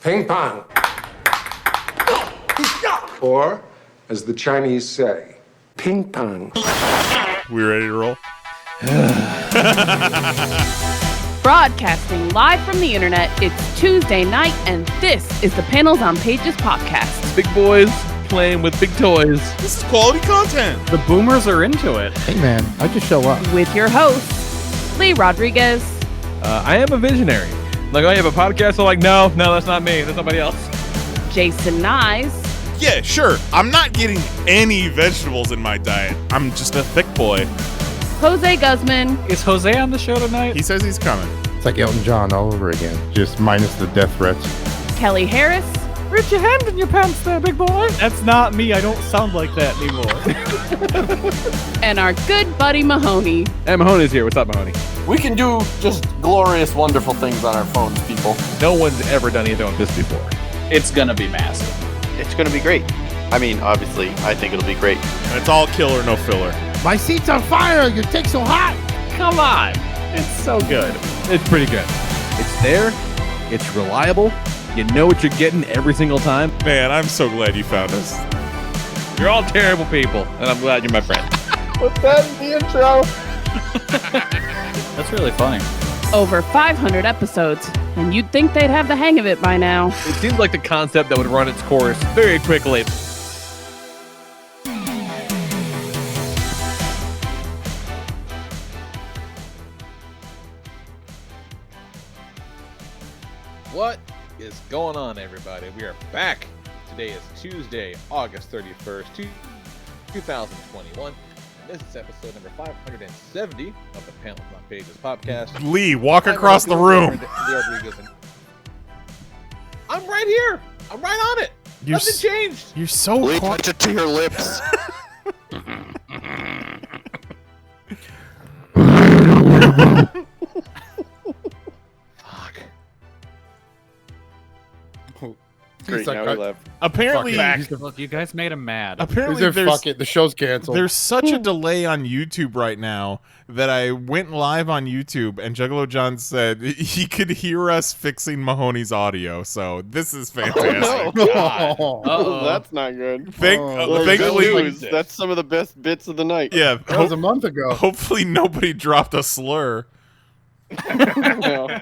Ping pong. Or, as the Chinese say, ping pong. We ready to roll? Broadcasting live from the internet, it's Tuesday night, and this is the Panels on Pages podcast. Big boys playing with big toys. This is quality content. The boomers are into it. Hey man, I just show up. With your hosts, Lee Rodriguez. I am a visionary. Like, oh, you have a podcast? I'm like, no, that's not me. That's somebody else. Jason Nyes. Yeah, sure. I'm not getting any vegetables in my diet. I'm just a thick boy. Jose Guzman. Is Jose on the show tonight? He says he's coming. It's like Elton John all over again, just minus the death threats. Kelly Harris. Reach your hand in your pants there, big boy. That's not me. I don't sound like that anymore. And our good buddy Mahoney. Hey, Mahoney's here. What's up, Mahoney? We can do just glorious, wonderful things on our phones, people. No one's ever done anything like this before. It's gonna be massive. It's going to be great. I mean, obviously, I think it'll be great. And it's all killer, no filler. My seat's on fire. Your dick's so hot. Come on. It's so good. It's pretty good. It's there. It's reliable. You know what you're getting every single time. Man, I'm so glad you found us. You're all terrible people, and I'm glad you're my friend. Put that in the intro. That's really funny. Over 500 episodes, and you'd think they'd have the hang of it by now. It seems like the concept that would run its course very quickly. What is going on, everybody? We are back. Today is Tuesday, August 31st, 2021. And this is episode number 570 of the Panels on Pages podcast. Lee, walk across the room. I'm right here. I'm right on it. Nothing changed. You're so Lee, close. touch it to your lips. Fuck. Great, now we left. Apparently, Look, you guys made him mad. apparently Fuck it. The show's canceled. there's such a delay on YouTube right now that I went live on YouTube and Juggalo John said he could hear us fixing Mahoney's audio. So this is fantastic. Oh, that's not good. Thankfully, Good news. That's some of the best bits of the night. yeah. That was a month ago. Hopefully nobody dropped a slur. No.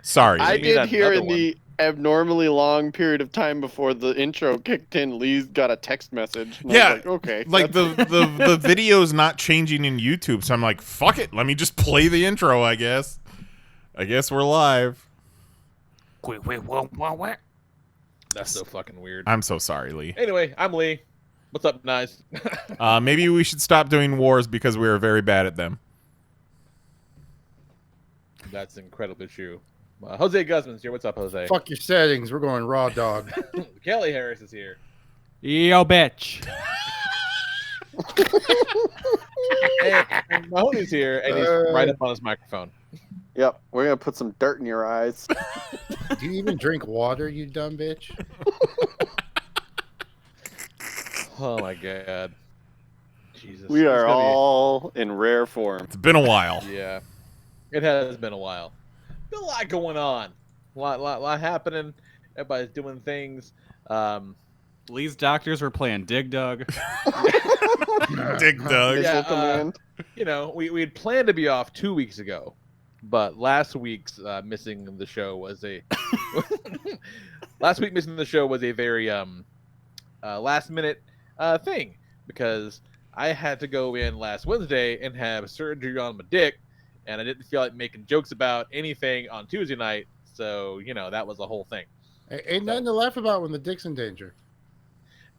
Sorry. I Lee. did that hear another in the abnormally long period of time before the intro kicked in, Lee's got a text message. And I Yeah, was like, okay. Like the video's not changing in YouTube, so I'm like, fuck it. Let me just play the intro. I guess we're live. That's so fucking weird. I'm so sorry, Lee. Anyway, I'm Lee. What's up, Nice? Maybe we should stop doing wars because we are very bad at them. That's incredibly true. Jose Guzman's here. What's up, Jose? Fuck your settings. We're going raw dog. Kelly Harris is here. Yo, bitch. And Mahoney's here, and he's right up on his microphone. Yep, we're going to put some dirt in your eyes. Do you even drink water, you dumb bitch? Oh my god. Jesus. We It's are gonna all in rare form. It's been a while. be- yeah. It has been a while. Been a lot going on. A lot happening. Everybody's doing things. Lee's doctors were playing Dig Dug. Dick Doug. Missile Yeah, command. You know, we had planned to be off 2 weeks ago, but last week's missing the show was a last week missing the show was a very last minute thing because I had to go in last Wednesday and have surgery on my dick, and I didn't feel like making jokes about anything on Tuesday night, so you know that was the whole thing. Ain't nothing to laugh about when the dick's in danger.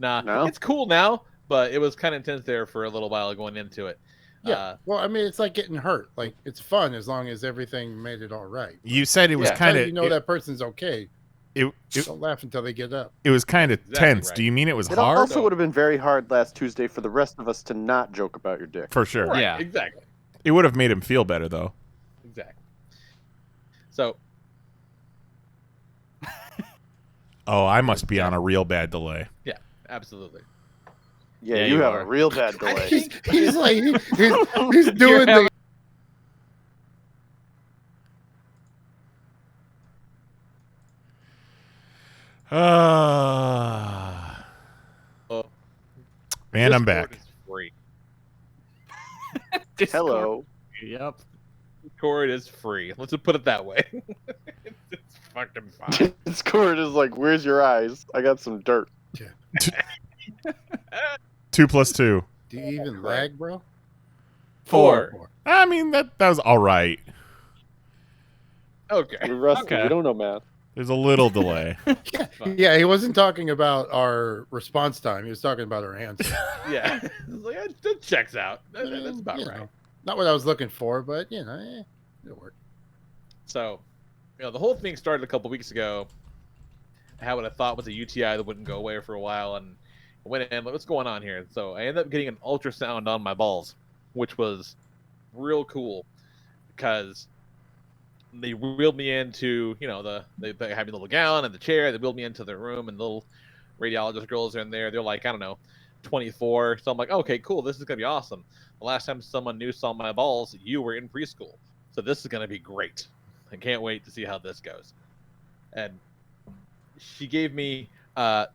Nah, No? it's cool now, but it was kind of intense there for a little while going into it. Yeah. Well, I mean, it's like getting hurt. Like, it's fun as long as everything made it all right. You said it was Yeah. kind of. You know that person's okay. It Don't laugh until they get up. was kind of Exactly tense. right. Do you mean it was It hard? also would have been very hard last Tuesday for the rest of us to not joke about your dick. For sure. Right, Yeah. exactly. It would have made him feel better though. Exactly. So, Oh, I must be on a real bad delay. yeah, absolutely. Yeah, Yeah, you you have are. a real bad delay. He's like, he's doing the. And I'm Discord back. is free. Hello. Yep. Discord is free. Let's just put it that way. It's fucking fine. Discord is like, where's your eyes? I got some dirt. 2 plus 2. Do you even lag, bro? 4. I mean, that was all right. Okay. We're rusty. Okay. We don't know math. There's a little delay. Yeah, he wasn't talking about our response time. He was talking about our answer. Yeah. It's like, that checks out. That's about You right. know, not what I was looking for, but it'll work. So, the whole thing started a couple weeks ago. I had what I thought was a UTI that wouldn't go away for a while, and I went in, like, what's going on here? So I ended up getting an ultrasound on my balls, which was real cool because they wheeled me into, they had me in a little gown and the chair. They wheeled me into the room, and the little radiologist girls are in there. They're like, I don't know, 24. So I'm like, okay, cool. This is going to be awesome. The last time someone new saw my balls, you were in preschool. So this is going to be great. I can't wait to see how this goes. And she gave me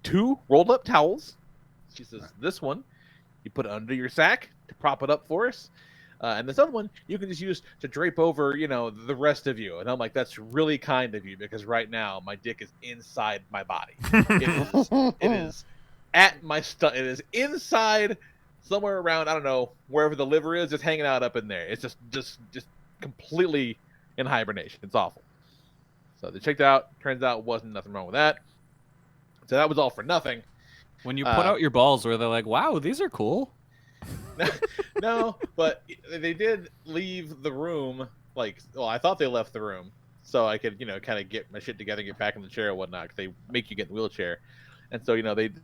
2 rolled up towels. She says, this one, you put it under your sack to prop it up for us. And this other one, you can just use to drape over, the rest of you. And I'm like, that's really kind of you, because right now my dick is inside my body. It is at my stomach. It is inside somewhere around, I don't know, wherever the liver is, just hanging out up in there. It's just completely in hibernation. It's awful. So they checked out. Turns out wasn't nothing wrong with that. So that was all for nothing. When you put out your balls, were they like, wow, these are cool? No, but they did leave the room. I thought they left the room so I could, kind of get my shit together, get back in the chair and whatnot. 'Cause they make you get in the wheelchair, and so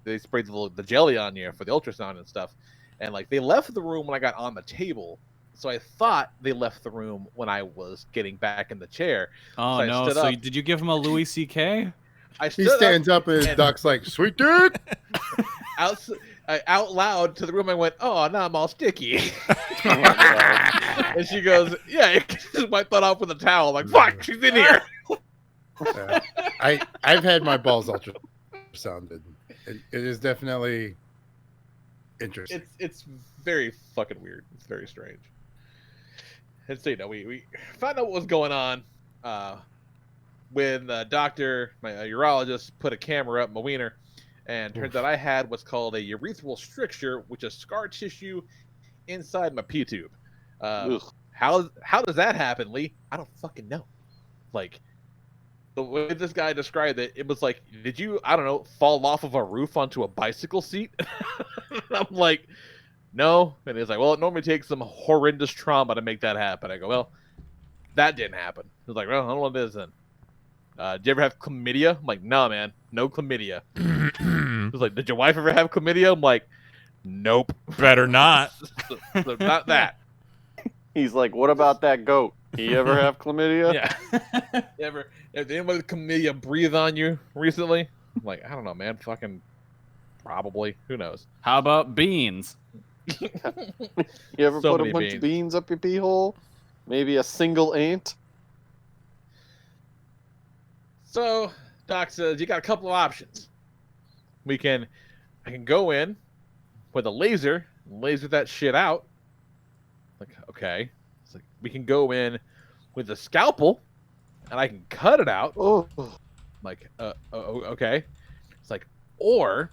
they sprayed the jelly on you for the ultrasound and stuff. And they left the room when I got on the table, so I thought they left the room when I was getting back in the chair. Oh, So I no. stood So up. did you give him a Louis C.K.? I He stood stands up and his and- duck's like, sweet dick. out loud to the room. I went, "Oh, now I'm all sticky." Oh, And she goes, "Yeah," just wiped that off with a towel. I'm like, fuck, she's in here. I've had my balls ultrasounded. It is definitely interesting. It's very fucking weird. It's very strange. And so we found out what was going on when the doctor, my urologist, put a camera up my wiener, and turns out I had what's called a urethral stricture, which is scar tissue inside my pee tube. How does that happen, Lee? I don't fucking know. The way this guy described it, it was like, did you, I don't know, fall off of a roof onto a bicycle seat? I'm like, no. And he's like, well, it normally takes some horrendous trauma to make that happen. I go, well, that didn't happen. He's like, well, I don't know what it is then. Did you ever have chlamydia? I'm like, no, man, no chlamydia. He's like, did your wife ever have chlamydia? I'm like, nope. Better not. So not that. He's like, what about that goat? He ever have chlamydia? Yeah. Did anybody with chlamydia breathe on you recently? I'm like, I don't know, man. Fucking probably. Who knows? How about beans? You ever So put a many bunch beans. of beans up your pee hole? Maybe a single ant? So Doc says you got a couple of options. I can go in with a laser that shit out. Like, okay. It's like, we can go in with a scalpel and I can cut it out. Oh, Like, okay. It's like, or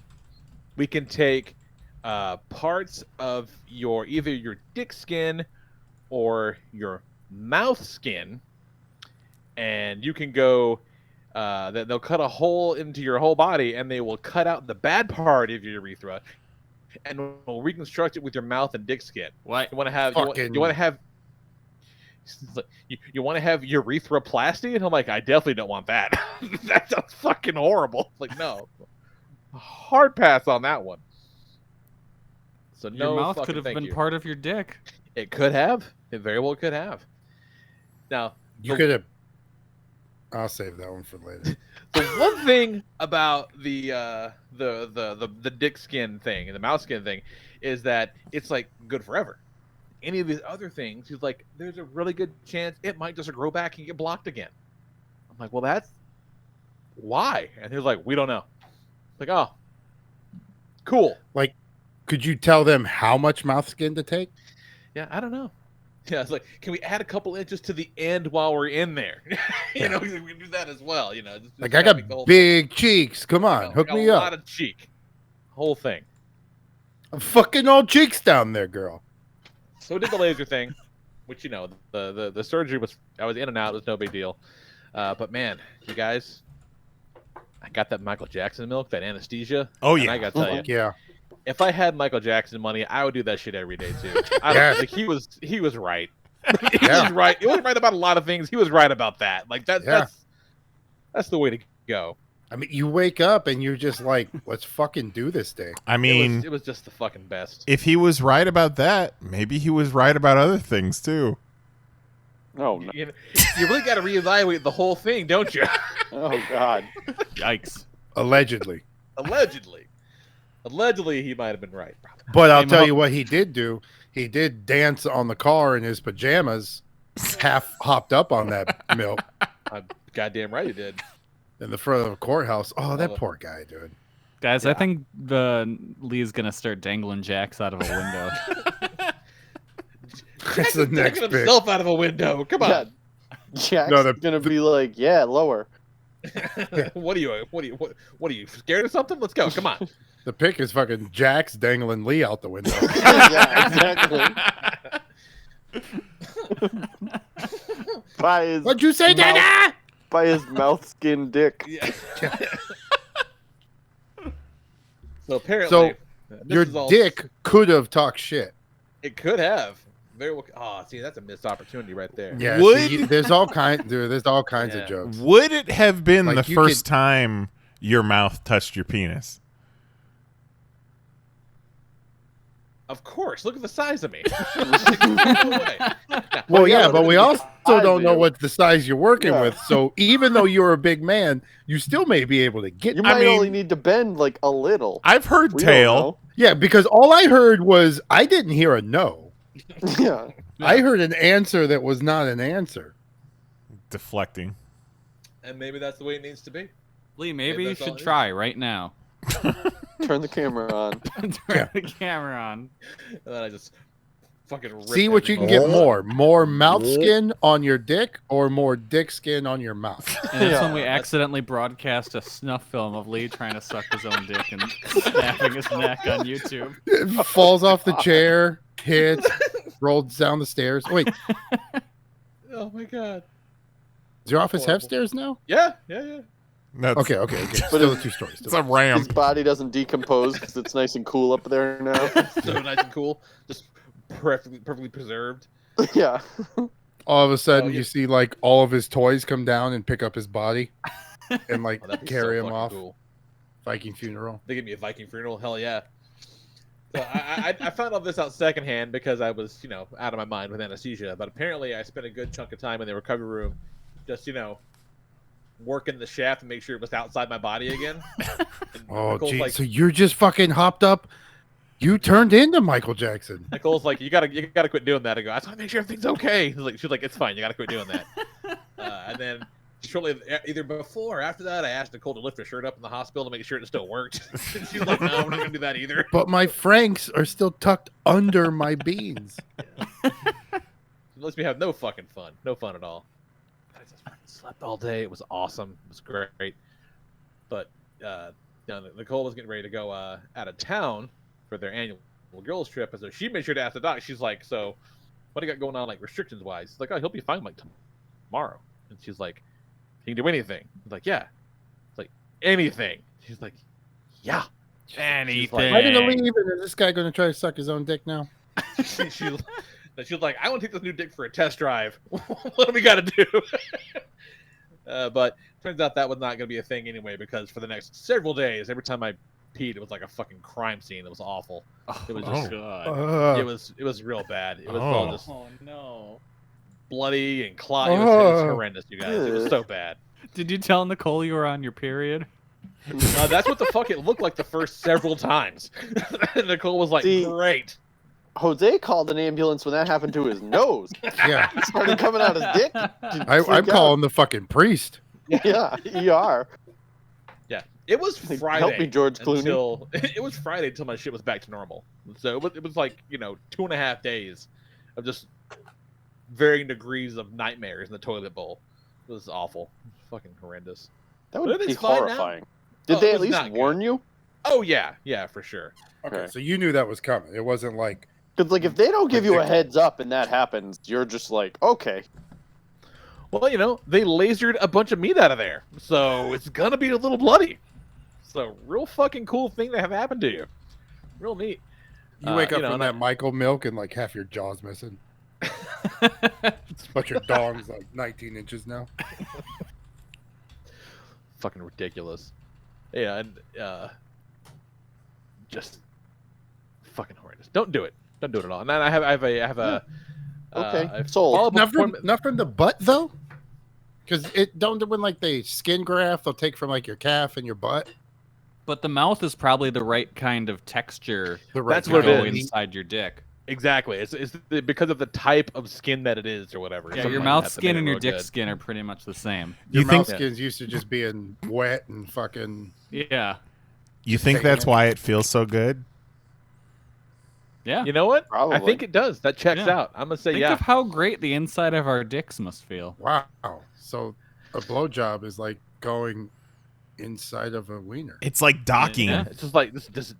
we can take parts of either your dick skin or your mouth skin, and you can go. They'll cut a hole into your whole body, and they will cut out the bad part of your urethra, and will reconstruct it with your mouth and dick skin. What? You want to have? Fucking- You want to have? You want to have urethroplasty? And I'm like, I definitely don't want that. That sounds fucking horrible. Like, no, hard pass on that one. So no, Your mouth fucking could have thank been you. part of your dick. It could have. It very well could have. Now, You could have. I'll save that one for later. the one thing about the dick skin thing and the mouth skin thing is that it's like good forever. Any of these other things, he's like, there's a really good chance it might just grow back and get blocked again. I'm like, well, why? And he was like, we don't know. Like, oh, cool. Like, could you tell them how much mouth skin to take? Yeah, I don't know. Yeah, it's like, can we add a couple inches to the end while we're in there? You know, we can do that as well. You know, just Like, I got make the whole big cheeks. Come on, thing. hook Got me a up. lot of cheek, whole thing. I'm fucking all cheeks down there, girl. So we did the laser thing, which you know, the surgery was, I was in and out. It was no big deal. But man, you guys, I got that Michael Jackson milk, that anesthesia. Oh, and yeah. I gotta tell you, Yeah. if I had Michael Jackson money, I would do that shit every day too. Yes. Like he was right. He was right. He wasn't right about a lot of things. He was right about that. Like that's the way to go. I mean, you wake up and you're just like, let's fucking do this day. I mean, it was just the fucking best. if he was right about that, maybe he was right about other things too. Oh no. You really got to reevaluate the whole thing, don't you? Oh God. Yikes. Allegedly. Allegedly, he might have been right. Probably. But I'll tell you what he did do. He did dance on the car in his pajamas, half hopped up on that milk I'm goddamn right he did. in the front of the courthouse. Oh, that poor guy, dude. Guys, I think Lee's gonna start dangling jacks out of a window. That's the next Taking big. himself out of a window. Come on. Yeah. Jack's No, gonna be like, yeah, lower. What are you scared of something? Let's go. Come on. The pic is fucking Jax dangling Lee out the window. Yeah, exactly. By his What'd you say, mouth- Dada? By his mouth skin dick. Yeah. So apparently, So, this Your is all- dick could have talked shit. It could have. Very well. Oh, see, that's a missed opportunity right there. Yeah, Would- see, there's all kinds, dude. There's all kinds Yeah. of jokes. Would it have been Like, the you first could- time your mouth touched your penis? Of course. Look at the size of me. No way. Well, yeah, yeah, but but we it's also size don't of know you. what the size you're working Yeah. with. So even though you're a big man, you still may be able to get. You I might mean- only need to bend like a little. I've heard We don't tail. Yeah, because all I heard was I didn't hear a no. know. Yeah. I heard an answer that was not an answer. Deflecting. And maybe that's the way it needs to be. Lee, maybe you that's all should it is. try right now. Turn the camera on. Turn Yeah. the camera on. And then I just fucking rip See what you can everything get off. more mouth skin on your dick or more dick skin on your mouth. And that's when we Yeah. accidentally broadcast a snuff film of Lee trying to suck his own dick and snapping his neck on YouTube. It falls off the chair, hits, rolls down the stairs. Wait, Oh my god. does your office have Horrible. stairs now? Yeah. That's, Okay. Still the two stories. It's a His ramp. body doesn't decompose because it's nice and cool up there now. So nice and cool. Just perfectly preserved. Yeah. All of a sudden, Oh, yeah. you see like all of his toys come down and pick up his body and like Oh, that'd be carry so him fucking off. Cool. Viking funeral. They give me a Viking funeral. Hell yeah. So I found all this out secondhand because I was, out of my mind with anesthesia. But apparently I spent a good chunk of time in the recovery room just, working the shaft to make sure it was outside my body again. And Oh, Nicole's geez. like, So you're just fucking hopped up. You turned into Michael Jackson. Nicole's like, you gotta quit doing that. I go, I just want to make sure everything's okay. She's like, it's fine. You gotta quit doing that. And then shortly, either before or after that, I asked Nicole to lift her shirt up in the hospital to make sure it still worked. And she's like, no, we're not gonna do that either. But my Franks are still tucked under my beans. It lets me have no fucking fun. No fun at all. I just fucking slept all day. It was awesome. It was great. But Nicole was getting ready to go out of town for their annual girls trip, and so she made sure to ask the doc. She's like, "So, what do you got going on, like restrictions wise?" He's like, "Oh, he'll be fine like tomorrow." And she's like, "Can you do anything?" He's like, "Yeah." It's like, "Anything?" She's like, "Yeah." Anything. Why did I leave? And is this guy going to try to suck his own dick now? She's like, I want to take this new dick for a test drive. What do we got to do? But turns out that was not going to be a thing anyway, because for the next several days, every time I peed, it was like a fucking crime scene. It was awful. It was just, God. it was real bad. It was all just Oh no. bloody and clot. It was Oh. horrendous, you guys. It was so bad. Did you tell Nicole you were on your period? That's what the fuck it looked like the first several times. Nicole was like, See, great. Jose called an ambulance when that happened to his nose. Yeah. It started coming out his dick. I'm calling the fucking priest. Yeah, ER. It was Like, Friday. help me, George Clooney. Until, it was Friday until my shit was back to normal. So it was like 2.5 days of just varying degrees of nightmares in the toilet bowl. It was awful, fucking horrendous. That But would be it's fine now. horrifying. Did Oh, they it at was least not warn you? Oh yeah, for sure. Okay, Okay. so you knew that was coming. It wasn't like Because like if they don't give you a Ridiculous. heads up and that happens, you're just like, okay. Well, they lasered a bunch of meat out of there, so it's gonna be a little bloody. So real fucking cool thing to have happen to you. Real neat. you wake up you know, from and that Michael milk and like half your jaw's missing. But your dong's like 19 inches now. Fucking ridiculous. Yeah, and just fucking horrendous. Don't do it. Don't do it at all. And then I have a Okay, a sold. follow-up appointment- Not from the butt though, because it don't when like they skin graft, they'll take from like your calf and your butt. But the mouth is probably the right kind of texture The right That's what to it go is. inside your dick. Exactly. It's because of the type of skin that it is or whatever. Yeah, Something your like mouth that that skin made it and your real dick good. skin are pretty much the same. Your You mouth think skin's used to just being wet and fucking. Yeah. you think that's why it feels so good? Yeah. You know what? I Probably. think it does. That checks Yeah. out. I'm gonna say Think yeah. of how great the inside of our dicks must feel. Wow. So a blowjob is like going inside of a wiener. It's like docking. Yeah. It's just like this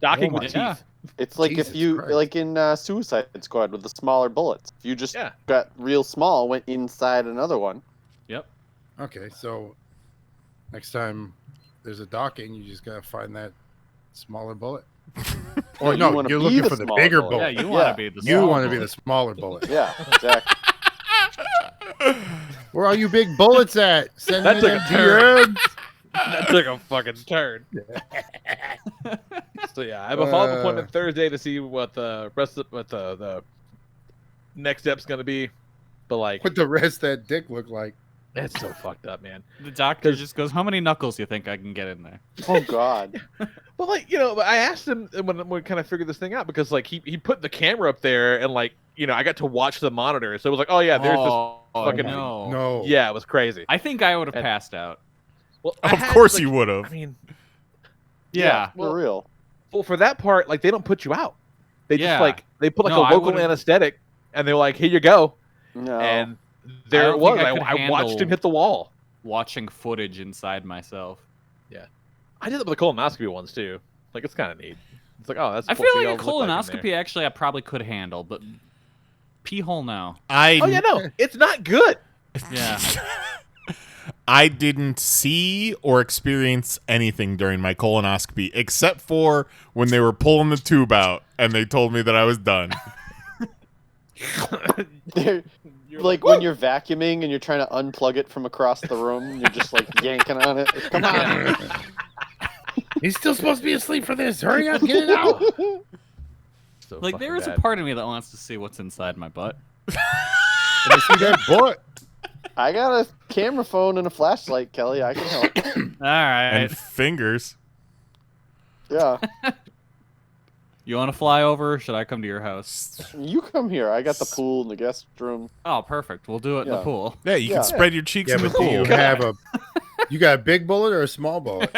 docking Oh with my- teeth. It's like Jesus if you Christ. like in Suicide Squad with the smaller bullets. If you just Yeah. got real small, went inside another one. Yep. Okay, so next time there's a docking, you just gotta find that smaller bullet. Or you no, wanna you're be looking the for the smaller bigger bullet. bullet. Yeah, you want to Yeah. be the You small want to be bullet. the smaller bullet. Yeah, exactly. Where are you big bullets at? Send That me took a them turn. DMs. That took a fucking turn. So yeah, I have a follow-up appointment Thursday to see what the rest of what the next step's gonna be. But like, What the rest of that dick look like? it's so fucked up, man. The doctor just goes, "How many knuckles do you think I can get in there?" Oh God. But like, I asked him when we kind of figured this thing out because like he put the camera up there and like I got to watch the monitor, so it was like, oh yeah, there's fucking- no. No. this. Yeah, it was crazy. I think I would have And- passed out. Well, I Of had, course like, you would I have. mean, Yeah. well, For real. well, for that part, like they don't put you out. They Yeah. just like they put like No, a I local would've- anesthetic, and they're like, here you go, No. and I there don't it was. think I I, could I watched handle- him hit the wall. Watching footage inside myself. I did that with the colonoscopy ones too. Like it's kind of neat. It's like, oh, that's. I cool. feel See like a what it looks like in colonoscopy actually I probably could handle, but pee hole now. I there. Oh yeah, no, it's not good. Yeah. I didn't see or experience anything during my colonoscopy except for when they were pulling the tube out and they told me that I was done. They're- You're like when you're vacuuming and you're trying to unplug it from across the room, you're just like yanking on it. Come on. He's still supposed to be asleep for this. Hurry up, get it out. so Like fucking there is a bad. part of me that wants to see what's inside my butt. Let me see that butt. I got a camera phone and a flashlight, Kelly. I can help. All right. And fingers. Yeah. You want to fly over or should I come to your house? You come here. I got the pool and the guest room. Oh, perfect. We'll do it in the Yeah. pool. Yeah, you Yeah. can spread your cheeks Yeah, in the but do you pool. have you got a big bullet or a small bullet?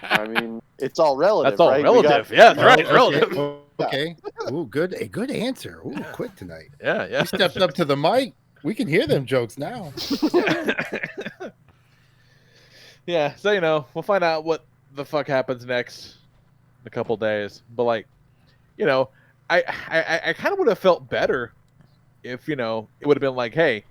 I mean, it's all relative. That's all right? We relative. got- Yeah, that's right. Oh, Relative. Okay. Ooh, good. A good answer. Ooh, quick tonight. Yeah, yeah. You stepped up to the mic. We can hear them jokes now. Yeah, so we'll find out what the fuck happens next in a couple days. But like, I kind of would have felt better if it would have been like, hey,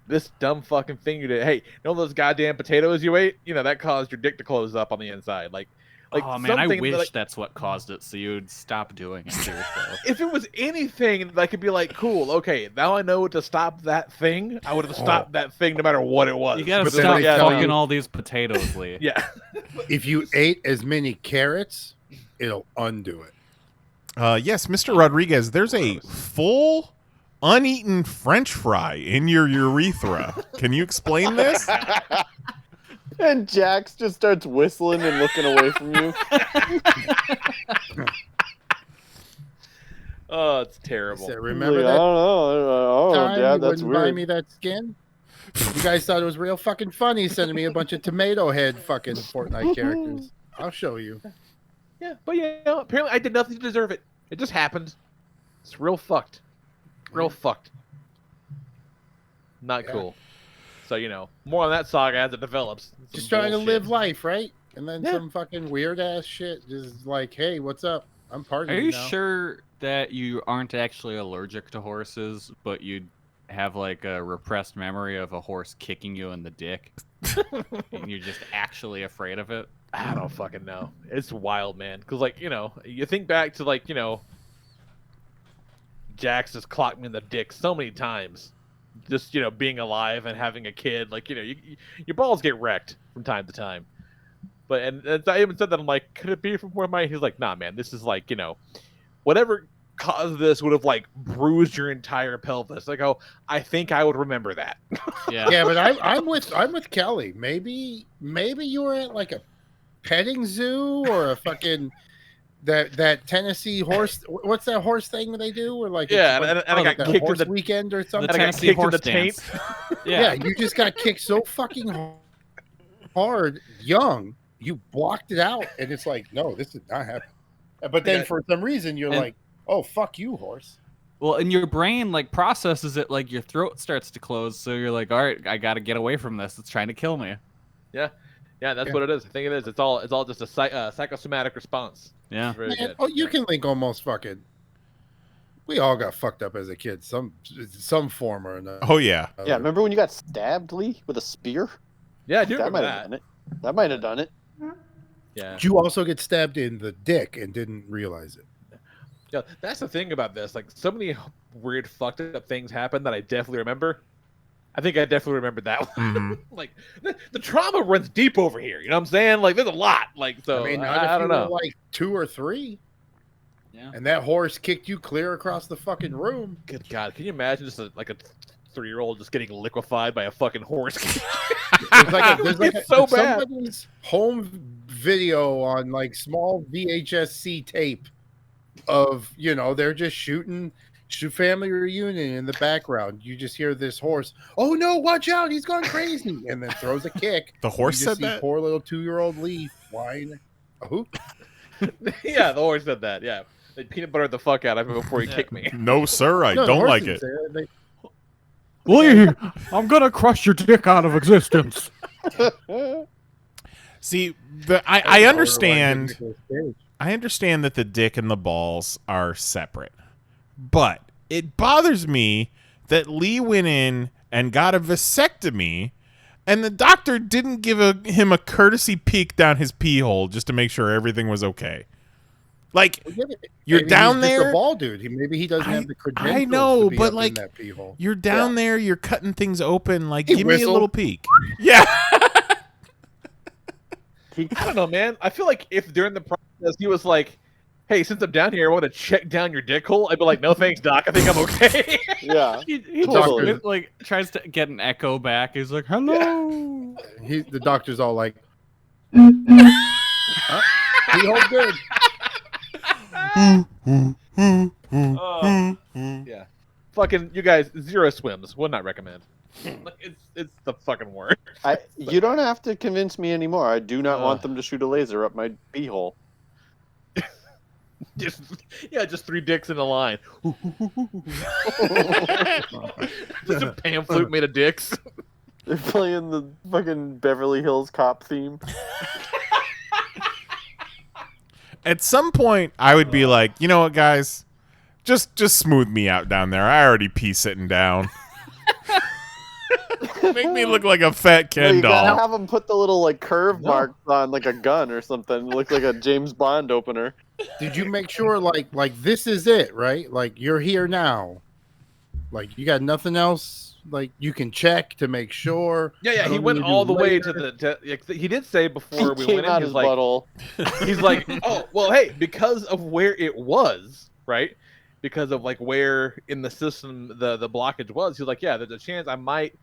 this dumb fucking thing you did. Hey, those goddamn potatoes you ate? That caused your dick to close up on the inside. Like Oh man, I something wish that, like, that's what caused it, so you'd stop doing it to yourself. if it was anything that could be like, cool, okay, now I know to stop that thing. I would have stopped that thing no matter what it was. You gotta But then stop they tell fucking you- all these potatoes, Lee. Yeah. If you ate as many carrots, it'll undo it. Yes, Mr. Rodriguez, there's a full uneaten French fry in your urethra. Can you explain this? And Jax just starts whistling and looking away from you. Oh, it's I terrible. said, Like, remember I that don't know. time Dad, you that's wouldn't buy weird. me that skin? You guys thought it was real fucking funny sending me a bunch of tomato head fucking Fortnite characters. I'll show you. Yeah, but apparently I did nothing to deserve it. It just happened. It's real fucked. Real fucked. Not cool. So, more on that saga as it develops. Just Some trying to bullshit. live life, right? And then Yeah. some fucking weird ass shit just like, hey, what's up? I'm partying Are you now. sure that you aren't actually allergic to horses, but you have like a repressed memory of a horse kicking you in the dick, and you're just actually afraid of it? I don't fucking know. It's wild, man. Because, you think back to, Jax just clocked me in the dick so many times. Just, being alive and having a kid. Your balls get wrecked from time to time. But, and I even said that, I'm like, could it be from where he's like, nah, man, this is whatever caused this would have, bruised your entire pelvis. I think I would remember that. Yeah. Yeah, but I'm with Kelly. Maybe you were at like a petting zoo or a fucking that Tennessee horse. What's that horse thing they do? Or like Yeah, and I got like a kicked in horse the weekend or The something. I got Tennessee kicked in horse the taint. dance. Yeah, you just got kicked so fucking hard, young. You blocked it out, and it's like, no, this did not happen. But then for some reason, you're And- like, oh, fuck you, horse. Well, and your brain processes it, your throat starts to close, so you're like, all right, I got to get away from this. It's trying to kill me. Yeah, that's what it is. I think it is. It's all just a psychosomatic response. Yeah. It's very Man, good. oh, you can link almost fucking. We all got fucked up as a kid, some form or another. Oh yeah. Yeah, remember when you got stabbed, Lee, with a spear? Yeah, I do That remember might have that. done it. That might have done it. Yeah. Did you also get stabbed in the dick and didn't realize it? Yeah, that's the thing about this. So many weird fucked up things happen that I definitely remember. I think I definitely remembered that one. Mhm. The trauma runs deep over here. You know what I'm saying? There's a lot. So I mean, I don't know. Were like 2 or 3, Yeah. and that horse kicked you clear across the fucking room. Good God, can you imagine just a 3-year-old just getting liquefied by a fucking horse? It's so bad. Somebody's home video on small VHS-C tape of they're just shooting family reunion in the background. You just hear this horse. Oh no! Watch out! He's gone crazy! And then throws a kick. The horse You just said see that? poor little 2-year-old Lee whine. Who? Yeah, the horse said that. Yeah, they peanut buttered the fuck out of him before he kicked me. No, sir, I No, the don't horse like didn't it. say that. Lee, I'm gonna crush your dick out of existence. See, I understand. Nicolas Cage. I understand that the dick and the balls are separate, but it bothers me that Lee went in and got a vasectomy, and the doctor didn't give him a courtesy peek down his pee hole just to make sure everything was okay. You're Maybe down he's just there. a ball dude. Maybe he doesn't have the credentials. I know, to be but up in that pee hole. you're down there, you're cutting things open. He Give me a whistled. little peek. Yeah. I don't know, man. I feel like if during the process he was like, "Hey, since I'm down here, I want to check down your dick hole," I'd be like, "No, thanks, doc. I think I'm okay." Yeah. He Totally. just tries to get an echo back. He's like, hello. The doctor's all like, huh? Pee hole good. Yeah. Fucking, you guys, 0 swims. Would not recommend. It's the fucking worst. You don't have to convince me anymore. I do not want them to shoot a laser up my pee hole. Just 3 dicks in a line. Just a pan flute made of dicks. They're playing the fucking Beverly Hills Cop theme. At some point, I would be like, you know what, guys? Just smooth me out down there. I already pee sitting down. Make me look like a fat Ken You gotta doll. have them put the little curve marks on like a gun or something. Look like a James Bond opener. Did you make sure this is it, right? You're here now. You got nothing else you can check to make sure. Yeah. He Don't went need to do all the way later. to the. He did say before we Came went out in, his he's like, butthole. he's like, oh, well, hey, because of where it was, right? Because of where in the system the blockage was, he's like, yeah, there's a chance I might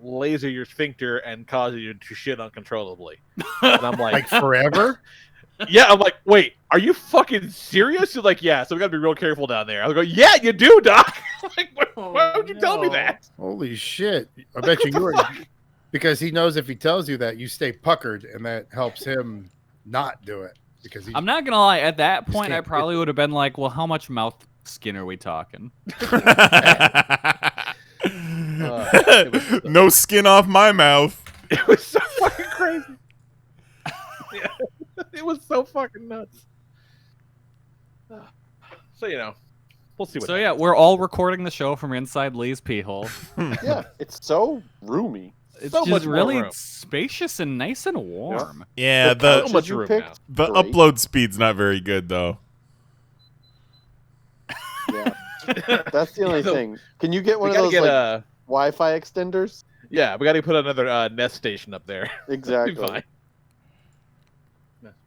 laser your sphincter and cause you to shit uncontrollably. And I'm like, Forever? yeah, I'm like, wait, are you fucking serious? He's like, yeah, so we gotta be real careful down there. I was like, yeah, you do, doc. Why would you tell me that? Holy shit. I bet you were. Because he knows if he tells you that, you stay puckered, and that helps him not do it because he I'm not gonna lie. At that Just point, I can't probably would have been like, "Well, how much mouth skin are we talking?" No skin off my mouth. It was so fucking crazy. Yeah. It was so fucking nuts. So we'll see what. So yeah, we're all recording the show from inside Lee's pee hole. Yeah, it's so roomy. It's So just much more really room. spacious and nice and warm. Yeah, The So much you room picked, the great. upload speed's not very good though. Yeah, that's the only So, thing. Can you get one We of gotta those get like Wi-Fi extenders? yeah, we got to put another Nest station up there. Be Exactly. fine.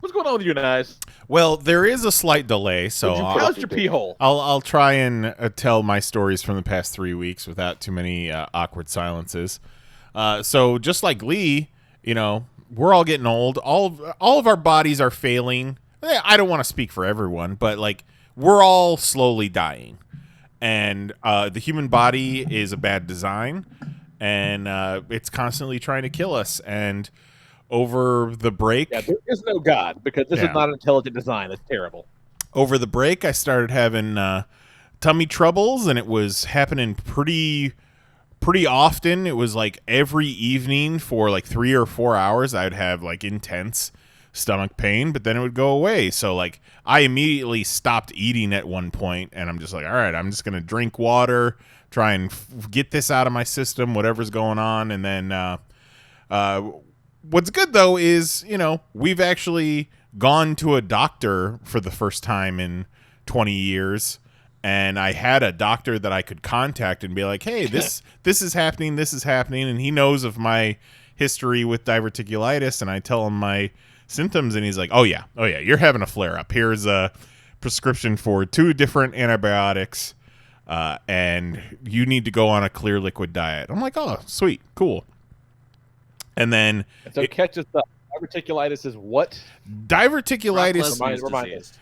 What's going on with you guys? Well, there is a slight delay, so Would you put How's your pee hole? I'll try and tell my stories from the past 3 weeks without too many awkward silences. So just like Lee, we're all getting old. All of our bodies are failing. I don't want to speak for everyone, but like we're all slowly dying, and the human body is a bad design, and it's constantly trying to kill us. And over the break, Yeah, there is no God because this Yeah. is not intelligent design. That's terrible. over the break, I started having tummy troubles, and it was happening pretty often. It was like every evening for like 3 or 4 hours, I'd have like intense stomach pain, but then it would go away. So like I immediately stopped eating at one point, and I'm just like, all right, I'm just gonna drink water, try and get this out of my system, whatever's going on. And then what's good though is we've actually gone to a doctor for the first time in 20 years, and I had a doctor that I could contact and be like, hey, this is happening, and he knows of my history with diverticulitis, and I tell him my symptoms, and he's like, oh yeah, you're having a flare-up. Here's a prescription for 2 different antibiotics, and you need to go on a clear liquid diet. I'm like, oh, sweet, cool. And then So catch us up. Diverticulitis is what? diverticulitis. Remind us.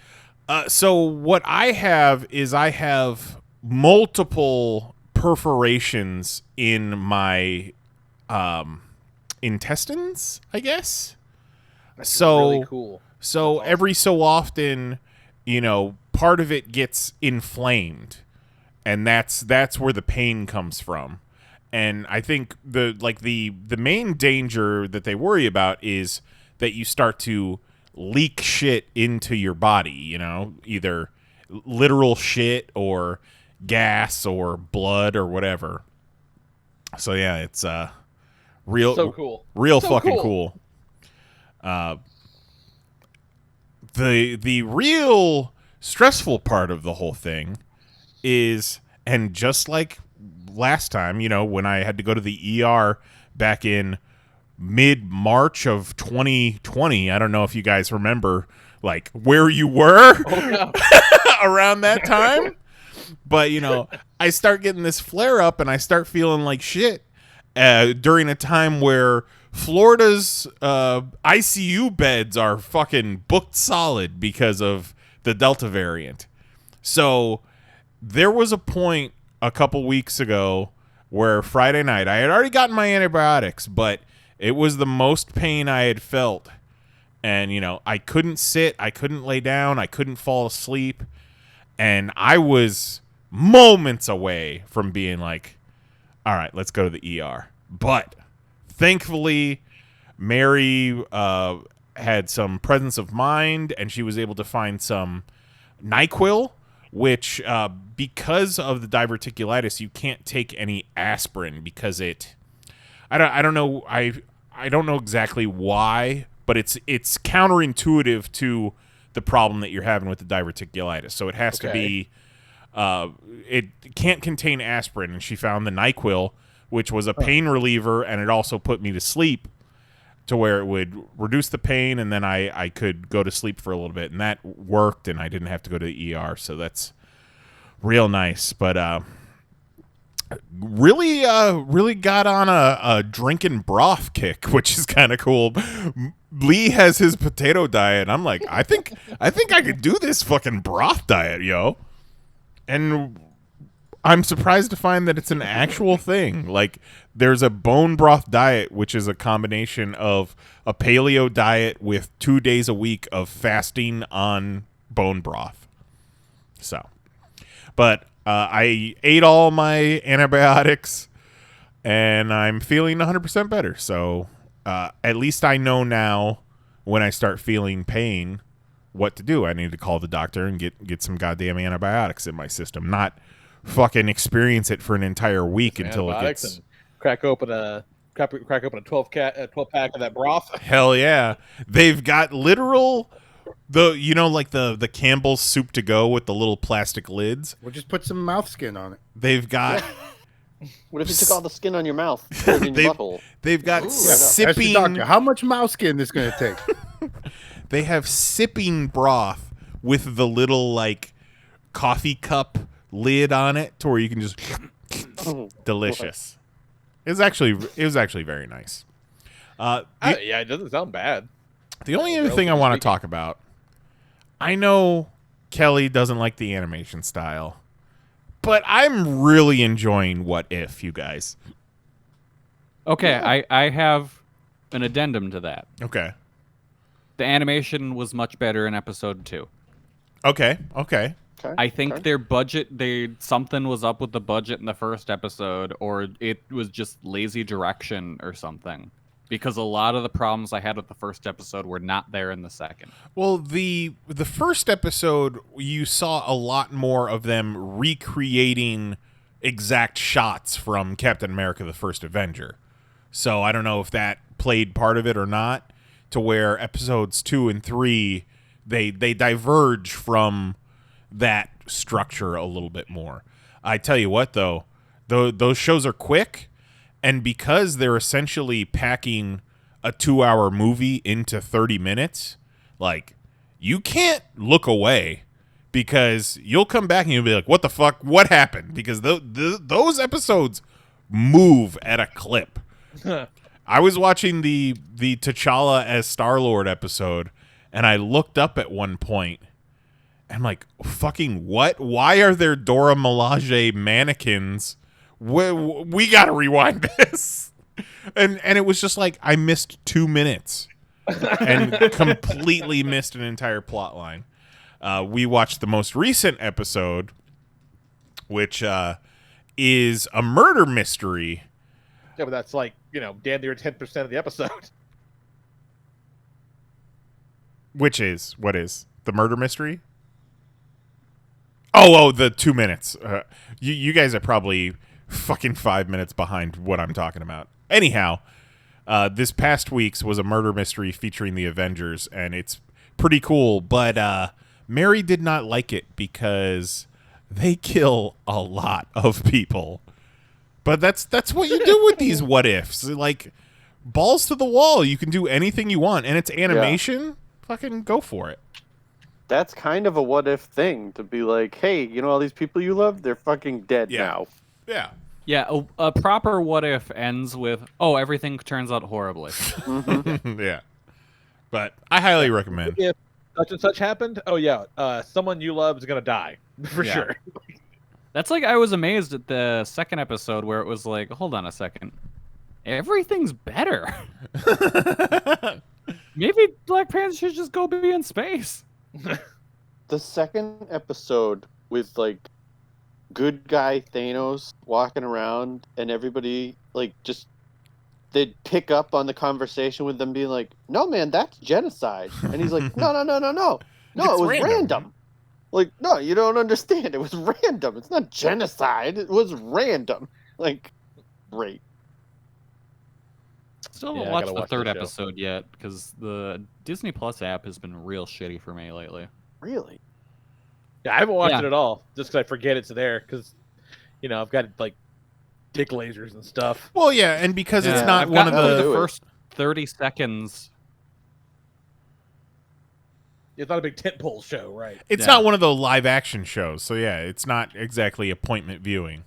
So what I have is I have multiple perforations in my intestines, I guess. That's really cool. So That's awesome. every so often, part of it gets inflamed, and that's where the pain comes from. And I think the main danger that they worry about is that you start to leak shit into your body, either literal shit or gas or blood or whatever. So yeah, it's real So cool. real So fucking cool. The real stressful part of the whole thing is, and just like last time, when I had to go to the ER back in mid-March of 2020, I don't know if you guys remember like where you were around that time, but I start getting this flare up and I start feeling like shit during a time where Florida's ICU beds are fucking booked solid because of the Delta variant. So there was a point a couple weeks ago where Friday night I had already gotten my antibiotics, but it was the most pain I had felt. And, I couldn't sit, I couldn't lay down, I couldn't fall asleep. And I was moments away from being like, all right, let's go to the ER. But thankfully, Mary had some presence of mind, and she was able to find some NyQuil, which because of the diverticulitis, you can't take any aspirin because I don't know exactly why, but it's counterintuitive to the problem that you're having with the diverticulitis. So it has to be it can't contain aspirin, and she found the NyQuil, which was a pain reliever, and it also put me to sleep to where it would reduce the pain, and then I could go to sleep for a little bit, and that worked, and I didn't have to go to the ER, so that's real nice. But really got on a drinking broth kick, which is kind of cool. Lee has his potato diet. I'm like, I think I could do this fucking broth diet, yo. And I'm surprised to find that it's an actual thing. Like, there's a bone broth diet, which is a combination of a paleo diet with 2 days a week of fasting on bone broth. So, but I ate all my antibiotics, and I'm feeling 100% better. So, at least I know now when I start feeling pain what to do. I need to call the doctor and get some goddamn antibiotics in my system, not fucking experience it for an entire week until it gets. And crack open a 12 pack of that broth. Hell yeah, they've got literal like the Campbell's soup to go with the little plastic lids. We'll just put some mouth skin on it. They've got. What if you took all the skin on your mouth? Put it in your butthole. They've got Ask the sipping. doctor, how much mouse skin is going to take? They have sipping broth with the little like coffee cup lid on it, to where you can just delicious. It was actually very nice. Yeah, it doesn't sound bad. The only other thing I want to talk about, I know Kelly doesn't like the animation style, but I'm really enjoying What If, you guys. Okay, I have an addendum to that. Okay. The animation was much better in episode 2. Okay. I think their budget, something was up with the budget in the first episode, or it was just lazy direction or something. Because a lot of the problems I had with the first episode were not there in the second. Well, the first episode, you saw a lot more of them recreating exact shots from Captain America: The First Avenger. So I don't know if that played part of it or not, to where episodes 2 and 3, they diverge from that structure a little bit more. I tell you what, though, those shows are quick, and because they're essentially packing a 2-hour movie into 30 minutes, like, you can't look away, because you'll come back and you'll be like, what the fuck? What happened? Because those episodes move at a clip. I was watching the T'Challa as Star-Lord episode, and I looked up at one point, and I'm like, fucking what? Why are there Dora Milaje mannequins? We gotta rewind this. And it was just like, I missed 2 minutes and completely missed an entire plot line. We watched the most recent episode, which is a murder mystery. Yeah, but that's like, damn near 10% of the episode. What is the murder mystery? Oh, the 2 minutes. You guys are probably fucking 5 minutes behind what I'm talking about. Anyhow, this past week's was a murder mystery featuring the Avengers, and it's pretty cool. But Mary did not like it because they kill a lot of people. But that's what you do with these what ifs. Like, balls to the wall. You can do anything you want, and it's animation. Yeah. Fucking go for it. That's kind of a what if thing, to be like, hey, all these people you love, they're fucking dead now. Yeah. Yeah, a proper what if ends with, oh, everything turns out horribly. Mm-hmm. Yeah. But I highly recommend. If such and such happened, oh yeah, someone you love is gonna die for sure. That's like, I was amazed at the second episode where it was like, hold on a second, everything's better. Maybe Black Panther should just go be in space. The second episode with like good guy Thanos walking around and everybody they'd pick up on the conversation with them being like, no man, that's genocide. And he's like, no, it was random. Like, no, you don't understand. It was random. It's not genocide. It was random. Like, great. Still haven't watched the third episode yet, because the Disney Plus app has been real shitty for me lately. Really? Yeah, I haven't watched it at all, just because I forget it's there, because, I've got, like, dick lasers and stuff. Well, yeah, and because it's not one of the first 30 seconds... It's not a big tentpole show, right? It's not one of the live action shows, so yeah, it's not exactly appointment viewing.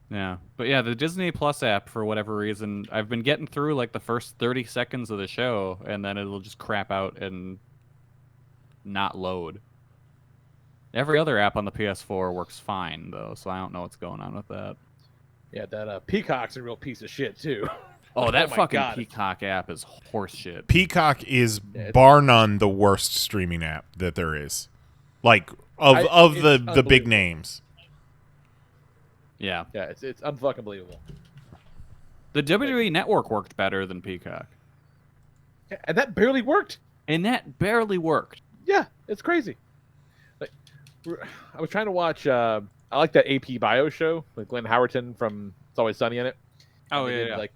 Yeah, but yeah, the Disney Plus app, for whatever reason, I've been getting through like the first 30 seconds of the show, and then it'll just crap out and not load. Every other app on the PS4 works fine though, so I don't know what's going on with that. Yeah, that Peacock's a real piece of shit too. Oh, that my fucking God. Peacock app is horseshit. Peacock is Yeah, bar none the worst streaming app that there is. Like of it's the big unbelievable. names. Yeah. Yeah, it's unfucking believable. The WWE Network worked better than Peacock. Yeah, and that barely worked. And that barely worked. Yeah, it's crazy. Like, I was trying to watch. I like that AP Bio show with Glenn Howerton from It's Always Sunny in it. Oh, And they yeah, did, yeah. Like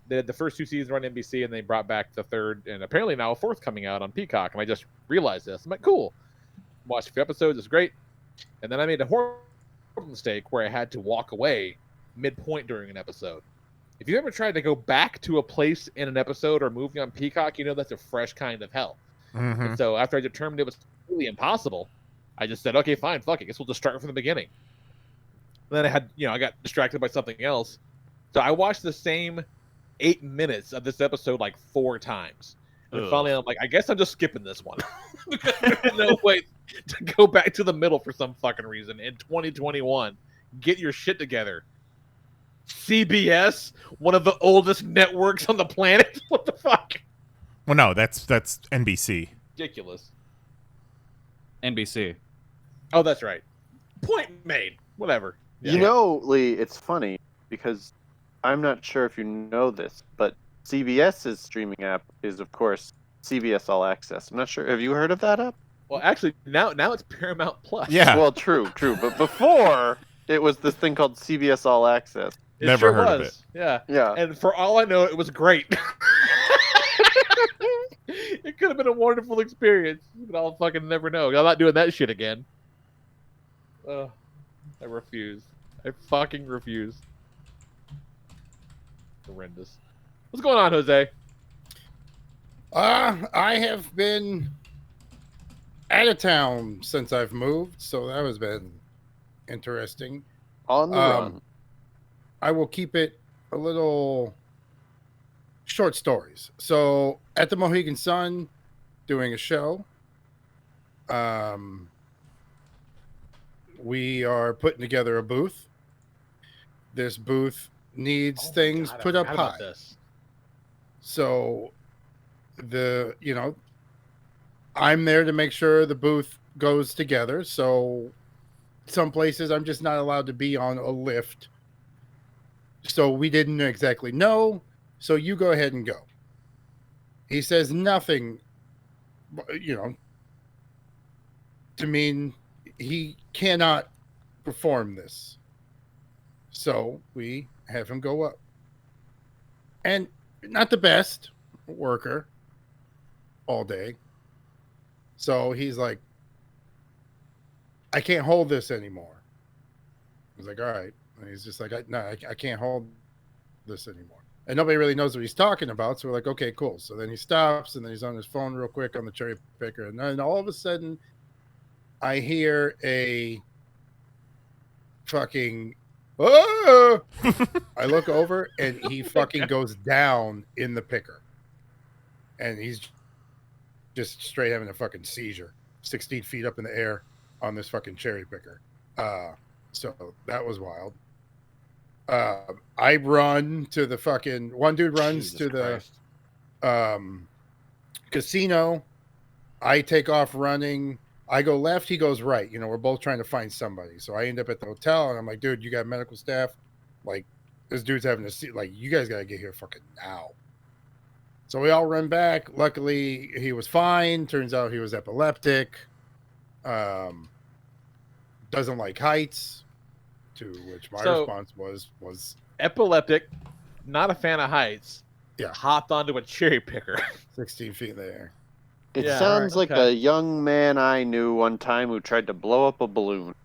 they did the first 2 seasons on NBC, and they brought back the third, and apparently now a fourth coming out on Peacock. And I just realized this. I'm like, cool. Watched a few episodes. It's great. And then I made a horrible mistake where I had to walk away midpoint during an episode. If you ever tried to go back to a place in an episode or movie on Peacock, you know that's a fresh kind of hell. Mm-hmm. And so after I determined it was really impossible, I just said, okay, fine, fuck it. Guess we'll just start from the beginning. And then I got distracted by something else. So I watched the same 8 minutes of this episode like 4 times. And Ugh. finally, I'm like, I guess I'm just skipping this one. Because there's no way to go back to the middle for some fucking reason in 2021. Get your shit together. CBS, one of the oldest networks on the planet. What the fuck? Well, no, that's NBC. Ridiculous. NBC. Oh, that's right. Point made. Whatever. You know, Lee, it's funny because I'm not sure if you know this, but CBS's streaming app is, of course, CBS All Access. I'm not sure. Have you heard of that app? Well, actually, now it's Paramount Plus. Yeah. Well, true. But before, it was this thing called CBS All Access. It Never sure heard of was. Yeah. Yeah. And for all I know, it was great. It could have been a wonderful experience, but I'll fucking never know. I'm not doing that shit again. I refuse. I fucking refuse. Horrendous. What's going on, Jose? I have been out of town since I've moved, so that has been interesting. On the run. I will keep it a little short stories. So at the Mohegan Sun, doing a show. We are putting together a booth. This booth needs things put up high. So I'm there to make sure the booth goes together. So some places I'm just not allowed to be on a lift. So we didn't exactly know. So you go ahead and go. He says nothing, to mean he cannot perform this. So we have him go up. And not the best worker all day. So he's like, I can't hold this anymore. I was like, all right. And he's just like, I can't hold this anymore. And nobody really knows what he's talking about. So we're like, okay, cool. So then he stops and then he's on his phone real quick on the cherry picker. And then all of a sudden I hear a fucking, I look over and he fucking goes down in the picker. And he's just straight having a fucking seizure, 16 feet up in the air on this fucking cherry picker. So that was wild. I run to the fucking, one dude runs to the casino. I take off running. I go left, he goes right. We're both trying to find somebody. So I end up at the hotel and I'm like, dude, you got medical staff? Like, this dude's having a seat. Like, you guys got to get here fucking now. So we all run back. Luckily, he was fine. Turns out he was epileptic. Doesn't like heights. To which my response was epileptic, not a fan of heights. Yeah. Hopped onto a cherry picker. 16 feet in the air. It Yeah, sounds alright, like okay. a young man I knew one time who tried to blow up a balloon.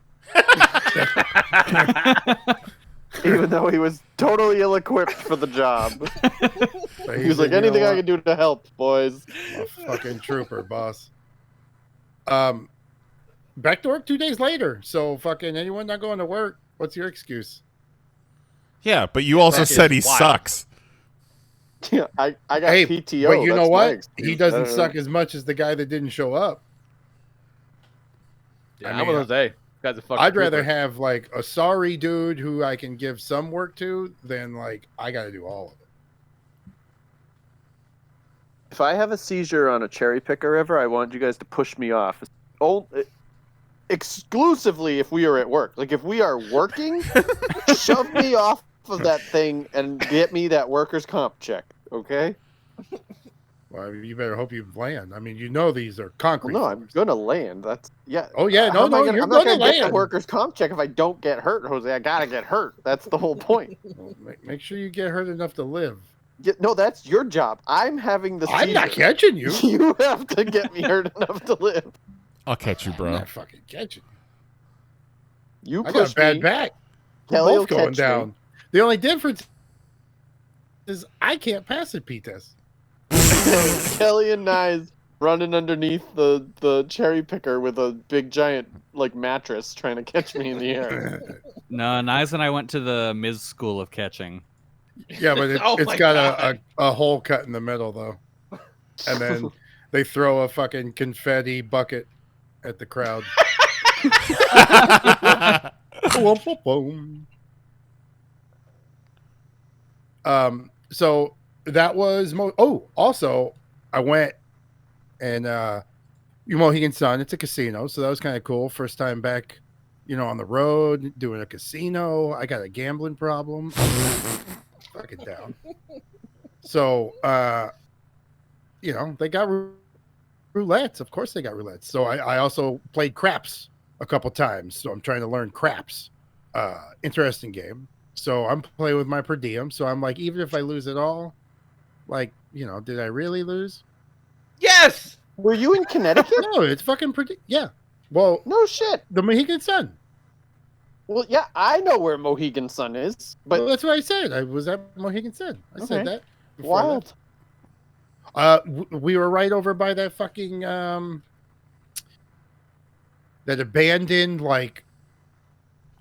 Even though he was totally ill-equipped for the job. But He was like, said, anything I what? can do to help, boys. I'm a fucking trooper, boss. Back to work 2 days later. So fucking anyone not going to work, what's your excuse? Yeah, but you also That said he is wild. sucks. Yeah, I got Hey, PTO. but you know that's my what? excuse. He doesn't suck as much as the guy that didn't show up. Yeah, I I'm mean, with Jose. Guy's a fucking I'd rather trooper. have like a sorry dude who I can give some work to than like I got to do all of it. If I have a seizure on a cherry picker ever, I want you guys to push me off. Exclusively if we are at work. Like if we are working, shove me off of that thing and get me that workers' comp check. Okay? Well, you better hope you land. I mean, you know these are concrete. Well, no, I'm floors. gonna land. That's yeah. Oh yeah, How no, am I you're I'm not gonna gonna get the land. workers' comp check if I don't get hurt, Jose. I gotta get hurt. That's the whole point. Well, make sure you get hurt enough to live. No, that's your job. I'm having the I'm not seizure. catching you. You have to get me hurt enough to live. I'll catch you, I'm bro. not fucking catching you. You I got a push bad me. back. Kelly will Both going catch down. me. The only difference is I can't pass the P test. Kelly and Nyes running underneath the cherry picker with a big giant like mattress trying to catch me in the air. No, Nice and I went to the Ms. School of Catching. Yeah, but Oh it's my got God. a hole cut in the middle though, and then they throw a fucking confetti bucket at the crowd. Boom, boom, boom. So that was also I went and Mohegan Sun. It's a casino, so that was kind of cool. First time back, on the road doing a casino. I got a gambling problem. Fucking down. So they got roulettes. Of course they got roulettes. So I also played craps a couple times. So I'm trying to learn craps. Interesting game. So I'm playing with my per diem. So I'm like, even if I lose it all, like, did I really lose? Yes. Were you in Connecticut? No, it's fucking yeah. Well, No shit. the Mohegan Sun. Well, yeah, I know where Mohegan Sun is, but Well, that's what I said. I was at Mohegan Sun. I said Okay. that. before I wild. left. We were right over by that fucking that abandoned like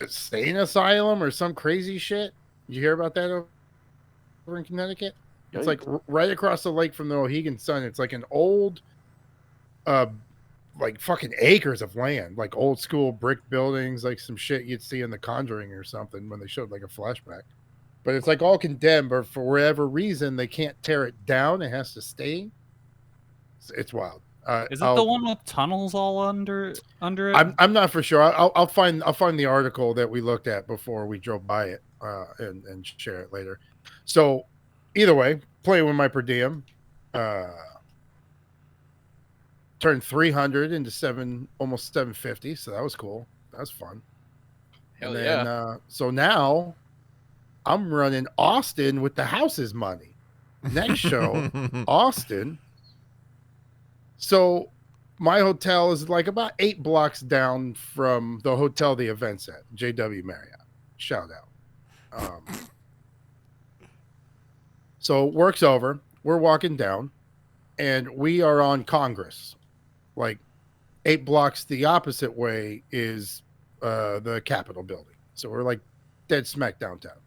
insane asylum or some crazy shit. You hear about that over in Connecticut? It's like right across the lake from the Mohegan Sun. It's like an old, like fucking acres of land, like old school brick buildings, like some shit you'd see in The Conjuring or something when they showed like a flashback. But it's like all condemned, but for whatever reason they can't tear it down. It has to stay. It's wild. Is it the one with tunnels all under it? I'm not for sure. I'll find the article that we looked at before we drove by it and share it later. So either way, playing with my per diem, turned 300 into almost 750. So that was cool. That was fun. Hell and yeah. then, so now I'm running Austin with the house's money. Next show, Austin. So my hotel is like about 8 blocks down from the hotel the event's at, JW Marriott. Shout out. So work's over. We're walking down, and we are on Congress. Like 8 blocks the opposite way is the Capitol building. So we're like dead smack downtown.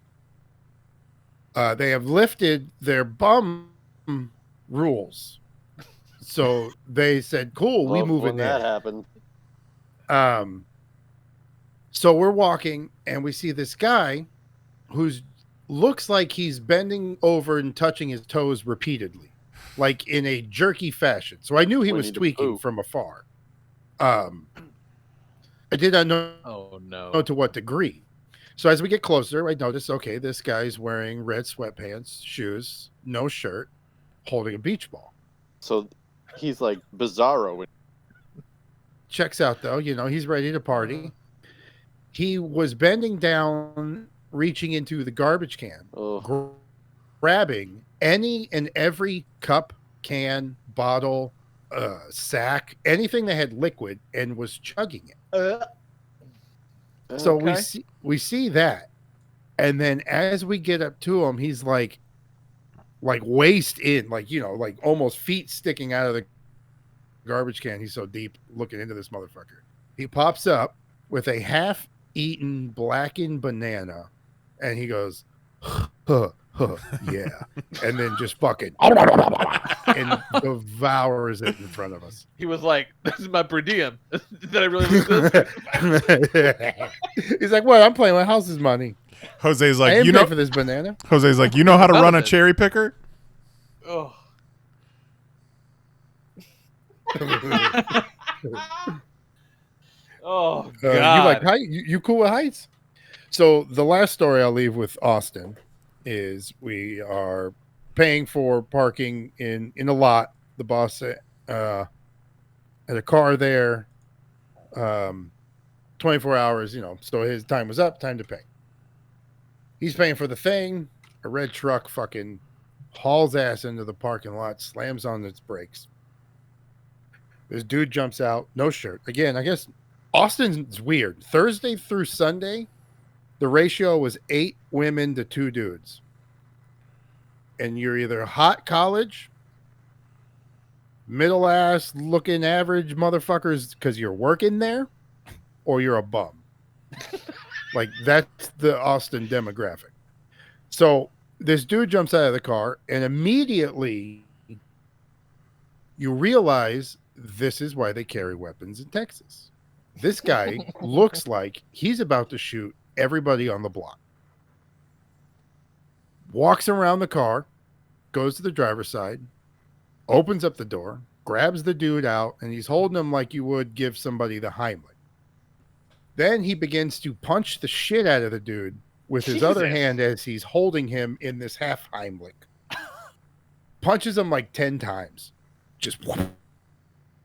They have lifted their bum rules. So they said, cool, we Love move when in that there. happened. So we're walking and we see this guy who's looks like he's bending over and touching his toes repeatedly, like in a jerky fashion. So I knew he was Winnie the tweaking Pooh. from afar. I did not know Oh no. to what degree. So as we get closer, I notice, okay, this guy's wearing red sweatpants, shoes, no shirt, holding a beach ball. So he's like Bizarro. Checks out though, he's ready to party. He was bending down, reaching into the garbage can, Oh. grabbing any and every cup, can, bottle, sack, anything that had liquid, and was chugging it. So we see that, and then as we get up to him, he's like waist in, like almost feet sticking out of the garbage can. He's so deep looking into this motherfucker. He pops up with a half-eaten blackened banana, and he goes, huh, yeah, and then just fucking and devours it in front of us. He was like, "This is my per diem." Did I really lose this? He's like, "What? I'm playing with house's money. Jose's I like, ain't you pay know, for this banana." Jose's like, you know how to None run of a it. cherry picker? Oh. Oh You God! like height? You cool with heights? So the last story I'll leave with Austin is we are paying for parking in a lot. The boss had a car there, 24 hours. So his time was up. Time to pay. He's paying for the thing. A red truck fucking hauls ass into the parking lot, slams on its brakes. This dude jumps out, no shirt. Again, I guess Austin's weird. Thursday through Sunday, the ratio was 8 women to 2 dudes. And you're either hot college, middle ass looking average motherfuckers because you're working there, or you're a bum. Like, that's the Austin demographic. So this dude jumps out of the car, and immediately you realize this is why they carry weapons in Texas. This guy looks like he's about to shoot everybody on the block. Walks around the car, goes to the driver's side, opens up the door, grabs the dude out, and he's holding him like you would give somebody the Heimlich. Then he begins to punch the shit out of the dude with his other hand as he's holding him in this half Heimlich. Punches him like 10 times. Just whoop,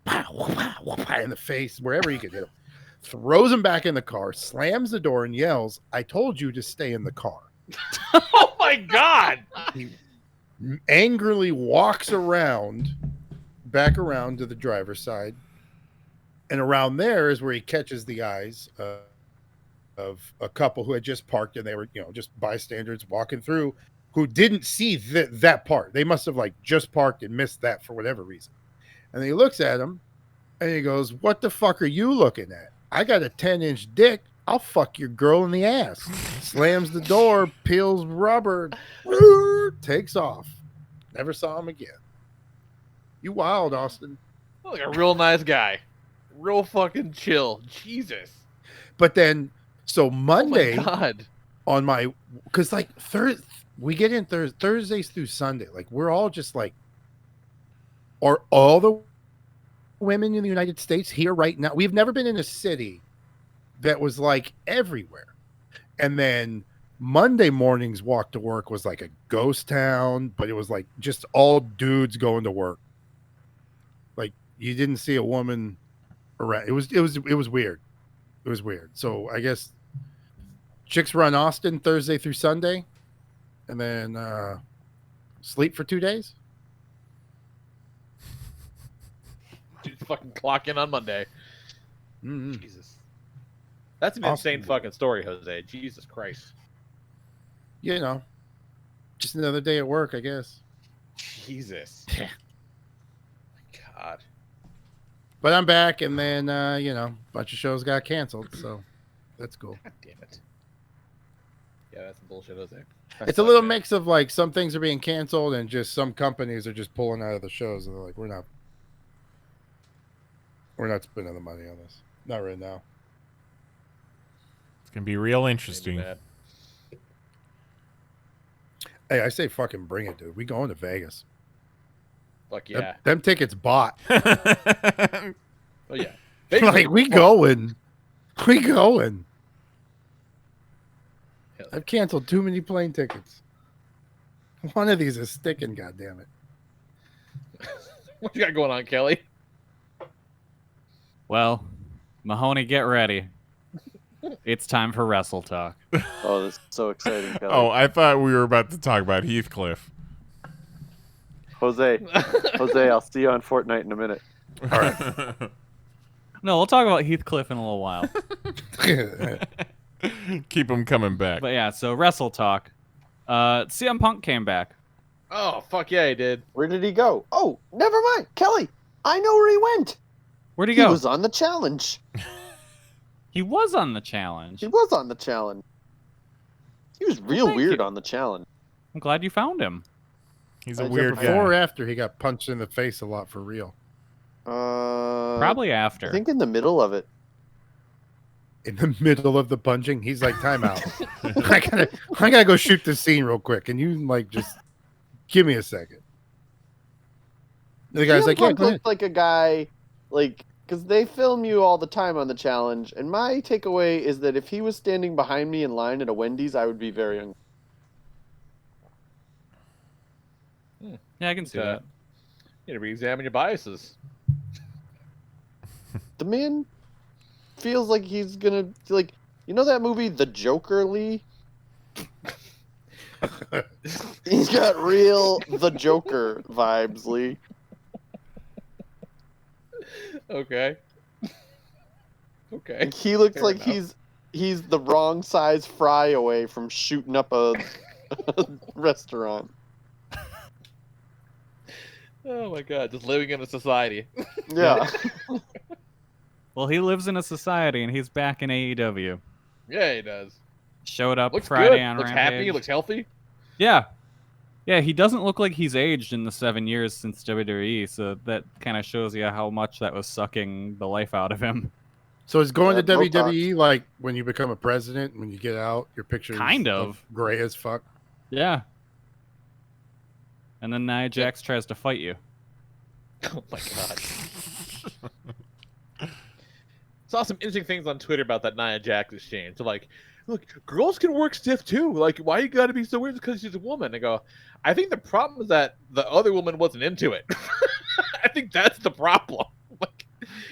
pow, whoop, pow, whoop, pow, in the face, wherever he could hit him. Throws him back in the car, slams the door, and yells, "I told you to stay in the car." Oh my God! He angrily walks back around to the driver's side. And around there is where he catches the eyes of a couple who had just parked, and they were, just bystanders walking through, who didn't see that part. They must have just parked and missed that for whatever reason. And he looks at him and he goes, "What the fuck are you looking at? I got a 10-inch dick. I'll fuck your girl in the ass." Slams the door, peels rubber, takes off. Never saw him again. You wild, Austin. Like a real nice guy. Real fucking chill. Jesus. But then, so Monday Oh my God. on my, because we get in Thursdays through Sunday. We're all just are all the women in the United States here right now? We've never been in a city that was everywhere. And then Monday morning's walk to work was like a ghost town, but it was just all dudes going to work. You didn't see a woman around. It was weird. It was weird. So I guess chicks run Austin Thursday through Sunday, and then sleep for 2 days. Dude, fucking clock in on Monday. Mm-hmm. Jesus. That's an Austin. insane fucking story, Jose. Jesus Christ. Just another day at work, I guess. Jesus. Yeah. My God. But I'm back, and then a bunch of shows got canceled, so that's cool. God damn it. Yeah, that's some bullshit, Jose. It's a little mix of some things are being canceled, and just some companies are just pulling out of the shows, and they're like, we're not spending the money on this. Not right now. It's going to be real interesting. Hey, I say fucking bring it, dude. We going to Vegas. Fuck yeah. Them tickets bought. Oh yeah. We going. We going. I've canceled too many plane tickets. One of these is sticking, goddammit. What you got going on, Kelly? Well, Mahoney, get ready. It's time for Wrestle Talk. Oh, this is so exciting, Kelly. Oh, I thought we were about to talk about Heathcliff. Jose, I'll see you on Fortnite in a minute. All right. No, we'll talk about Heathcliff in a little while. Keep him coming back. But yeah, so Wrestle Talk. CM Punk came back. Oh, fuck yeah, he did. Where did he go? Oh, never mind. Kelly, I know where he went. Where'd he He go? was on the challenge. He was on the challenge. He was on the challenge. He was real thank weird you. on the challenge. I'm glad you found him. He's a Is that weird Before or guy. after he got punched in the face a lot for real? Probably after. I think in the middle of it. In the middle of the punching, he's like, "Time out. I gotta go shoot this scene real quick. Can you like just give me a second?" The guy's CM like, "Yeah, Punk go ahead." looked like a guy, like, because they film you all the time on the challenge, and my takeaway is that if he was standing behind me in line at a Wendy's, I would be very uncomfortable. Yeah, I can see that. You need to re-examine your biases. The man feels like he's gonna, like, you know that movie, The Joker, Lee? He's got real The Joker vibes, Lee. Okay. Okay. Like, he looks Fair like enough. he's the wrong size fry away from shooting up a restaurant. Oh my god, just living in a society. Yeah. Well, he lives in a society, and he's back in AEW. Yeah, he does. Showed up Looks Friday good. on Looks Rampage. happy. Looks healthy. Yeah. Yeah, he doesn't look like he's aged in the 7 years since WWE, so that kind of shows you how much that was sucking the life out of him. So is going to Botox. WWE like when you become a president, when you get out, your picture Kind of. gray as fuck. Yeah. And then Nia Jax tries to fight you. Oh my god. Saw some interesting things on Twitter about that Nia Jax exchange. So like, look, girls can work stiff too. Like, why you gotta be so weird because she's a woman? I go, I think the problem is that the other woman wasn't into it. I think that's the problem. Like,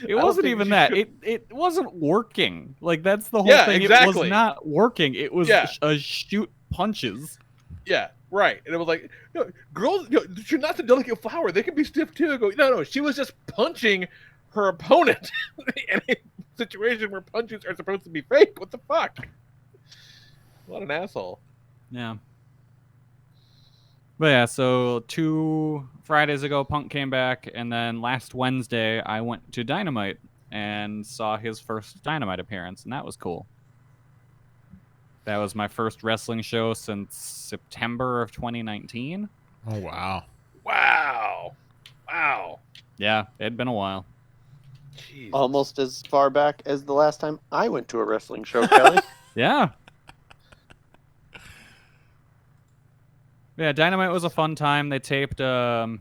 It I don't wasn't think even she that. should- It wasn't working. Like, that's the whole Yeah, thing. It exactly. was not working. It was Yeah. a shoot punches. Yeah, right. And it was like, no, girls, you're not the delicate flower. They can be stiff too. I go, no, she was just punching her opponent in a situation where punches are supposed to be fake. What the fuck? What an asshole. Yeah. But yeah, so 2 Fridays ago, Punk came back, and then last Wednesday, I went to Dynamite and saw his first Dynamite appearance, and that was cool. That was my first wrestling show since September of 2019. Oh, wow. Wow. Wow. Yeah, it had been a while. Jeez. Almost as far back as the last time I went to a wrestling show, Kelly. Yeah. Yeah, Dynamite was a fun time. They taped Dark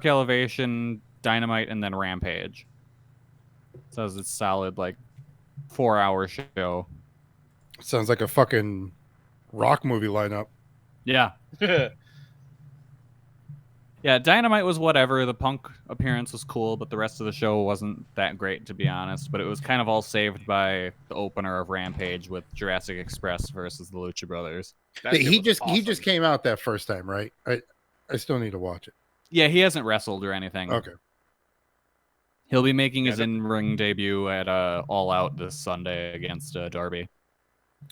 Elevation, Dynamite, and then Rampage. So it was a solid, 4-hour show. Sounds like a fucking rock movie lineup. Yeah. Yeah, Dynamite was whatever. The Punk appearance was cool, but the rest of the show wasn't that great, to be honest. But it was kind of all saved by the opener of Rampage with Jurassic Express versus the Lucha Brothers. That shit He was just awesome. came out that first time, right? I still need to watch it. Yeah, he hasn't wrestled or anything. Okay. He'll be making his Yeah, in-ring debut at All Out this Sunday against Darby,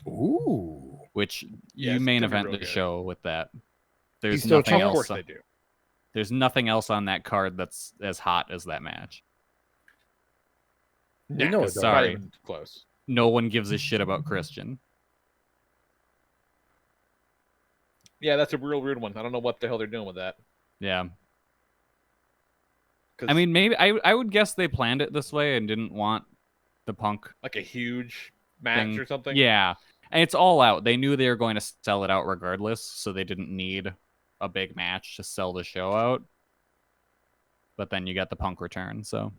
Ooh. which Yeah, you it's main gonna be event real the good. show with that. There's He's still nothing Of course else. they do. There's nothing else on that card that's as hot as that match. We know it's it, not sorry. even close. No one gives a shit about Christian. Yeah, that's a real weird one. I don't know what the hell they're doing with that. Yeah. 'Cause, I mean, maybe I would guess they planned it this way and didn't want the Punk like a huge match thing. or something. Yeah. And it's All Out. They knew they were going to sell it out regardless, so they didn't need a big match to sell the show out. But then you got the Punk return, so.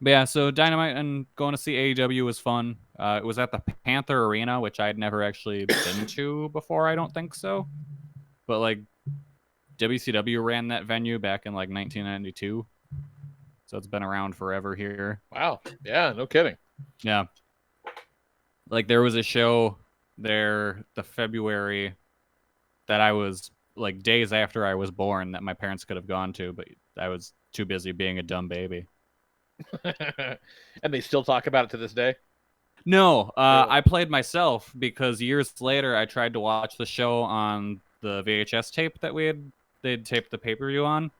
But yeah, so Dynamite and going to see AEW was fun. It was at the Panther Arena, which I'd never actually been to before, I don't think so. But WCW ran that venue back in 1992. So it's been around forever here. Wow. Yeah, no kidding. Yeah. There was a show there the February that I was days after I was born that my parents could have gone to, but I was too busy being a dumb baby. And they still talk about it to this day. No, Really? I played myself because years later I tried to watch the show on the VHS tape that they'd taped the pay-per-view on,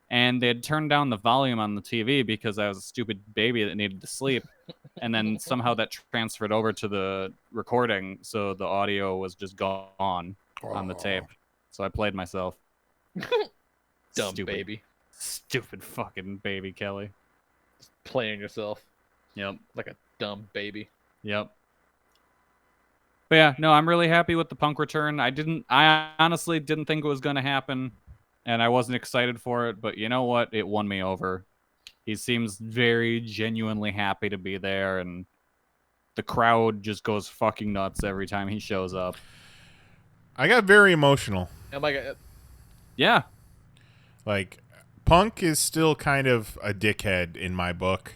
and they'd turned down the volume on the TV because I was a stupid baby that needed to sleep. And then somehow that transferred over to the recording, so the audio was just gone on the tape. So I played myself. Dumb baby. Stupid fucking baby, Kelly. Playing yourself Yep. like a dumb baby. Yep. But yeah, no, I'm really happy with the Punk return. I honestly didn't think it was going to happen, and I wasn't excited for it, but you know what? It won me over. He seems very genuinely happy to be there, and the crowd just goes fucking nuts every time he shows up. I got very emotional. Oh my god. Yeah. Like, Punk is still kind of a dickhead in my book,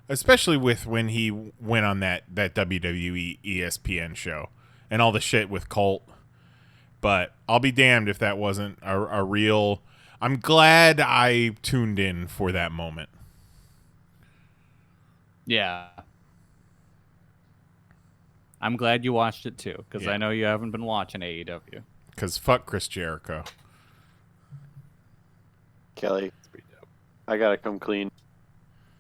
especially with when he went on that WWE ESPN show and all the shit with Colt. But I'll be damned if that wasn't a real... I'm glad I tuned in for that moment. Yeah. I'm glad you watched it too, because Yeah. I know you haven't been watching AEW. Because fuck Chris Jericho. Kelly, I gotta come clean.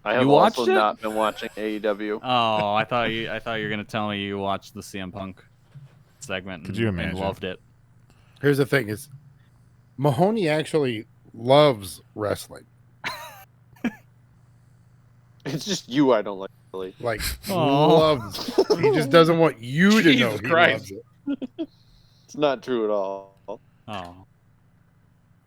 I have You watched also it? not been watching AEW. Oh, I thought you were gonna tell me you watched the CM Punk segment. Could you and imagine? loved it. Here's the thing: is Mahoney actually loves wrestling. It's just you I don't like, really. Like Aw. loves. He just doesn't want you to know Jesus he Christ. loves it. It's not true at all. Oh. All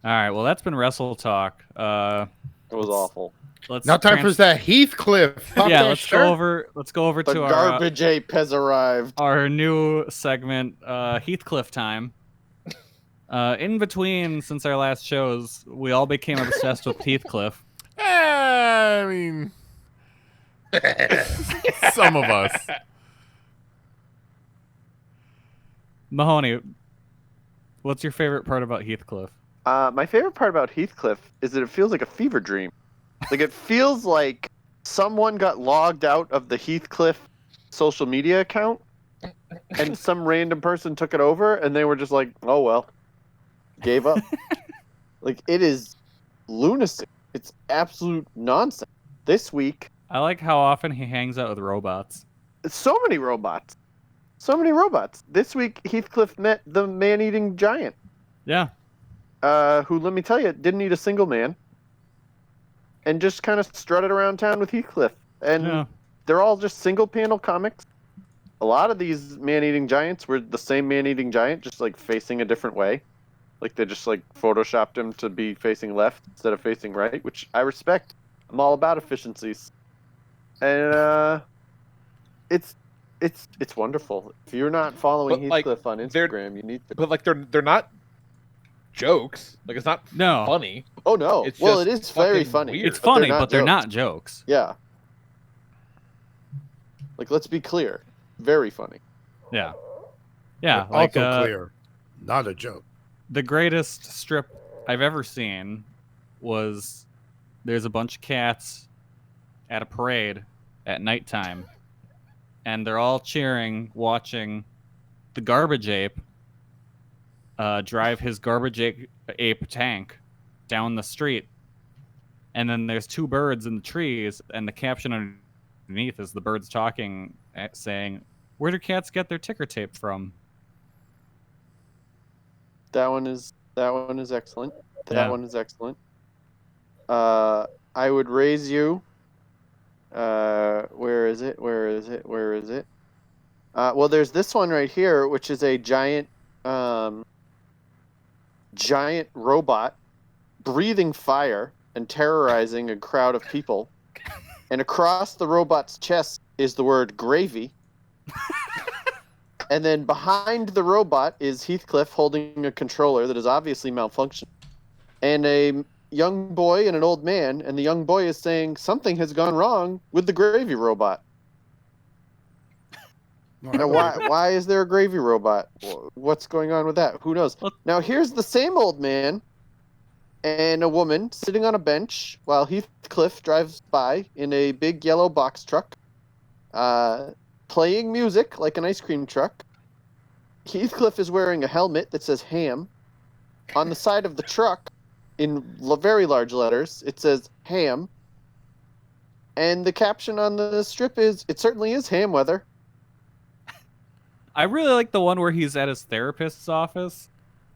right. Well, that's been Wrestle Talk. It was awful. Let's Now time for that Heathcliff. Pop yeah. that Let's shirt. go over. Let's go over The to garbage ape has arrived. our new segment, Heathcliff time. In between, since our last shows, we all became obsessed with Heathcliff. I mean, some of us. Mahoney, what's your favorite part about Heathcliff? My favorite part about Heathcliff is that it feels like a fever dream. Like, it feels like someone got logged out of the Heathcliff social media account and some random person took it over and they were just like, oh, well, gave up. Like, it is lunacy. It's absolute nonsense. This week, I like how often he hangs out with robots. so many robots. So many robots. This week, Heathcliff met the man-eating giant, Yeah. who, let me tell you, didn't eat a single man, and just kind of strutted around town with Heathcliff. And Yeah. they're all just single-panel comics. A lot of these man-eating giants were the same man-eating giant, just, like, facing a different way. Like, they just, like, photoshopped him to be facing left instead of facing right, which I respect. I'm all about efficiencies. And, it's wonderful. If you're not following But, like, Heathcliff on they're- Instagram, you need to. But like they're not jokes. Like it's not No. funny. Oh no! It's Well, it just is very fucking funny. weird. It's funny, not but they're jokes. not jokes. Yeah. Like, let's be clear. Very funny. Yeah. Yeah. Like, Also clear. Not a joke. the greatest strip I've ever seen was there's a bunch of cats at a parade at nighttime, and they're all cheering, watching the garbage ape drive his garbage ape tank down the street. And then there's two birds in the trees, and the caption underneath is the birds talking, saying, "Where do cats get their ticker tape from?" That one is excellent. That Yeah. one is excellent. I would raise you. Where is it? Well, there's this one right here, which is a giant robot breathing fire and terrorizing a crowd of people. And across the robot's chest is the word gravy. And then behind the robot is Heathcliff holding a controller that is obviously malfunctioning. And a young boy and an old man, and the young boy is saying something has gone wrong with the gravy robot. Now, why is there a gravy robot? What's going on with that? Who knows? Now, here's the same old man and a woman sitting on a bench while Heathcliff drives by in a big yellow box truck, playing music like an ice cream truck. Heathcliff is wearing a helmet that says ham. On the side of the truck, in very large letters, it says ham. And the caption on the strip is, "It certainly is ham weather." I really like the one where he's at his therapist's office,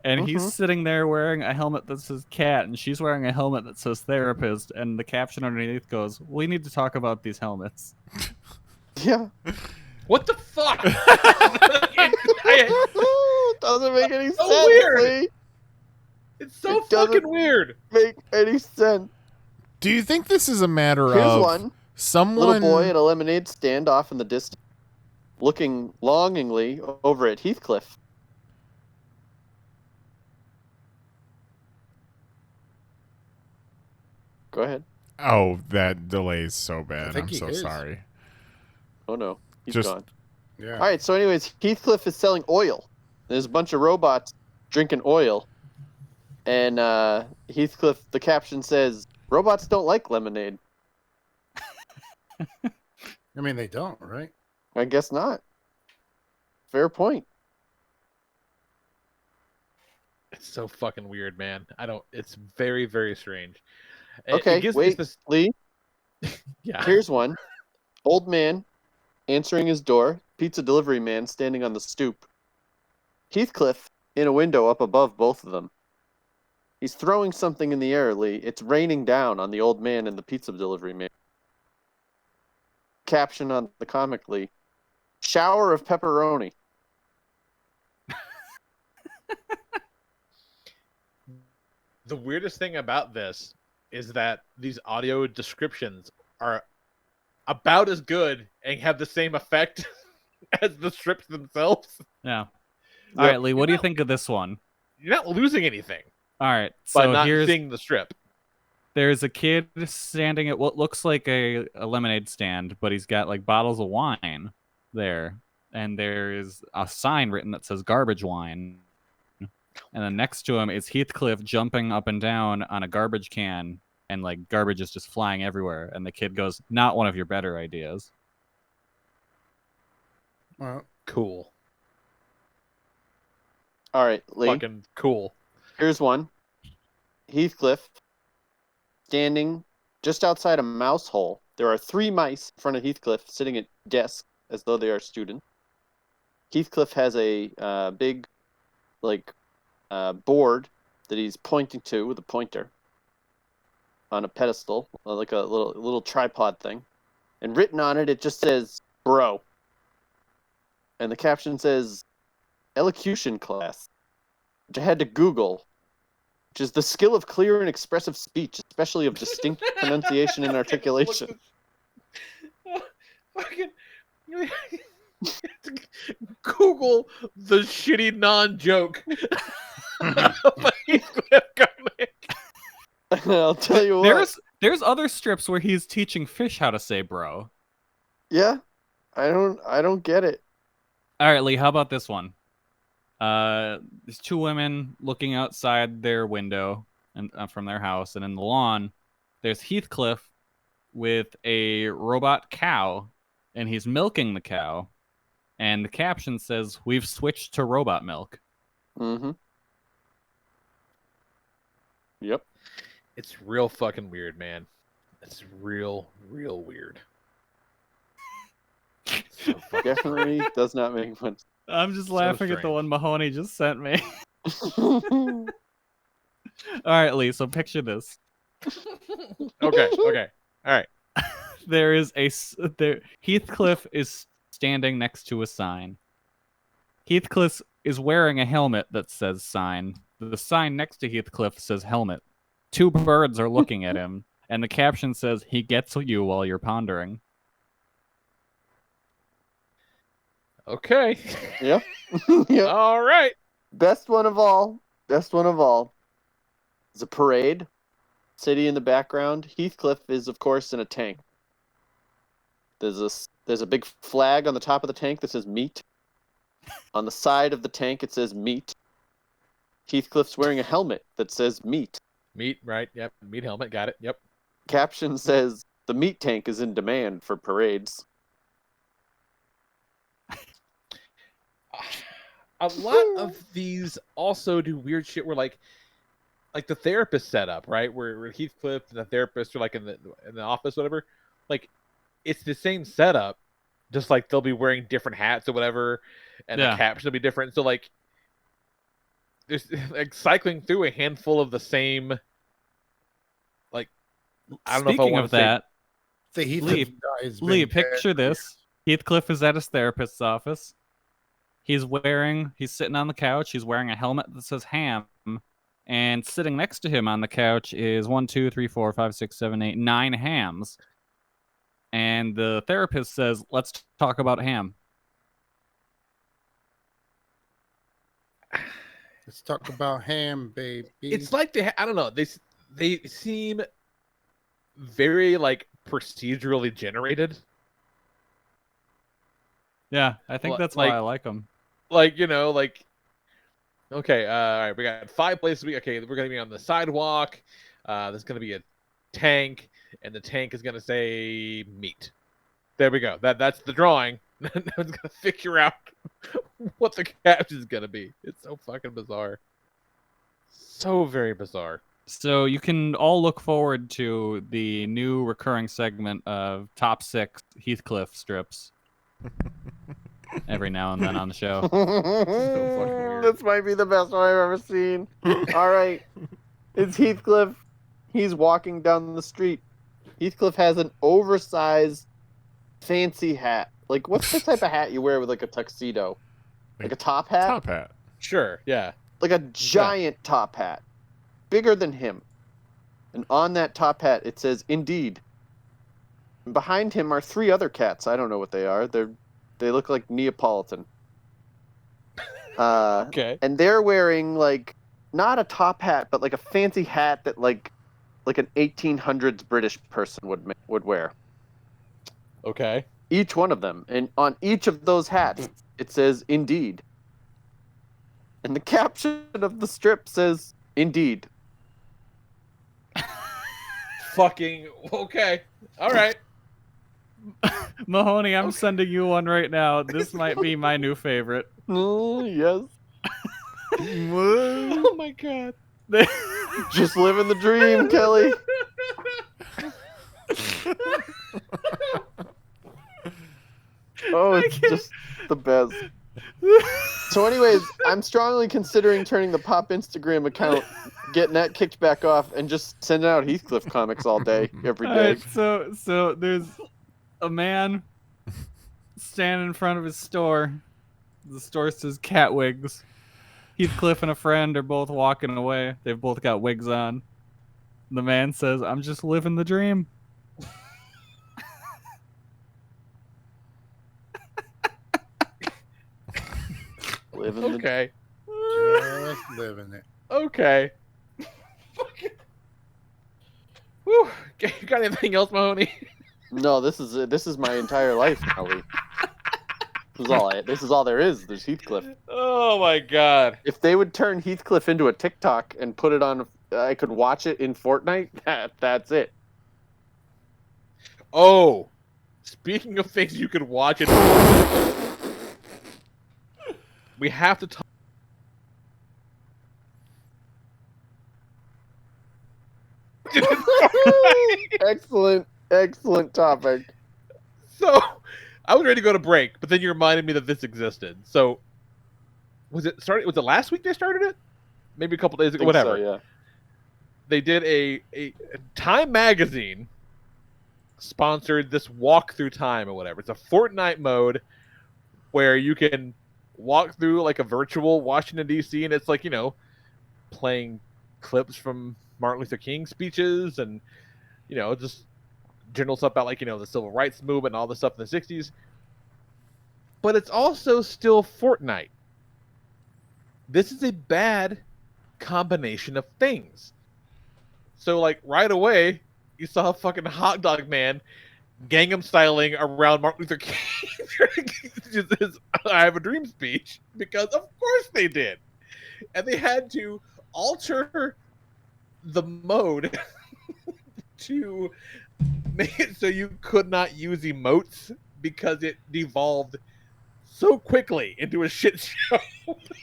And Mhm. he's sitting there wearing a helmet that says cat, and she's wearing a helmet that says therapist, and the caption underneath goes, "We need to talk about these helmets." Yeah. What the fuck? Doesn't make any So sense. weird. Lee. It's so It doesn't- fucking weird. Make any sense. Do you think this is a matter Here's of one. someone? Little boy at a lemonade stand off in the distance, looking longingly over at Heathcliff. Go ahead. Oh, that delay is so bad. think I'm he so is. sorry. Oh no, he's Just- gone. Yeah. All right, so anyways, Heathcliff is selling oil. There's a bunch of robots drinking oil. And Heathcliff, the caption says, "Robots don't like lemonade." I mean, they don't, right? I guess not. Fair point. It's so fucking weird, man. It's very, very strange. It Okay, gives me wait, this- Lee, yeah. here's one. Old man answering his door, pizza delivery man standing on the stoop. Heathcliff in a window up above both of them. He's throwing something in the air, Lee. It's raining down on the old man and the pizza delivery man. Caption on the comic, Lee. Shower of pepperoni. The weirdest thing about this is that these audio descriptions are about as good and have the same effect as the strips themselves. Yeah. All right, Lee, what do you think of this one? You're not losing anything All right, by so not here's seeing the strip. there's a kid standing at what looks like a lemonade stand, but he's got like bottles of wine there, and there is a sign written that says "garbage wine," and then next to him is Heathcliff jumping up and down on a garbage can, and like garbage is just flying everywhere, and the kid goes, "Not one of your better ideas." Well, Cool. All right, Lee. Fucking cool. Here's one. Heathcliff standing just outside a mouse hole. There are 3 mice in front of Heathcliff sitting at desks as though they are students. Heathcliff has a big, board that he's pointing to with a pointer on a pedestal, like a little tripod thing. And written on it, it just says, "Bro." And the caption says, "Elocution class," which I had to Google, which is the skill of clear and expressive speech, especially of distinct pronunciation and articulation. Fucking Google the shitty non-joke. I'll tell you what. There's other strips where he's teaching fish how to say "bro." Yeah, I don't get it. All right, Lee, how about this one? There's 2 women looking outside their window and from their house, and in the lawn, there's Heathcliff with a robot cow, and he's milking the cow, and the caption says, "We've switched to robot milk." Mm-hmm. Yep. It's real fucking weird, man. It's real, real weird. So fucking Definitely does not make much. I'm just So laughing at the strange. one Mahoney just sent me. All right, Lee, so picture this. Okay. All right. There is Heathcliff is standing next to a sign. Heathcliff is wearing a helmet that says sign. The sign next to Heathcliff says helmet. 2 birds are looking at him, and the caption says, "He gets you while you're pondering." Okay. Yep. Yep. All right. Best one of all. Best one of all. It's a parade. City in the background. Heathcliff is, of course, in a tank. There's a big flag on the top of the tank that says meat. On the side of the tank, it says meat. Heathcliff's wearing a helmet that says meat. Meat, right? Yep. Meat helmet. Got it. Yep. Caption says, "The meat tank is in demand for parades." A lot of these also do weird shit where like the therapist setup, right? Where Heathcliff and the therapist are like in the office, whatever. Like it's the same setup, just like they'll be wearing different hats or whatever, and Yeah. the caption will be different. So like there's like cycling through a handful of the same. Like, I don't know if I Speaking want of to say. that, The Heath Lee, has been Lee, dead picture for this. Heathcliff is at his therapist's office. He's sitting on the couch. He's wearing a helmet that says ham. And sitting next to him on the couch is 1, 2, 3, 4, 5, 6, 7, 8, 9 hams. And the therapist says, "Let's talk about ham." Let's talk about ham, baby. It's like I don't know. They seem very like procedurally generated. Yeah, I think that's why I like them. Like, okay, all right, we got 5 places. We're gonna be on the sidewalk. There's gonna be a tank, and the tank is gonna say meat. There we go. That's the drawing. No one's gonna figure out what the caption is gonna be. It's so fucking bizarre. So very bizarre. So you can all look forward to the new recurring segment of top 6 Heathcliff strips every now and then on the show. This might be the best one I've ever seen. All right. It's Heathcliff. He's walking down the street. Heathcliff has an oversized, fancy hat. Like, what's the type of hat you wear with, like, a tuxedo? Like a top hat? Top hat. Sure, yeah. Like a giant top hat. Bigger than him. And on that top hat, it says, "Indeed." And behind him are 3 other cats. I don't know what they are. They look like Neapolitan. Okay. And they're wearing, like, not a top hat, but like a fancy hat that like an 1800s British person would wear. Okay. Each one of them. And on each of those hats, it says, "Indeed." And the caption of the strip says, "Indeed." Fucking okay. All right. Mahoney, I'm sending you one right now. This might be my new favorite. Yes. Oh my god. Just living the dream, Kelly. Oh, it's just the best. So anyways, I'm strongly considering turning the PoP Instagram account, getting that kicked back off, and just sending out Heathcliff comics all day, every day. Alright, so there's a man standing in front of his store. The store says cat wigs. Heathcliff and a friend are both walking away. They've both got wigs on. The man says, "I'm just living the dream." Living Okay. Just living it. Okay. Whew. You got anything else, Mahoney? No, this is my entire life, Kelly. This is all there is. There's Heathcliff. Oh my god. If they would turn Heathcliff into a TikTok and put it on, I could watch it in Fortnite. That's it. Oh. Speaking of things you could watch it. We have to talk. Excellent topic. So, I was ready to go to break, but then you reminded me that this existed. So, was it last week they started it? Maybe a couple days ago, Think whatever. so, yeah. They did a Time magazine sponsored this walk through time or whatever. It's a Fortnite mode where you can walk through like a virtual Washington D.C. and it's like, playing clips from Martin Luther King speeches and just general stuff about like the civil rights movement and all the stuff in the 60s. But it's also still Fortnite. This is a bad combination of things. So like right away, you saw a fucking hot dog man Gangnam styling around Martin Luther King during his "I Have a Dream" speech, because of course they did. And they had to alter the mode to make it so you could not use emotes because it devolved so quickly into a shit show.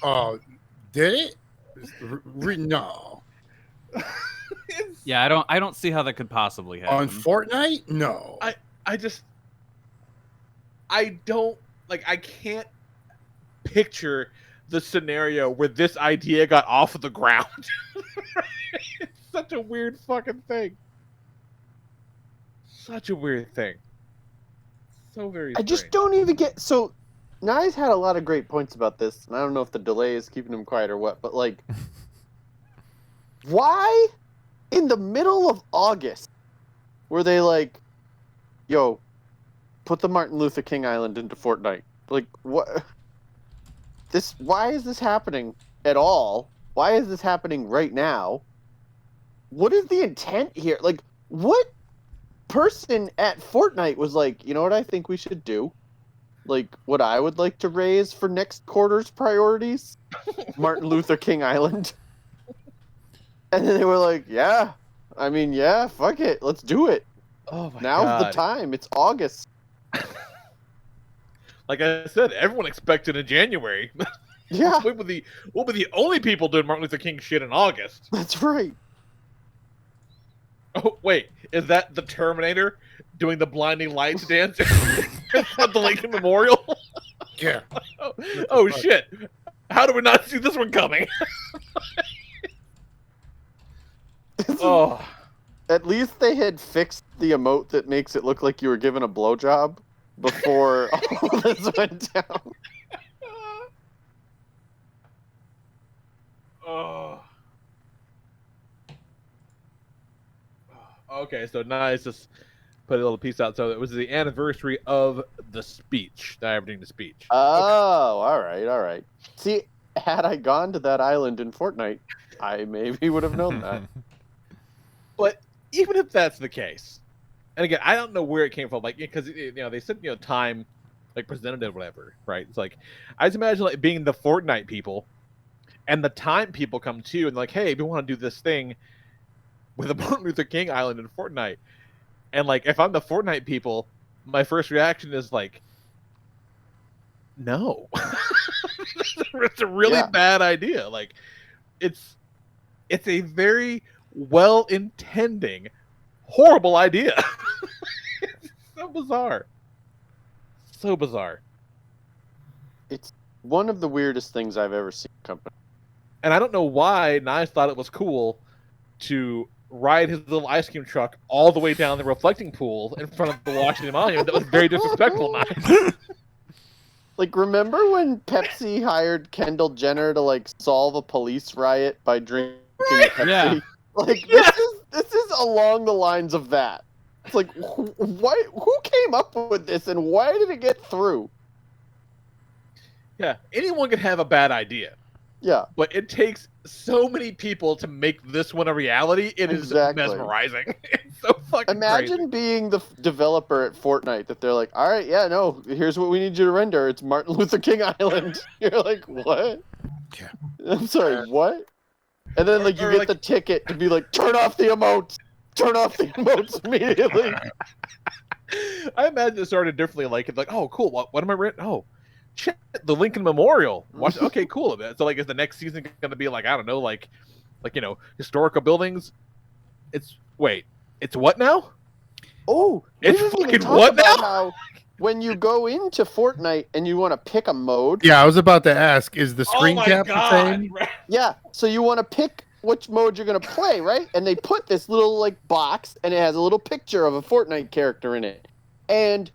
Oh, did it? No. Yeah, I don't see how that could possibly happen. On Fortnite? No. I can't picture the scenario where this idea got off of the ground. It's such a weird fucking thing. Such a weird thing. So very I just strange. don't even get. So, Nye's had a lot of great points about this, and I don't know if the delay is keeping him quiet or what, but like, why in the middle of August were they like, yo, put the Martin Luther King Island into Fortnite? Like, what? Why is this happening at all? Why is this happening right now? What is the intent here? Like, what person at Fortnite was like, you know what I think we should do? Like, what I would like to raise for next quarter's priorities? Martin Luther King Island. And then they were like, yeah, I mean, yeah, fuck it. Let's do it. Oh my Now's God. the time. It's August. Like I said, everyone expected in January. Yeah, we'll be the only people doing Martin Luther King shit in August. that's right. Oh wait, is that the Terminator doing the blinding lights dance at the Lincoln Memorial? Yeah. Oh shit! How do we not see this one coming? Oh, At least they had fixed the emote that makes it look like you were given a blowjob before all this went down. oh. Okay, so nice. Just put a little piece out. So it was the anniversary of the speech, the Aberdeen speech. Oh, all right. See, had I gone to that island in Fortnite, I maybe would have known that. But even if that's the case, and again, I don't know where it came from, like, because they said time, like, presented it, whatever, right? It's like I just imagine like being the Fortnite people, and the Time people come too, and like, hey, we want to do this thing with the Martin Luther King Island in Fortnite, and like, if I'm the Fortnite people, my first reaction is like, no, it's a really bad idea. Like, it's a very well-intending, horrible idea. It's so bizarre. So bizarre. It's one of the weirdest things I've ever seen in company. And I don't know why Nice thought it was cool to ride his little ice cream truck all the way down the reflecting pool in front of the Washington Monument. That was very disrespectful, Nice. Like, remember when Pepsi hired Kendall Jenner to like solve a police riot by drinking Pepsi? Yeah. Like, this is along the lines of that. It's like, who came up with this, and why did it get through? Yeah, anyone could have a bad idea, Yeah, but it takes so many people to make this one a reality. It is Exactly. mesmerizing. It's so fucking imagine crazy. being the developer at Fortnite that they're like, all right, yeah, no, here's what we need you to render. It's Martin Luther King Island. You're like, what? Yeah. I'm sorry, what? And then like you Or get like- the ticket to be like, turn off the emotes. Turn off the emotes immediately. I imagine it started differently. Like, oh, cool. What am I written? Oh, shit, the Lincoln Memorial. Okay, cool. So, like, is the next season going to be like, I don't know, like historical buildings? It's what now? Oh, we It's didn't even fucking talk what about now? how when you go into Fortnite and you want to pick a mode. Yeah, I was about to ask, is the screen oh my cap God. the same? Yeah, so you want to pick which mode you're going to play, right? And they put this little like box and it has a little picture of a Fortnite character in it. And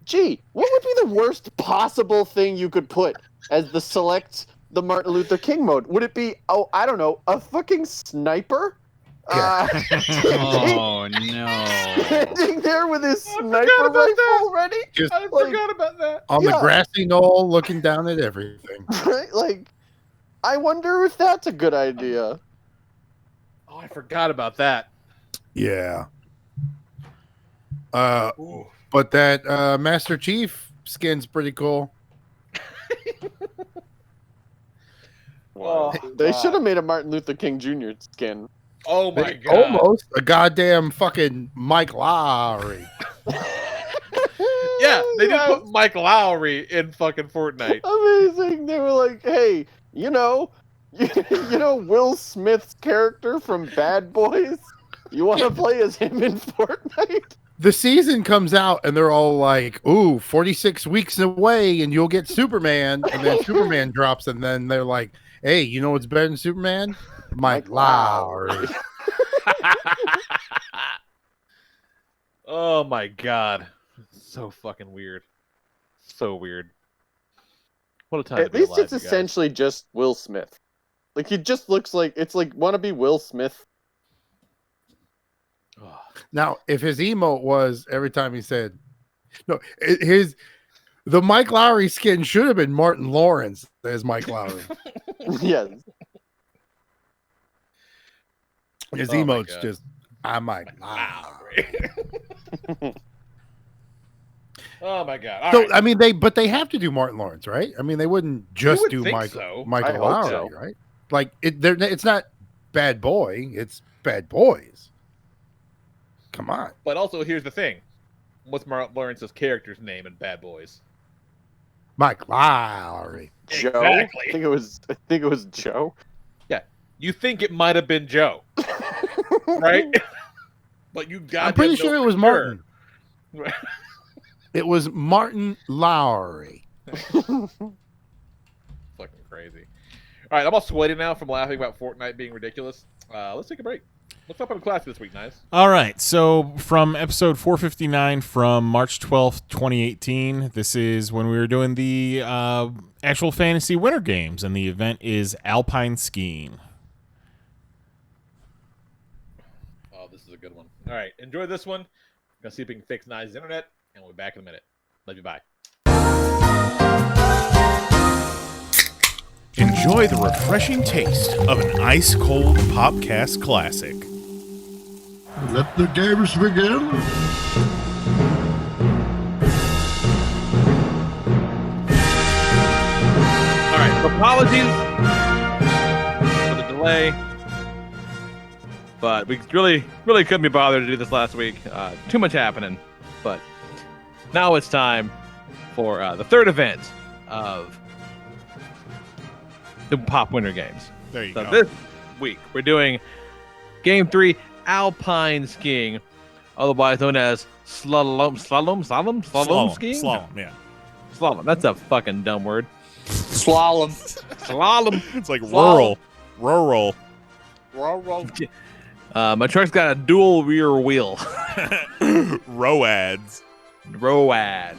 gee, what would be the worst possible thing you could put as the select the Martin Luther King mode? Would it be, oh, I don't know, a fucking sniper? Oh no. Standing there with his forgot sniper about rifle that. ready? Just I Like- forgot about that. on the Yeah. grassy knoll looking down at everything. Right? Like, I wonder if that's a good idea. Oh, I forgot about that. Yeah. Ooh. But that Master Chief skin's pretty cool. Oh, They should have made a Martin Luther King Jr. skin. oh my They- God. Almost a goddamn fucking Mike Lowry. Yeah, they did Yes. put Mike Lowry in fucking Fortnite. Amazing. They were like, hey, you know Will Smith's character from Bad Boys? You want to play as him in Fortnite? the season comes out and they're all like, ooh, 46 weeks away and you'll get Superman. And then Superman drops and then they're like, hey, you know what's better than Superman? Mike Lowry. Oh my god. So fucking weird. So weird. What a time to At be least alive, it's you guys. essentially just Will Smith. Like he just looks like it's like wannabe Will Smith. Oh. Now, if his emote was every time he said, no, the Mike Lowry skin should have been Martin Lawrence as Mike Lowry. Yes. His Oh my emote's God. just, I'm Mike Lowry. Oh my god. All So right. I mean, they have to do Martin Lawrence, right? I mean, they wouldn't just would do think Michael so. Michael I hope Lowry, so. right? Like it's not Bad Boy, it's Bad Boys. Come on, But also, here's the thing. What's Martin Lawrence's character's name in Bad Boys? Mike Lowry. Joe. Exactly. I think it was Joe. You think it might have been Joe, right? But you got. I'm pretty sure it was Martin. It was Martin Lowry. Fucking crazy. All right, I'm all sweaty now from laughing about Fortnite being ridiculous. Let's take a break. What's up on class this week, Nice? All right, so from episode 459 from March 12th, 2018, this is when we were doing the actual fantasy winter games, and the event is alpine skiing. Oh, this is a good one. All right, enjoy this one. Gonna see if we can fix Nice's internet, and we'll be back in a minute. Love you, bye. Enjoy the refreshing taste of an ice-cold Popcast classic. Let the games begin. All right, so apologies for the delay, but we really couldn't be bothered to do this last week. Too much happening, but now it's time for the third event of the Pop Winter Games. There you So go. this week we're doing Game 3 Alpine Skiing, otherwise known as slalom skiing. Slalom, yeah. Slalom. That's a fucking dumb word. Slalom. Slalom. It's like Slalom. rural. My truck's got a dual rear wheel. Roads. Road.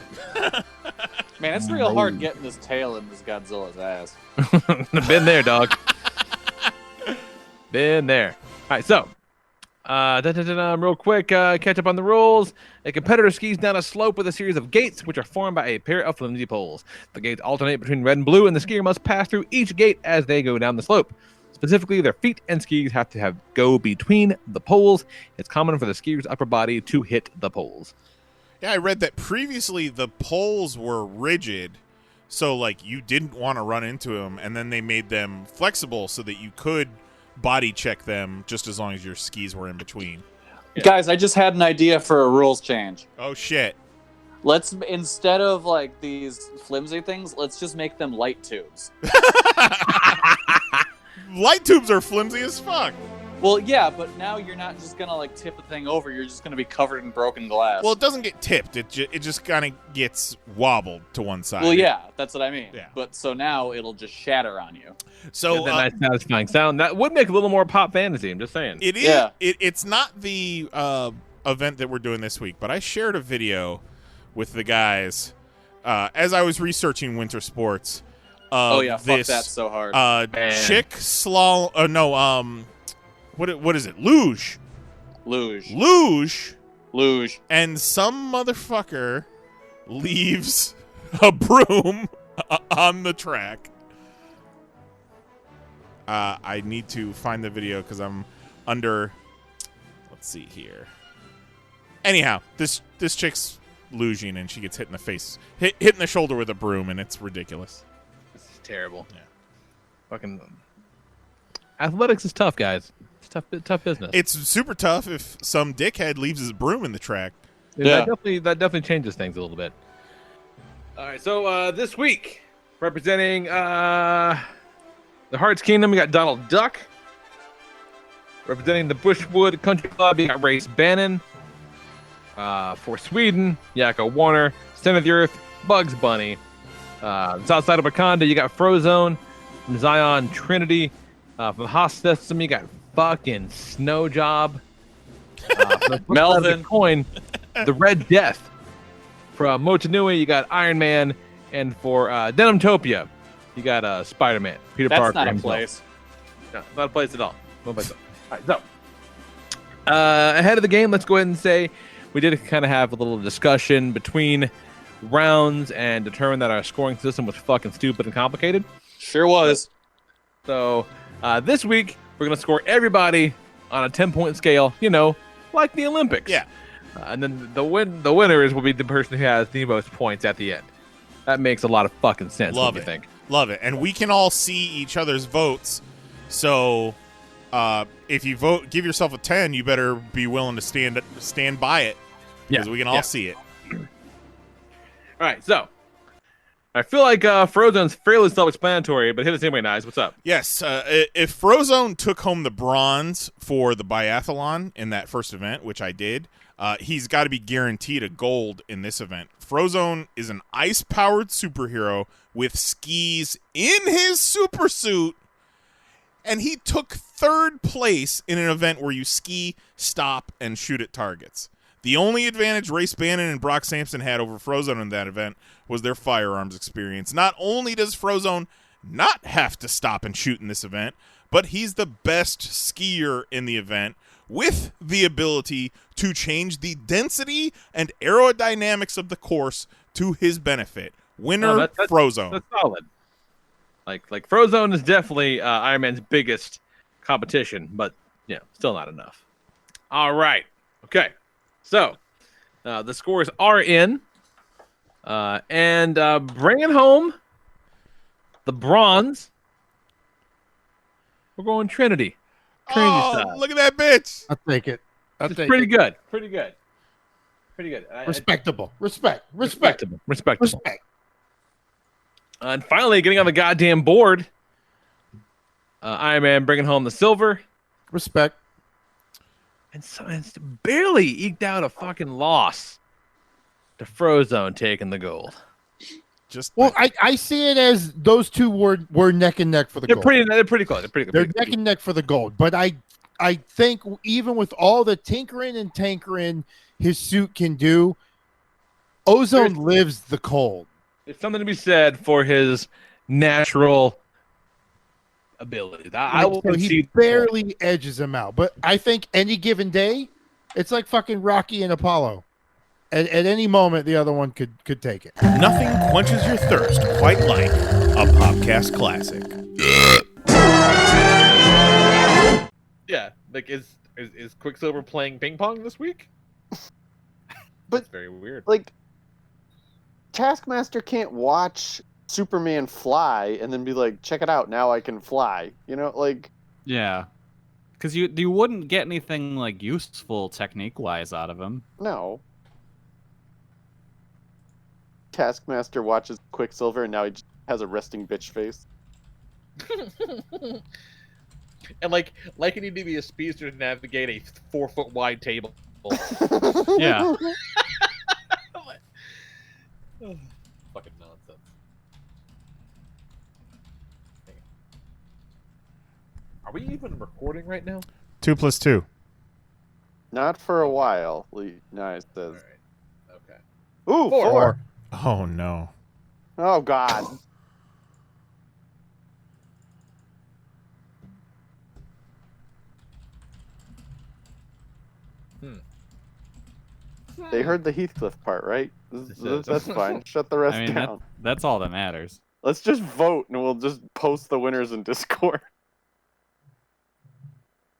Man, it's real hard getting this tail in this Godzilla's ass. Been there, dog. Been there. All right, so real quick, catch up on the rules. A competitor skis down a slope with a series of gates, which are formed by a pair of flimsy poles. The gates alternate between red and blue, and the skier must pass through each gate as they go down the slope. Specifically, their feet and skis have to go between the poles. It's common for the skier's upper body to hit the poles. Yeah, I read that previously the poles were rigid, so like you didn't want to run into them, and then they made them flexible so that you could body check them just as long as your skis were in between. Yeah. Guys, I just had an idea for a rules change. Oh shit. Let's, instead of like these flimsy things, let's just make them light tubes. Light tubes are flimsy as fuck. Well, yeah, but now you're not just gonna like tip the thing over. You're just gonna be covered in broken glass. Well, it doesn't get tipped. It just kind of gets wobbled to one side. Well, yeah, that's what I mean. Yeah. But so now it'll just shatter on you. So that nice satisfying sound. That would make a little more pop fantasy. I'm just saying. it is. Yeah. It's not the event that we're doing this week, but I shared a video with the guys as I was researching winter sports. Oh yeah, fuck this, that so hard. Man. chick slalom. No, what is it? Luge. Luge. And some motherfucker leaves a broom on the track. I need to find the video because I'm under. Let's see here. Anyhow, this chick's luging and she gets hit in the face, hit in the shoulder with a broom, and it's ridiculous. This is terrible. Yeah. Fucking athletics is tough, guys. It's tough business. It's super tough if some dickhead leaves his broom in the track. Yeah. That definitely changes things a little bit. All right, so this week, representing the Hearts Kingdom, we got Donald Duck. Representing the Bushwood Country Club, you got Race Bannon. For Sweden, Yakko Warner. Center of the Earth, Bugs Bunny. South side of Wakanda, you got Frozone. From Zion, Trinity. From the Haas system, you got fucking Snow Job. Melvin. The coin, the Red Death. From Motunui, you got Iron Man. And for Denimtopia, you got Spider-Man. Peter That's Parker not a himself. place. No, not a place at all. No place at all. All right, so ahead of the game, let's go ahead and say we did kind of have a little discussion between rounds and determine that our scoring system was fucking stupid and complicated. Sure was. So this week, we're going to score everybody on a 10-point scale, like the Olympics. Yeah. And then the winners will be the person who has the most points at the end. That makes a lot of fucking sense. Love what it. do you think? Love it. And we can all see each other's votes. So if you vote, give yourself a 10, you better be willing to stand by it. Because we can all see it. All right, so I feel like Frozone's fairly self-explanatory, but hit us anyway, Nice. What's up? Yes. If Frozone took home the bronze for the biathlon in that first event, which I did, he's got to be guaranteed a gold in this event. Frozone is an ice-powered superhero with skis in his super suit, and he took third place in an event where you ski, stop, and shoot at targets. The only advantage Race Bannon and Brock Sampson had over Frozone in that event was their firearms experience. Not only does Frozone not have to stop and shoot in this event, but he's the best skier in the event with the ability to change the density and aerodynamics of the course to his benefit. Winner, Frozone. That's solid. Like Frozone is definitely Iron Man's biggest competition, but still not enough. All right. Okay. So the scores are in, and bringing home the bronze. We're going Trinity. Trinity style. Look at that bitch. I'll take it. It's pretty good. Pretty good. Pretty good. Respectable. Respect. Respectable. Respectable. Respect. And finally, getting on the goddamn board, Iron Man bringing home the silver. Respect. And Science barely eked out a fucking loss to Frozone taking the gold. Well, I see it as those two were neck and neck for the gold. They're pretty close. They're neck and neck for the gold. But I think even with all the tinkering and tankering his suit can do, Ozone lives the cold. There's something to be said for his natural abilities. I will so he barely edges him out. But I think any given day, it's like fucking Rocky and Apollo. At any moment, the other one could take it. Nothing quenches your thirst quite like a Popcast classic. Yeah, like is Quicksilver playing ping pong this week? But it's very weird. Like, Taskmaster can't watch Superman fly and then be like, check it out, now I can fly. Yeah. Because you wouldn't get anything like useful technique-wise out of him. No. Taskmaster watches Quicksilver and now he just has a resting bitch face. And like you need to be a speedster to navigate a 4-foot wide table. Yeah. Fucking nonsense. Are we even recording right now? 2 + 2. Not for a while, Nice says. All right. Okay. Ooh, 4. Oh, no. Oh, God. They heard the Heathcliff part, right? That's fine. Shut the rest down. That's all that matters. Let's just vote, and we'll just post the winners in Discord.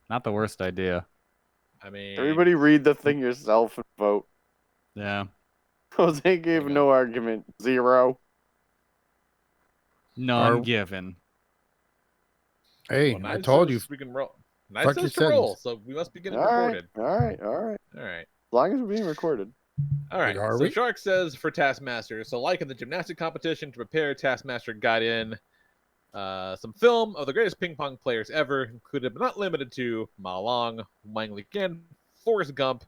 Not the worst idea. I mean, Everybody read the thing yourself and vote. Yeah. Jose gave no argument. 0. None given. Hey, well, I told you. We can roll. Nice Fuck says your to roll, so we must be getting All right, recorded. all right. All right. As long as we're being recorded. All right. Are So we? Shark says for Taskmaster. So like in the gymnastic competition to prepare, Taskmaster got in some film of the greatest ping pong players ever, included but not limited to Ma Long, Wang Liqian, Forrest Gump,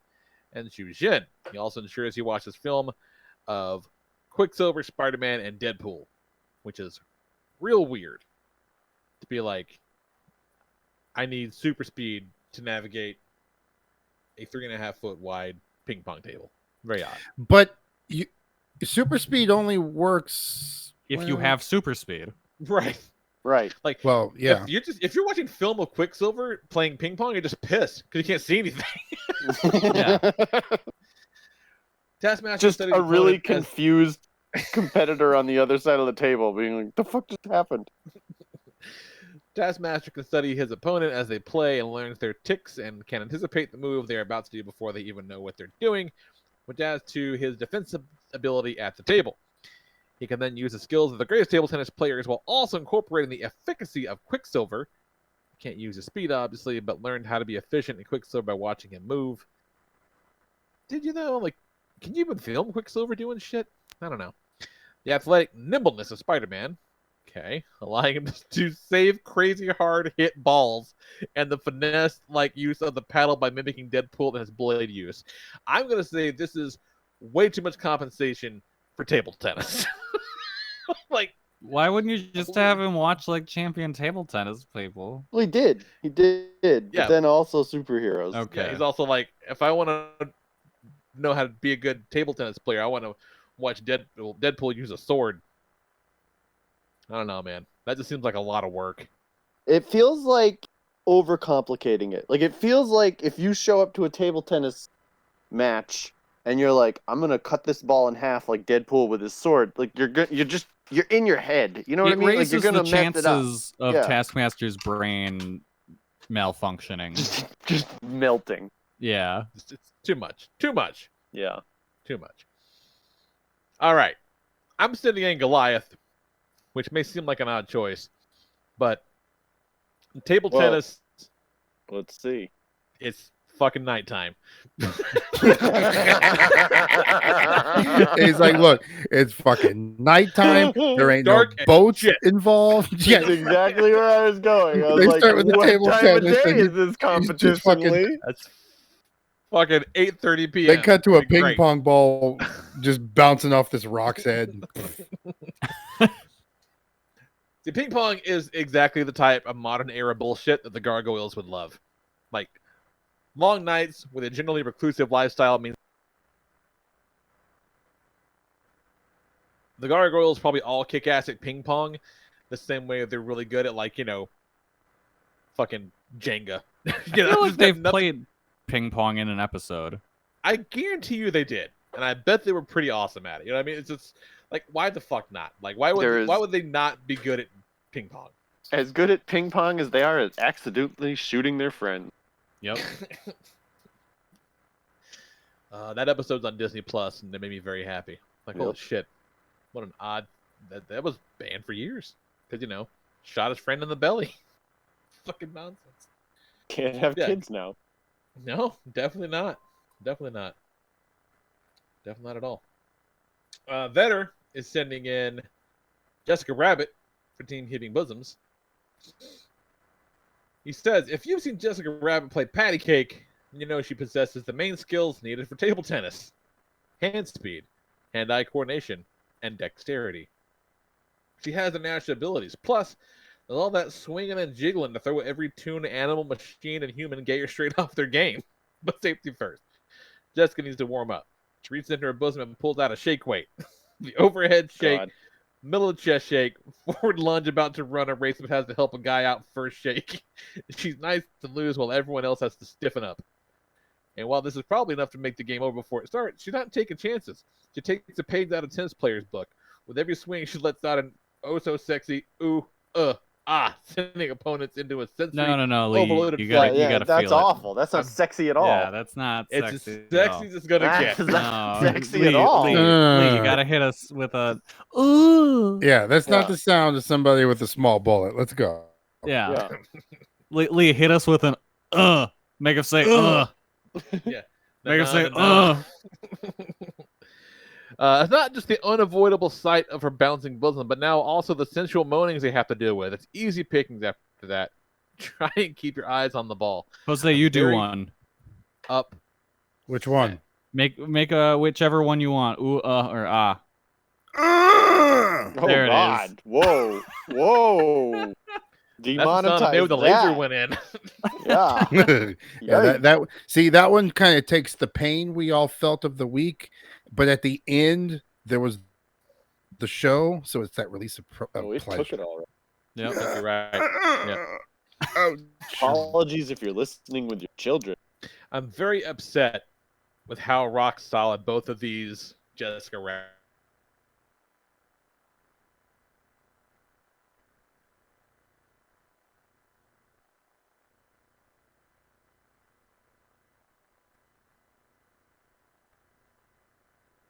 and Xu Jin. He also ensures he watches film of Quicksilver, Spider-Man, and Deadpool, which is real weird to be like, I need super speed to navigate a 3.5-foot wide ping pong table. Very odd. But super speed only works If you have super speed. Right. Right. Like, well, yeah. if you're watching film of Quicksilver playing ping pong, you're just pissed because you can't see anything. Yeah. Taskmaster Just studies a really opponent as- confused competitor on the other side of the table being like, the fuck just happened? Taskmaster can study his opponent as they play and learns their ticks and can anticipate the move they're about to do before they even know what they're doing, which adds to his defensive ability at the table. He can then use the skills of the greatest table tennis players while also incorporating the efficacy of Quicksilver. Can't use his speed, obviously, but learned how to be efficient in Quicksilver by watching him move. Did you know? Like, can you even film Quicksilver doing shit? I don't know. The athletic nimbleness of Spider-Man. Okay, allowing him to save crazy hard hit balls, and the finesse-like use of the paddle by mimicking Deadpool and his blade use. I'm gonna say this is way too much compensation for table tennis. Like, Why wouldn't you just have him watch like champion table tennis people? Well, he did. He did. Yeah. But then also superheroes. Okay. yeah, he's also like, if I want to know how to be a good table tennis player, I want to watch Deadpool use a sword. I don't know, man. That just seems like a lot of work. It feels like overcomplicating it. Like, it feels like if you show up to a table tennis match and you're like, I'm gonna cut this ball in half like Deadpool with his sword. Like, you're in your head. You know what I It mean? Like, raises you're gonna the mess it up. chances of Yeah. Taskmaster's brain malfunctioning. Just melting. Yeah. It's too much. Too much. Yeah. Too much. All right. I'm sitting in Goliath, which may seem like an odd choice, but in table Well- tennis, Let's see. it's fucking nighttime. He's like, look, it's fucking nighttime. There ain't Dark no as boats shit. involved. That's Yeah, exactly where I was going. I was They like, start with the what table time of tennis, day and is this just competition, fucking- Lee? That's fucking 8:30 p.m. they cut to a It'd be ping great. pong ball just bouncing off this rock's head. See, ping pong is exactly the type of modern era bullshit that the gargoyles would love. Like, long nights with a generally reclusive lifestyle means the gargoyles probably all kick ass at ping pong the same way they're really good at, like, fucking Jenga. I feel like just they've have nothing- played ping pong in an episode. I guarantee you they did, and I bet they were pretty awesome at it. You know what I mean? It's just like, why the fuck not? Like, why would they not be good at ping pong? As good at ping pong as they are at accidentally shooting their friend. Yep. That episode's on Disney Plus, and it made me very happy. Like, holy Yep. shit, what an odd that was banned for years because shot his friend in the belly. Fucking nonsense. Can't have Yeah. kids now. No, definitely not. Definitely not. Definitely not at all. Vetter is sending in Jessica Rabbit for Team Heaving Bosoms. He says, if you've seen Jessica Rabbit play patty cake, you know she possesses the main skills needed for table tennis. Hand speed, hand-eye coordination, and dexterity. She has the natural abilities. Plus, with all that swinging and jiggling to throw every tune, animal, machine, and human gayer straight off their game. But safety first. Jessica needs to warm up. She reaches into her bosom and pulls out a shake weight. The overhead shake, God. middle of chest shake, forward lunge about to run a race but has to help a guy out first shake. She's nice to lose while everyone else has to stiffen up. And while this is probably enough to make the game over before it starts, she's not taking chances. She takes a page out of tennis player's book. With every swing, she lets out an oh-so-sexy ooh, sending opponents into a sensory No, Lee. overloaded You flight. gotta that's feel awful. That's not sexy at all. it. Yeah, that's not It's sexy. as at sexy all. as it's gonna That's get. not No, sexy Lee, at all. Lee, No. you gotta hit us with a ooh. Yeah, that's not Yeah. the sound of somebody with a small bullet. Let's go. Yeah. Yeah. Lee, hit us with an Make us say Yeah. Make us say It's not just the unavoidable sight of her bouncing bosom, but now also the sensual moanings they have to deal with. It's easy pickings after that. Try and keep your eyes on the ball. Jose, you do Very- one. Up. Which one? Make whichever one you want. Ooh, or ah. Oh There it God! is. Whoa! Whoa! That's the sound it made Demonetize when the laser that. went in. Yeah. Yeah, that one kind of takes the pain we all felt of the week, but at the end there was the show, so it's that release of Oh, it pleasure. took it all right. Yep. You're right. Yeah. Apologies if you're listening with your children. I'm very upset with how rock solid both of these Jessica Rabbit.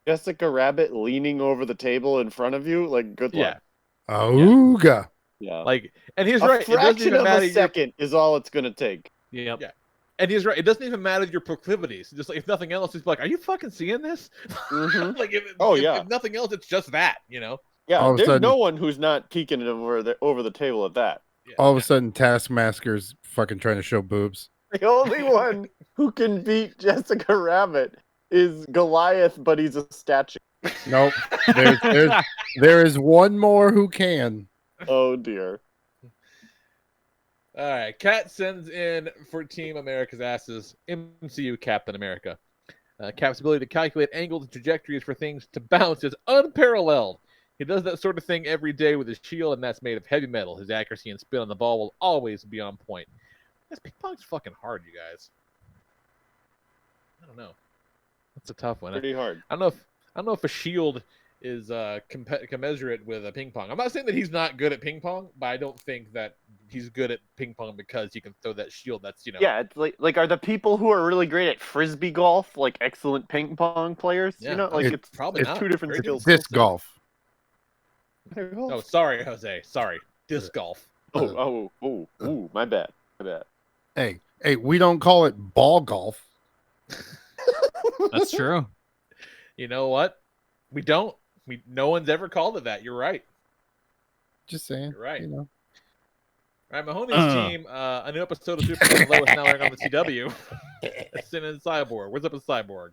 Jessica Rabbit leaning over the table in front of you, like good luck. Ooga. Yeah. Like, and he's a right. It doesn't fraction even of matter a second is all it's gonna take. Yep. Yeah. And he's right. It doesn't even matter your proclivities. Just like if nothing else, it's like, are you fucking seeing this? Mhm. Like, yeah. if nothing else, it's just that, you know. Yeah, All of a there's sudden- no one who's not peeking over the table at that. Yeah. All of a sudden, Taskmaster's fucking trying to show boobs. The only one who can beat Jessica Rabbit is Goliath, but he's a statue. Nope. There is one more who can. Oh dear. All right, Kat sends in for Team America's asses MCU Captain America. Cap's ability to calculate angles and trajectories for things to bounce is unparalleled. He does that sort of thing every day with his shield, and that's made of heavy metal. His accuracy and spin on the ball will always be on point. This ping pong's fucking hard, you guys. I don't know. That's a tough one. Pretty hard. I don't know if a shield is commensurate with a ping pong. I'm not saying that he's not good at ping pong, but I don't think that he's good at ping pong because he can throw that shield. That's, you know. Yeah, it's like are the people who are really great at frisbee golf like excellent ping pong players? Yeah, You know, like it's probably it's not. two different Very skills. Disc golf. Oh, sorry, Jose. Sorry. Disc golf. Oh, my bad. Hey, we don't call it ball golf. That's true. You know what? We don't. No one's ever called it that. You're right. Just saying. You're right. You know. All right, Mahoney's team. A new episode of Superman Lois now airing on the CW. It's in Cyborg. What's up with Cyborg?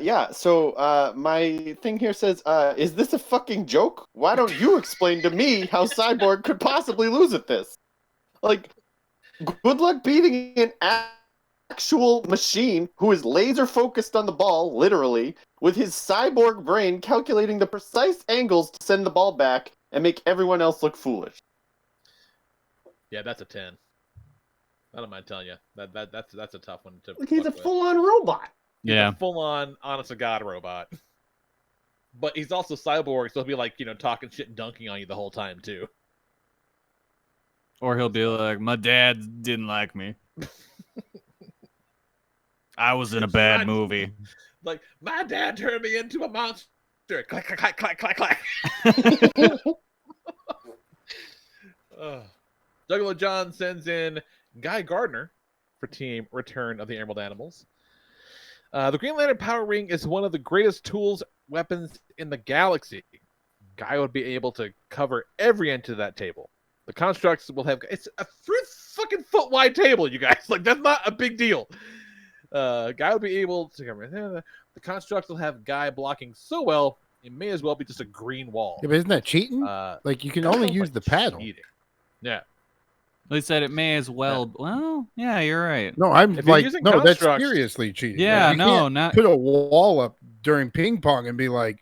Yeah, so my thing here says, is this a fucking joke? Why don't you explain to me how Cyborg could possibly lose at this? Like, good luck beating an actual machine who is laser focused on the ball, literally, with his cyborg brain calculating the precise angles to send the ball back and make everyone else look foolish. Yeah, that's a 10. I don't mind telling you. That's a tough one to. Like, he's a fuck with. full-on robot. He's Yeah. a full-on, honest to God robot. But he's also cyborg, so he'll be like, talking shit and dunking on you the whole time too. Or he'll be like, my dad didn't like me. I was in a bad movie. Like, my dad turned me into a monster. Clack, clack, clack, clack, clack, clack. Juggalo John sends in Guy Gardner for Team Return of the Emerald Animals. The Green Lantern Power Ring is one of the greatest tools, weapons in the galaxy. Guy would be able to cover every inch of that table. The constructs will have... It's a 3-fucking-foot wide table, you guys. Like, that's not a big deal. Guy would be able to cover... The constructs will have Guy blocking so well, it may as well be just a green wall. Yeah, but isn't that cheating? Like you can only use the paddle. Cheating. Yeah. They said it may as well. Well, yeah, you're right. No, I'm If you're like, using no, that's constructs- seriously cheating. Yeah, Like, you no, can't not. put a wall up during ping pong and be like,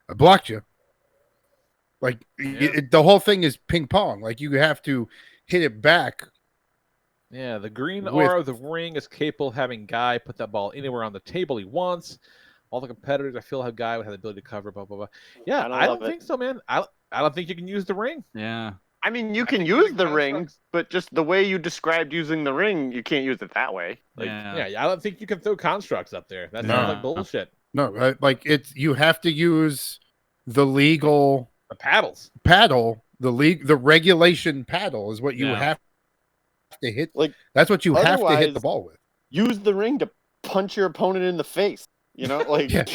I blocked you. Like the whole thing is ping pong. Like you have to hit it back. Yeah, the green With- aura of the ring is capable of having Guy put that ball anywhere on the table he wants. All the competitors, I feel, have Guy would have the ability to cover, blah, blah, blah. Yeah, I don't love it. think so, man. I don't think you can use the ring. Yeah. I mean, you can think use using the ring, constructs- but just the way you described using the ring, you can't use it that way. Like, Yeah. Yeah, I don't think you can throw constructs up there. That No. sounds like bullshit. No, like it's you have to use the legal The paddles. paddle. The regulation paddle is what you Yeah. have to hit. Like, that's what you have to hit the otherwise- ball with. use the ring to punch your opponent in the face. You know, like, Yeah.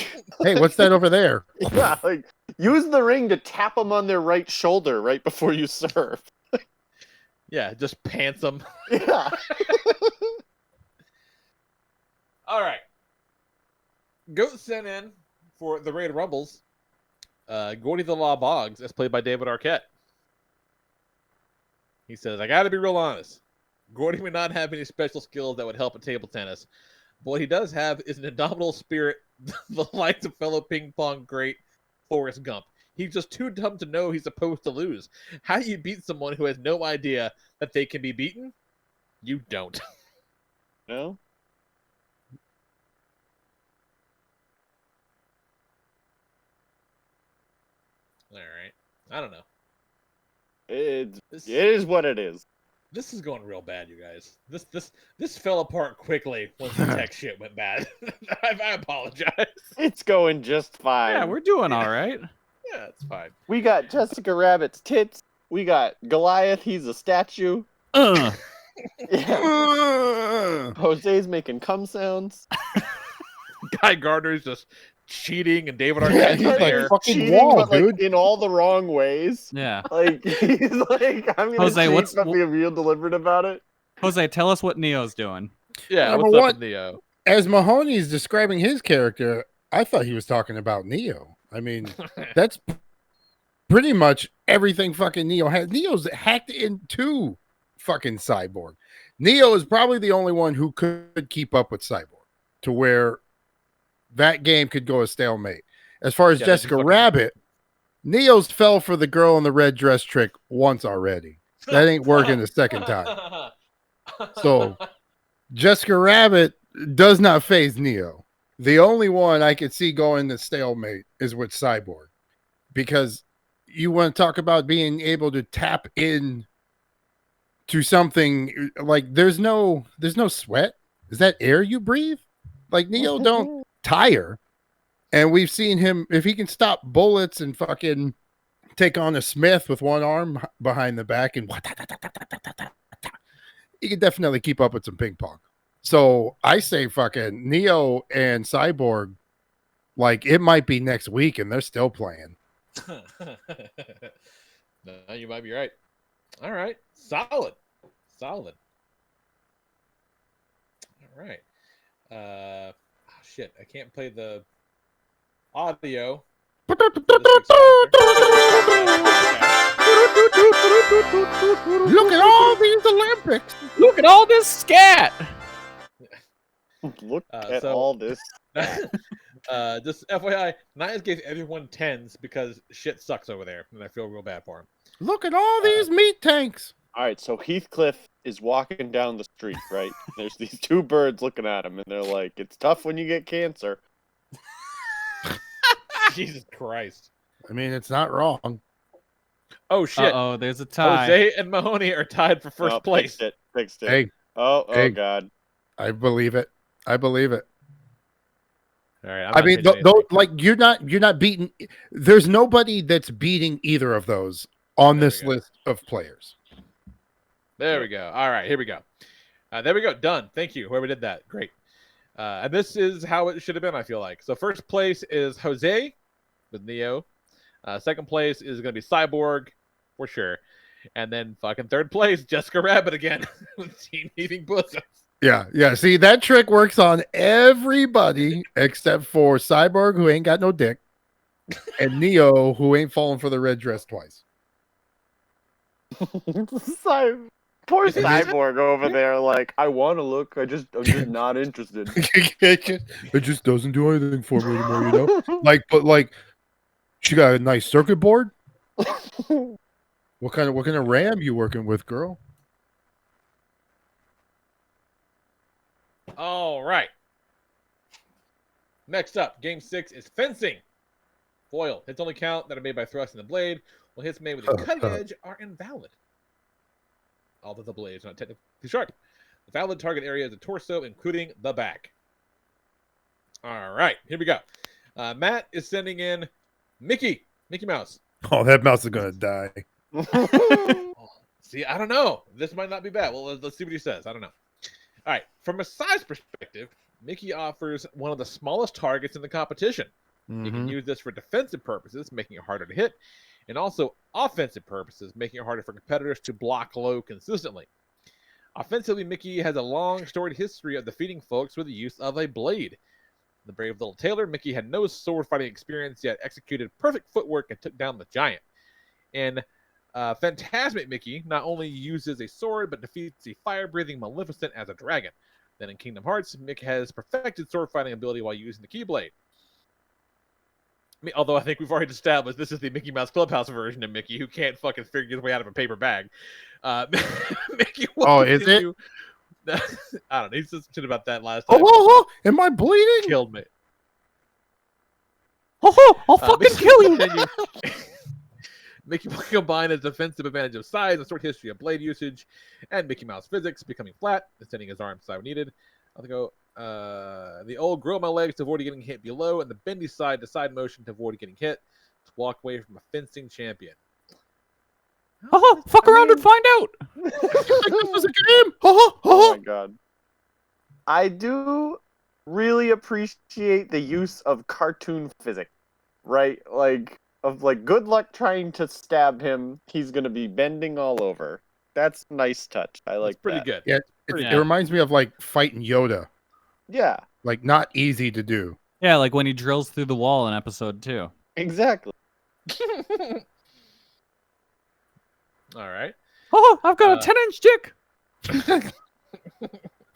Hey, what's that over there? yeah, like use the ring to tap them on their right shoulder right before you serve. Yeah, just pants them. Yeah. All right. Goat sent in for the Raid Rumbles. Gordy the Law Boggs, as played by David Arquette. He says, I got to be real honest. Gordy may not have any special skills that would help at table tennis. But what he does have is an indomitable spirit, the likes of fellow ping pong great Forrest Gump. He's just too dumb to know he's supposed to lose. How do you beat someone who has no idea that they can be beaten? You don't. No? All right. I don't know. It is what it is. This is going real bad, you guys. This fell apart quickly once the tech shit went bad. I apologize. It's going just fine. Yeah, we're doing all right. Yeah, it's fine. We got Jessica Rabbit's tits. We got Goliath. He's a statue. Uh, Yeah. Jose's making cum sounds. Guy Gardner's just cheating, and David Yeah, Arquette's he's like there. fucking Cheating, wall, but, like, dude. in all the wrong ways. yeah. Like he's like, I'm gonna Jose, cheat, what's- but be real deliberate about it. Jose, tell us what Neo's doing. Yeah, Number what's up one- with Neo? As Mahoney's describing his character, I thought he was talking about Neo. I mean, that's pretty much everything fucking Neo has. Neo's hacked into fucking Cyborg. Neo is probably the only one who could keep up with Cyborg to where that game could go a stalemate. As far as Yeah, Jessica fucking- Rabbit, Neo's fell for the girl in the red dress trick once already. That ain't working the second time. So Jessica Rabbit does not phase Neo. The only one I could see going to stalemate is with Cyborg, because you want to talk about being able to tap in to something like there's no sweat. Is that air you breathe? Like Neo don't tire, and we've seen him if he can stop bullets and fucking take on a Smith with one arm behind the back and he can definitely keep up with some ping pong. So I say fucking Neo and Cyborg, like it might be next week and they're still playing. No, you might be right. All right. Solid. All right. Shit. I can't play the audio. Look at all these Olympics. Look at all this scat. Look at so- all this. Just FYI, Nias gave everyone 10s because shit sucks over there, and I feel real bad for him. Look at all these meat tanks. All right, so Heathcliff is walking down the street, right? There's these two birds looking at him, and they're like, "It's tough when you get cancer." Jesus Christ. I mean, it's not wrong. Oh shit. Uh-oh, there's a tie. Jose and Mahoney are tied for first Oh, place. Fixed it. Hey, Oh hey. God. I believe it. All right. I'm I not mean, changing though, anything. like you're not beating. There's nobody that's beating either of those on There this we go. list of players. There we go. All right, here we go. There we go. Done. Thank you, whoever did that. Great. And this is how it should have been, I feel like. So first place is Jose with Neo. Second place is going to be Cyborg, for sure. And then fucking third place, Jessica Rabbit again with Team Heaving Bosoms. Yeah. See, that trick works on everybody except for Cyborg, who ain't got no dick, and Neo, who ain't falling for the red dress twice. Poor Is it- Cyborg over there, like, I want to look, I'm just not interested. It just doesn't do anything for me anymore, you know. But she got a nice circuit board. What kind of RAM you working with, girl? All right. Next up, game 6 is fencing. Foil. Hits only count that are made by thrusting the blade, while hits made with a cutting edge are invalid. Although the blade is not technically sharp. The valid target area is the torso, including the back. All right, here we go. Matt is sending in Mickey Mouse. Oh, that mouse is gonna die. See, I don't know. This might not be bad. Well, let's see what he says. I don't know. All right, from a size perspective, Mickey offers one of the smallest targets in the competition. You can use this for defensive purposes, making it harder to hit, and also offensive purposes, making it harder for competitors to block low consistently. Offensively, Mickey has a long, storied history of defeating folks with the use of a blade. The brave little tailor, Mickey had no sword fighting experience, yet executed perfect footwork and took down the giant. And Phantasmic Mickey not only uses a sword, but defeats a fire-breathing Maleficent as a dragon. Then in Kingdom Hearts, Mick has perfected sword fighting ability while using the Keyblade. Although I think we've already established this is the Mickey Mouse Clubhouse version of Mickey, who can't fucking figure his way out of a paper bag. Mickey will is it? I don't know. He said shit about that last time. Am I bleeding? Killed me. I'll fucking kill you. Mickey will combine his defensive advantage of size and short history of blade usage and Mickey Mouse physics, becoming flat, extending his arms side when needed. I'll go the old grow my legs to avoid getting hit below, and the bendy side to side motion to avoid getting hit. To walk away from a fencing champion. Fuck around and find out. This was a game. Oh my god. I do really appreciate the use of cartoon physics, right? Good luck trying to stab him. He's gonna be bending all over. That's a nice touch. I like That's pretty that. good. Yeah, it reminds me of like fighting Yoda. Yeah, Like not easy to do. Yeah, like when he drills through the wall in episode 2. exactly. All right. I've got a 10-inch dick.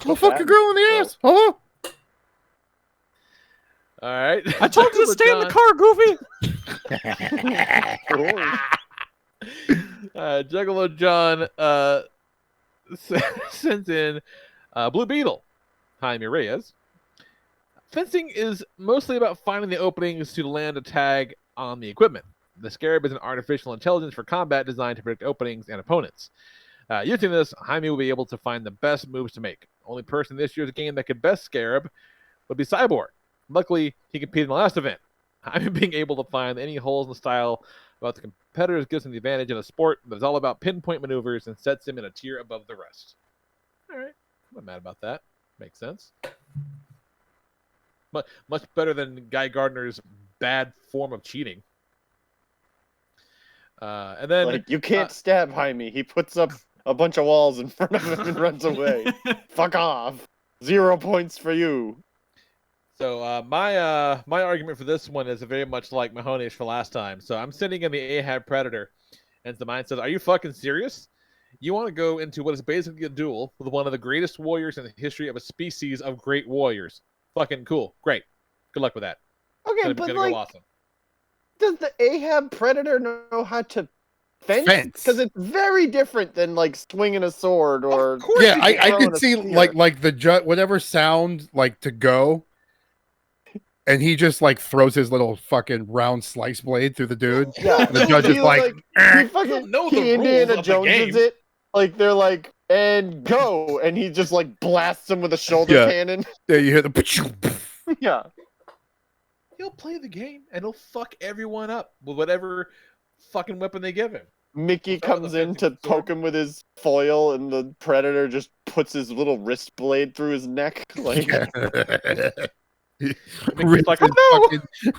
I'll fuck a girl in the ass. All right. I told you to stay in the car, Goofy. Juggalo John sends in Blue Beetle. Jaime Reyes. Fencing is mostly about finding the openings to land a tag on the equipment. The Scarab is an artificial intelligence for combat designed to predict openings and opponents. Using this, Jaime will be able to find the best moves to make. Only person in this year's game that could best Scarab would be Cyborg. Luckily, he competed in the last event. Jaime being able to find any holes in the style about the competitors gives him the advantage in a sport that is all about pinpoint maneuvers and sets him in a tier above the rest. All right. I'm not mad about that. Makes sense. Much better than Guy Gardner's bad form of cheating. And then You can't stab Jaime. He puts up a bunch of walls in front of him and runs away. Fuck off. 0 points for you. So my argument for this one is very much like Mahoney's for last time. So I'm sitting in the Ahab Predator, and the mind says, "Are you fucking serious? You want to go into what is basically a duel with one of the greatest warriors in the history of a species of great warriors? Fucking cool, great. Good luck with that. Okay, Gonna go awesome. Does the Ahab Predator know how to fence? Because it's very different than swinging a sword or. Yeah, I could see like the whatever sound to go, and he just throws his little fucking round slice blade through the dude. Yeah, and the judge is he fucking Indiana Jones it. They're and go, and he just blasts him with a shoulder cannon. Yeah, you hear the. Yeah. He'll play the game and he'll fuck everyone up with whatever fucking weapon they give him. Mickey comes in to poke him with his foil, and the Predator just puts his little wrist blade through his neck.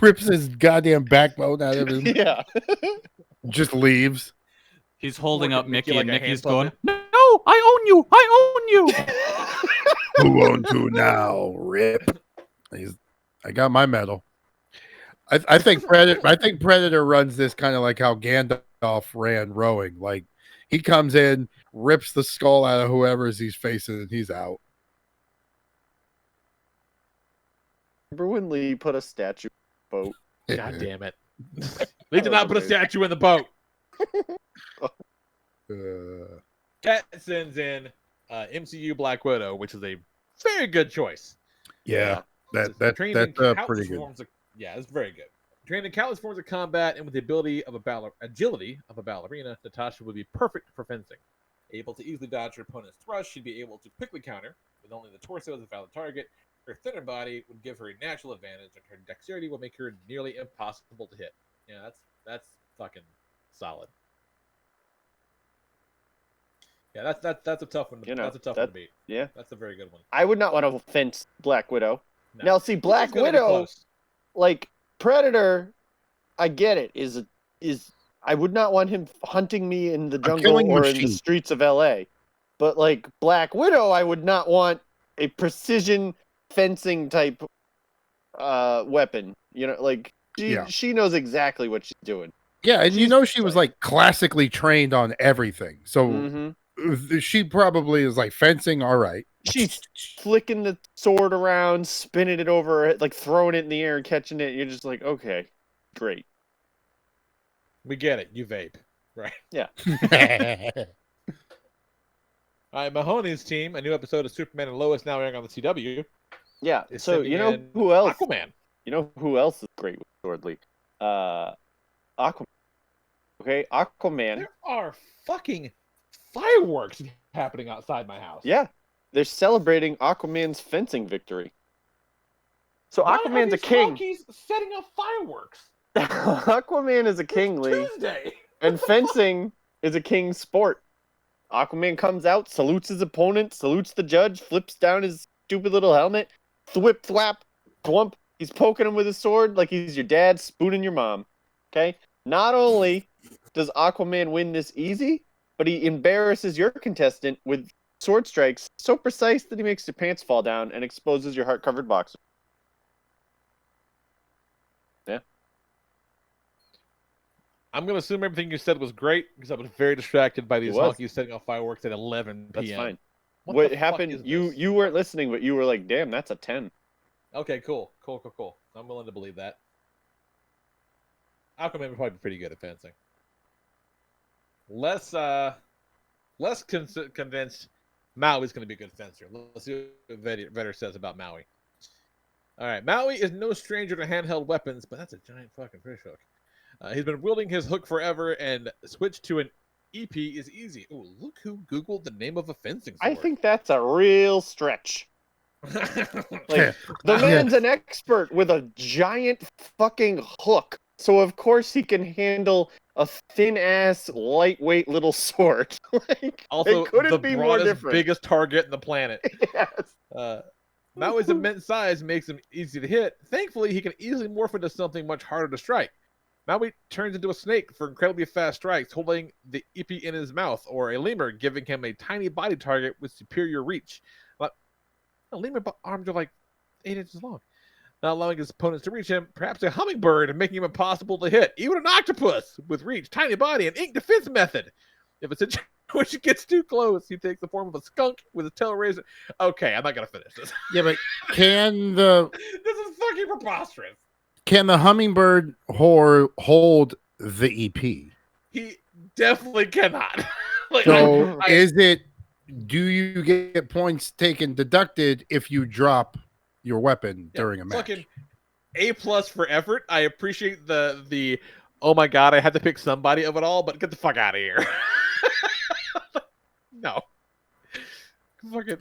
Rips his goddamn backbone out of him. Yeah. Just leaves. He's holding up Mickey, and Mickey's going, "No, I own you! I own you!" Who owns who now? Rip. I got my medal. I think Predator runs this kind of like how Gandalf ran rowing. He comes in, rips the skull out of whoever he's facing, and he's out. Remember when Lee put a statue in the boat? God damn it. They did not put a statue in the boat. Cat sends in MCU Black Widow, which is a very good choice. Yeah, that's pretty good. Yeah, it's very good. Trained in countless forms of combat and with the agility of a ballerina, Natasha would be perfect for fencing. Able to easily dodge her opponent's thrust, she'd be able to quickly counter with only the torso as a valid target. Her thinner body would give her a natural advantage, and her dexterity will make her nearly impossible to hit. Yeah, that's fucking solid. Yeah, that's a tough one. That's a tough one to beat. Yeah, that's a very good one. I would not want to fence Black Widow. No. Now, see, Black Widow, Predator, I get it. Is I would not want him hunting me in the jungle or in the streets of LA. But Black Widow, I would not want a precision fencing type weapon. You know, like she knows exactly what she's doing. Yeah, and she was like classically trained on everything. So she probably is like fencing, all right. She's flicking the sword around, spinning it over, like throwing it in the air and catching it. You're just like, okay, great. We get it. You vape. Right. Yeah. All right, Mahoney's team, a new episode of Superman and Lois now airing on the CW. Yeah. is So sending you know in who else? Aquaman. You know who else is great with Sword League? Aquaman. Okay, Aquaman. There are fucking fireworks happening outside my house. Yeah, they're celebrating Aquaman's fencing victory. So Why Aquaman's are a king. He's setting up fireworks. Aquaman is a king, Lee, Tuesday. and fencing is a king sport. Aquaman comes out, salutes his opponent, salutes the judge, flips down his stupid little helmet, thwip thwap, thwump. He's poking him with his sword like he's your dad spooning your mom. Okay? Not only does Aquaman win this easy, but he embarrasses your contestant with sword strikes so precise that he makes your pants fall down and exposes your heart-covered boxer. Yeah. I'm going to assume everything you said was great because I was very distracted by these It was. honkies setting off fireworks at 11 p.m. That's fine. What What the fuck happened? is You this? you weren't listening, but you were like, "Damn, that's a 10." Okay, cool. I'm willing to believe that. Aquaman would probably be pretty good at fencing. Less convinced Maui's going to be a good fencer. Let's see what Vetter says about Maui. All right, Maui is no stranger to handheld weapons, but that's a giant fucking fish hook. He's been wielding his hook forever, and switch to an EP is easy. Oh, look who Googled the name of a fencing sword. I think that's a real stretch. Like, the man's an expert with a giant fucking hook, so of course he can handle a thin-ass, lightweight little sword. Like, also it couldn't the be more broadest, different. biggest target in the planet. Yes. Maui's immense size makes him easy to hit. Thankfully, he can easily morph into something much harder to strike. Maui turns into a snake for incredibly fast strikes, holding the EP in his mouth, or a lemur, giving him a tiny body target with superior reach. A lemur arms are like 8 inches long, not allowing his opponents to reach him. Perhaps a hummingbird, making him impossible to hit. Even an octopus with reach, tiny body, and ink defense method. If a situation gets too close, he takes the form of a skunk with a tail razor. Okay, I'm not gonna finish this. Yeah, but can This is fucking preposterous. the hummingbird hold the EP? He definitely cannot. Like, So do you get points deducted if you drop your weapon during a match? Fucking A+ for effort. I appreciate the oh my god, I had to pick somebody of it all, but get the fuck out of here. No.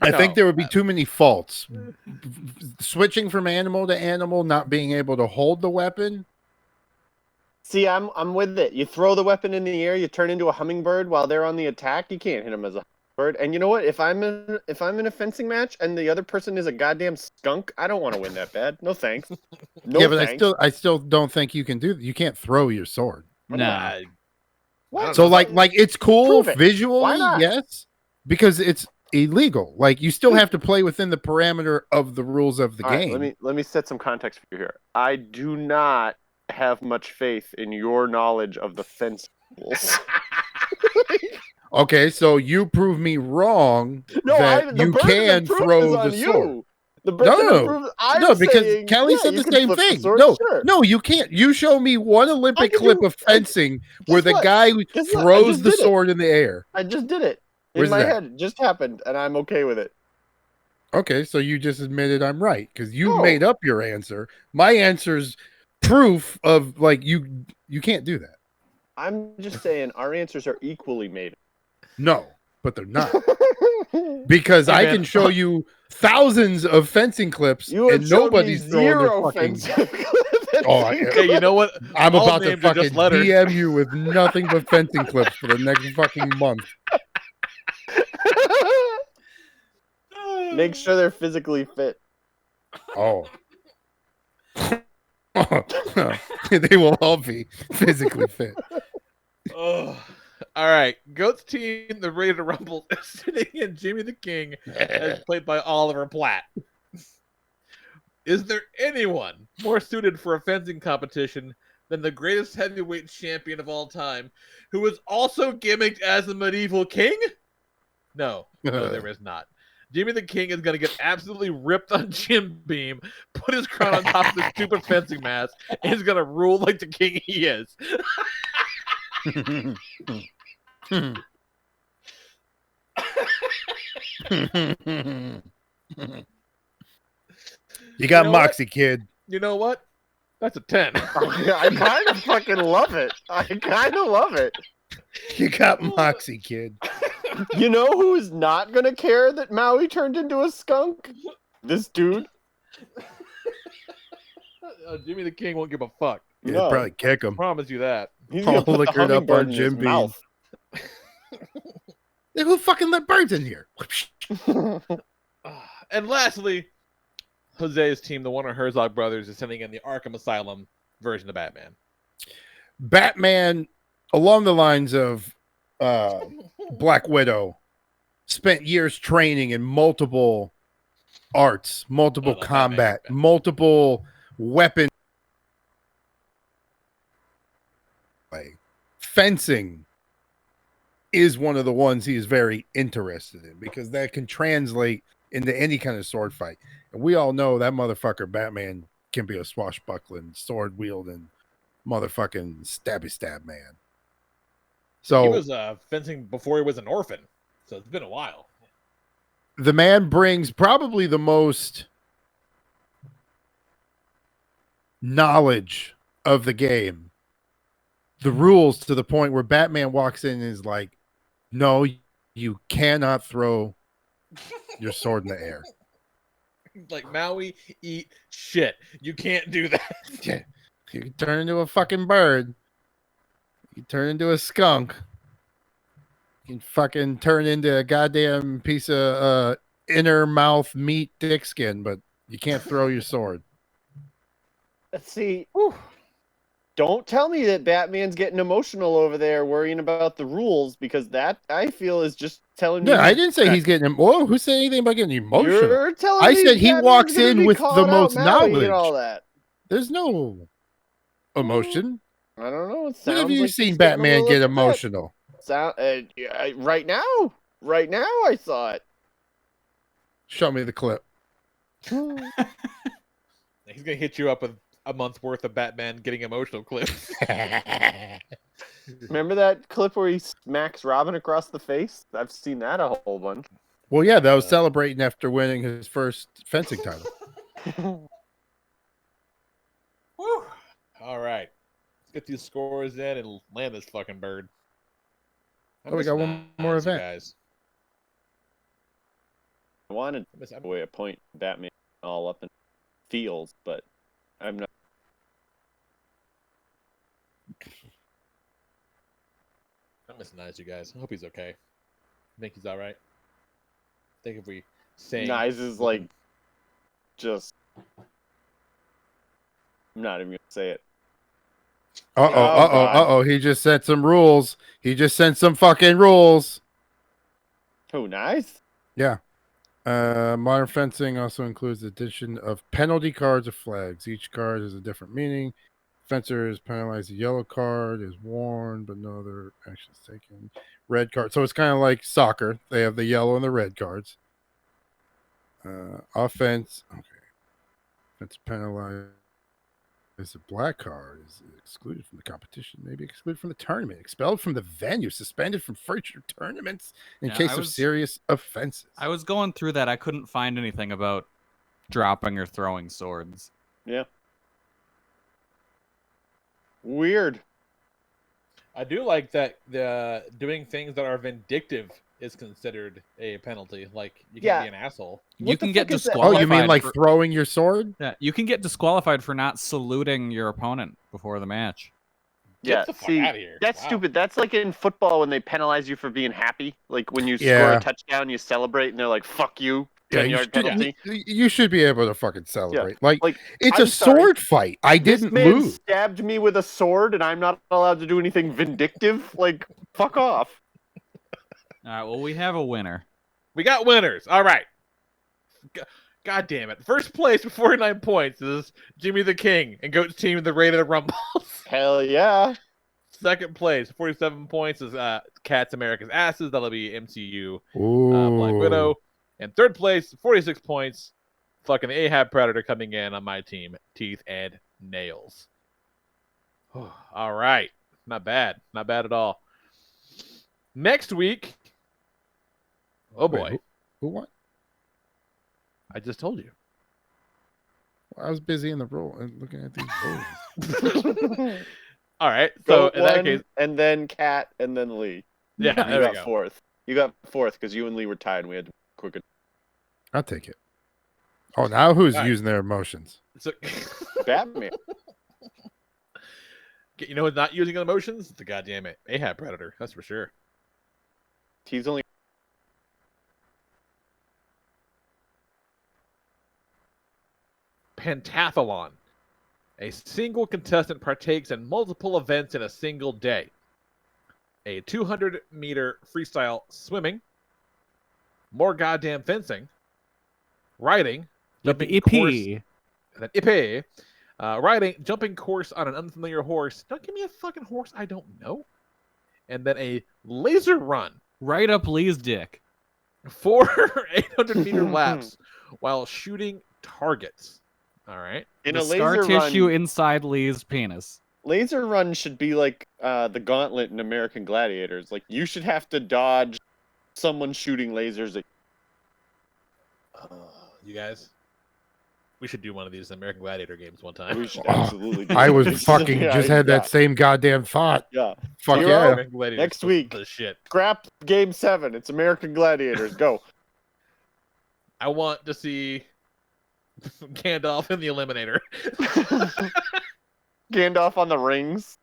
I think there would be too many faults. Switching from animal to animal, not being able to hold the weapon. See, I'm with it. You throw the weapon in the air, you turn into a hummingbird while they're on the attack. You can't hit them as a hummingbird. And you know what? If I'm in a fencing match and the other person is a goddamn skunk, I don't want to win that bad. No thanks. No Yeah, but thanks. I still don't think you can do. You can't throw your sword. Nah. What? So like it's cool Prove it. visually, Why not? yes, because it's illegal. Like you still have to play within the parameter of the rules of the All right, game. let me set some context for you here. I do not have much faith in your knowledge of the fence rules. Okay, so you prove me wrong No, that the you burden can of proof is throw on the you. sword. The burden of proof, I'm No, because saying, Kelly yeah, said you the can same flip the thing. sword, No, sure. no, you can't. You show me one Olympic can clip do- of fencing where the what? guy Guess what? I throws just the did it. sword in the air. I just did it. Where's In my that? head. It just happened, and I'm okay with it. Okay, so you just admitted I'm right because you No. made up your answer. My answer's proof of like you can't do that. I'm just saying our answers are equally made. No, but they're not. Because Hey, I man. can show you thousands of fencing clips You have and shown nobody's me throwing their zero fucking. fencing. Oh, Hey, you know what? I'm All about to names are fucking just letters. DM you with nothing but fencing clips for the next fucking month. Make sure they're physically fit. Oh. They will all be physically fit. Oh. All right, Goat's team, the Ready to Rumble, is sitting in Jimmy the King, as played by Oliver Platt. Is there anyone more suited for a fencing competition than the greatest heavyweight champion of all time, who was also gimmicked as a medieval king? No, there is not. Jimmy the King is going to get absolutely ripped on Jim Beam, put his crown on top of the stupid fencing mask, and he's going to rule like the king he is. You got know Moxie, kid. You know what? That's a 10. I kind of fucking love it. I kind of love it. You got Moxie, kid. You know who's not gonna care that Maui turned into a skunk? This dude. Jimmy the King won't give a fuck. Yeah, No. probably kick him. Promise you that. He's All gonna put the liquored up hummingbird on in his Jim Beam. mouth. Hey, who fucking let birds in here? And lastly, Jose's team, the Warner Herzog brothers, is sending in the Arkham Asylum version of Batman. Batman, along the lines of Black Widow, spent years training in multiple arts, multiple combat, multiple weapon. Fencing is one of the ones he is very interested in because that can translate into any kind of sword fight. And we all know that motherfucker Batman can be a swashbuckling, sword wielding, motherfucking stabby stab man. So he was fencing before he was an orphan, so it's been a while. the man brings probably the most knowledge of the game, the rules, to the point where Batman walks in and is like, no, you cannot throw your sword in the air. Like, Maui, eat shit. You can't do that. Yeah. You can turn into a fucking bird. You turn into a skunk. You can fucking turn into a goddamn piece of inner mouth meat dick skin, but you can't throw your sword. See, don't tell me that Batman's getting emotional over there worrying about the rules, because that, I feel, is just telling me... No, I didn't say he's getting him. Whoa, who said anything about getting emotional? You're telling I me said he Batman's walks gonna in be with the calling out most Maui knowledge. and all that. There's no emotion. I don't know. It When have sounds you like seen he's getting a Batman little get upset. emotional? Right now I saw it. Show me the clip. He's gonna hit you up with a month's worth of Batman getting emotional clips. Remember that clip where he smacks Robin across the face? I've seen that a whole bunch. Well, yeah, that was celebrating after winning his first fencing title. Woo. All right, let's get these scores in and land this fucking bird. Oh, we got one more event. Guys. I wanted a way to point Batman all up in feels, but I'm not. I'm missing eyes, you guys. I hope he's okay. I think he's all right. I think if we say Nice is like just. I'm not even gonna say it. Uh-oh. He just sent some rules. He just sent some fucking rules. Oh, nice. Yeah. Modern fencing also includes the addition of penalty cards or flags. Each card has a different meaning. Fencer is penalized. A yellow card is worn, but no other actions taken. Red card. So it's kind of like soccer. They have the yellow and the red cards. Offense. Okay. Offense penalized. As a black card is excluded from the competition, maybe excluded from the tournament, expelled from the venue, suspended from future tournaments in case of serious offenses. I was going through that. I couldn't find anything about dropping or throwing swords. Yeah. Weird. I do like that the doing things that are vindictive is considered a penalty. Like, you can't be an asshole. You can get Oh, disqualified. you mean like for, throwing your sword? Yeah, you can get disqualified for not saluting your opponent before the match. Yeah, the fuck see, outta here. that's Wow. stupid. That's like in football when they penalize you for being happy. Like when you score Yeah. a touchdown, you celebrate, and they're like, "Fuck you." Yeah, 10-yard penalty. you should be able to fucking celebrate. Like it's I'm a sorry. sword fight. I didn't This man lose. stabbed me with a sword, and I'm not allowed to do anything vindictive. Like, fuck off. All right, well, we have a winner. We got winners. All right. God damn it. First place with 49 points is Jimmy the King and Goat's team the Rated Rumbles. Hell yeah. Second place, 47 points is Cats America's Asses. That'll be MCU Black Ooh. Widow. And third place, 46 points. Fucking Ahab Predator coming in on my team. Teeth and Nails. All right. Not bad. Not bad at all. Next week. Oh boy. Wait, who won? I just told you. I was busy in the roll and looking at these rolls. All right. So Goat in that won, case, and then Cat, and then Lee. yeah, You there we got go. fourth. You got fourth because you and Lee were tied. And we had to quick. I'll take it. Oh, now who's All right. using their emotions? So, Batman. you know who's not using emotions? The goddamn Ahab Predator. That's for sure. He's only. Pentathlon. A single contestant partakes in multiple events in a single day. A 200-meter freestyle swimming. More goddamn fencing. Riding. Jumping course. An ipe. Riding, jumping course on an unfamiliar horse. Don't give me a fucking horse I don't know. And then a laser run. Right up Lee's dick. 4 800-meter laps while shooting targets. All right. In The a scar laser tissue run, inside Lee's penis. laser run should be like the gauntlet in American Gladiators. Like you should have to dodge someone shooting lasers at You guys, we should do one of these American Gladiator games one time. We should absolutely do I it. was fucking Yeah, just had yeah, that same goddamn thought. Yeah. Fuck Hero? yeah. American Gladiators Next was week. the shit. Scrap game 7. It's American Gladiators. Go. I want to see Gandalf in the Eliminator. Gandalf on the rings.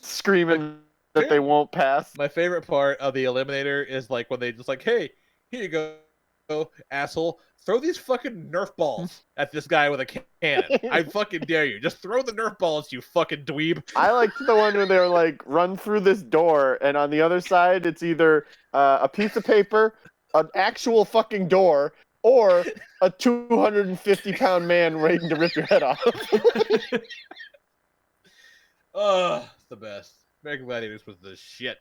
Screaming that they won't pass. My favorite part of the Eliminator is like when they just like, hey, here you go, asshole. Throw these fucking Nerf balls at this guy with a cannon. I fucking dare you. Just throw the Nerf balls, you fucking dweeb. I liked the one where they were like, run through this door, and on the other side, it's either a piece of paper, an actual fucking door, or a 250-pound man waiting to rip your head off. It's the best. American Gladiators was the shit.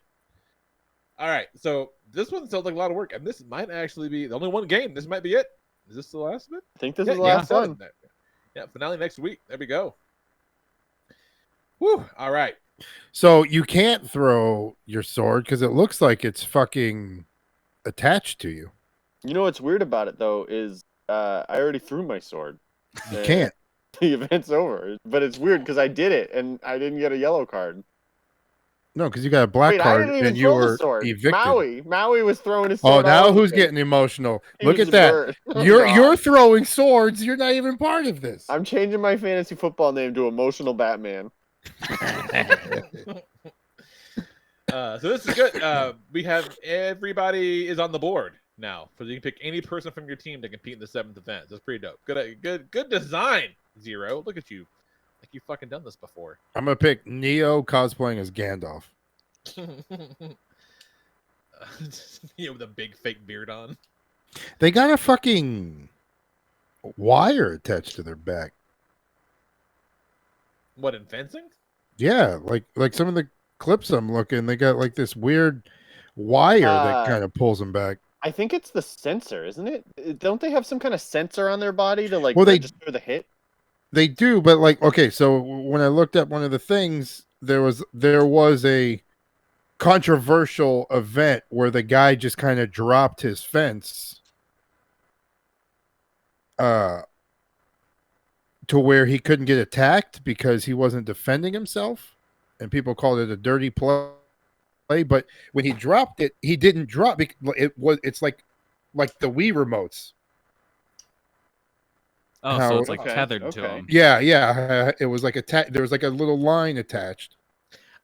All right, so this one sounds like a lot of work, and this might actually be the only one game. This might be it. Is this the last of it? I think this is the last one. Yeah, finale next week. There we go. Woo! All right. So you can't throw your sword because it looks like it's fucking attached to you. You know what's weird about it, though, is I already threw my sword. You can't. The event's over. But it's weird because I did it, and I didn't get a yellow card. No, because you got a black Wait, I card didn't even and you throw the were sword. evicted. Maui was throwing his Oh, sword. now all who's over me. getting emotional? He Look was at that. a bird. Oh, You're God. throwing swords. You're not even part of this. I'm changing my fantasy football name to Emotional Batman. So this is good. We have everybody is on the board now, so you can pick any person from your team to compete in the 7th event. That's pretty dope. Good design, Zero. Look at you, like you fucking done this before. I'm gonna pick Neo cosplaying as Gandalf. With a big fake beard on. They got a fucking wire attached to their back. What, in fencing? Yeah, like some of the clips I'm looking, they got like this weird wire that kind of pulls them back. I think it's the sensor, isn't it? Don't they have some kind of sensor on their body to like Well, register the hit? They do, but like, okay, so when I looked at one of the things, there was a controversial event where the guy just kind of dropped his fence to where he couldn't get attacked because he wasn't defending himself, and people called it a dirty play. But when he dropped it, he didn't drop it. It's like the Wii remotes. Oh, How- so it's like Okay, tethered to okay. him. Yeah. It was like there was like a little line attached.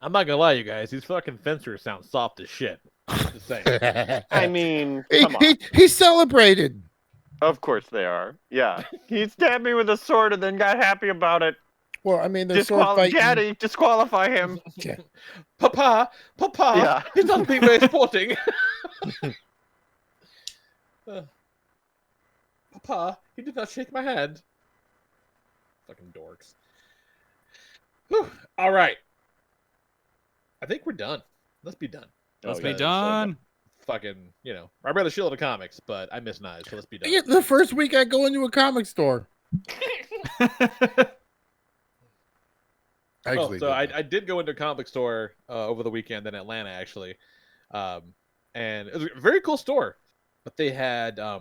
I'm not gonna lie, you guys. These fucking fencers sound soft as shit. Just saying. I mean, he, come on. he celebrated. Of course they are. Yeah. He stabbed me with a sword and then got happy about it. Well, I mean, they're sword fighting. Daddy, disqualify him. Papa, Yeah. he's not being very sporting. Pa, he did not shake my hand. Fucking dorks. Whew. All right. I think we're done. Let's be done. Let's be Because, done. fucking, I'd rather chill at the comics, but I miss Knives, so let's be done. Yeah, the first week I go into a comic store. Actually, so I did go into a comic store over the weekend in Atlanta, actually, and it was a very cool store. But they had a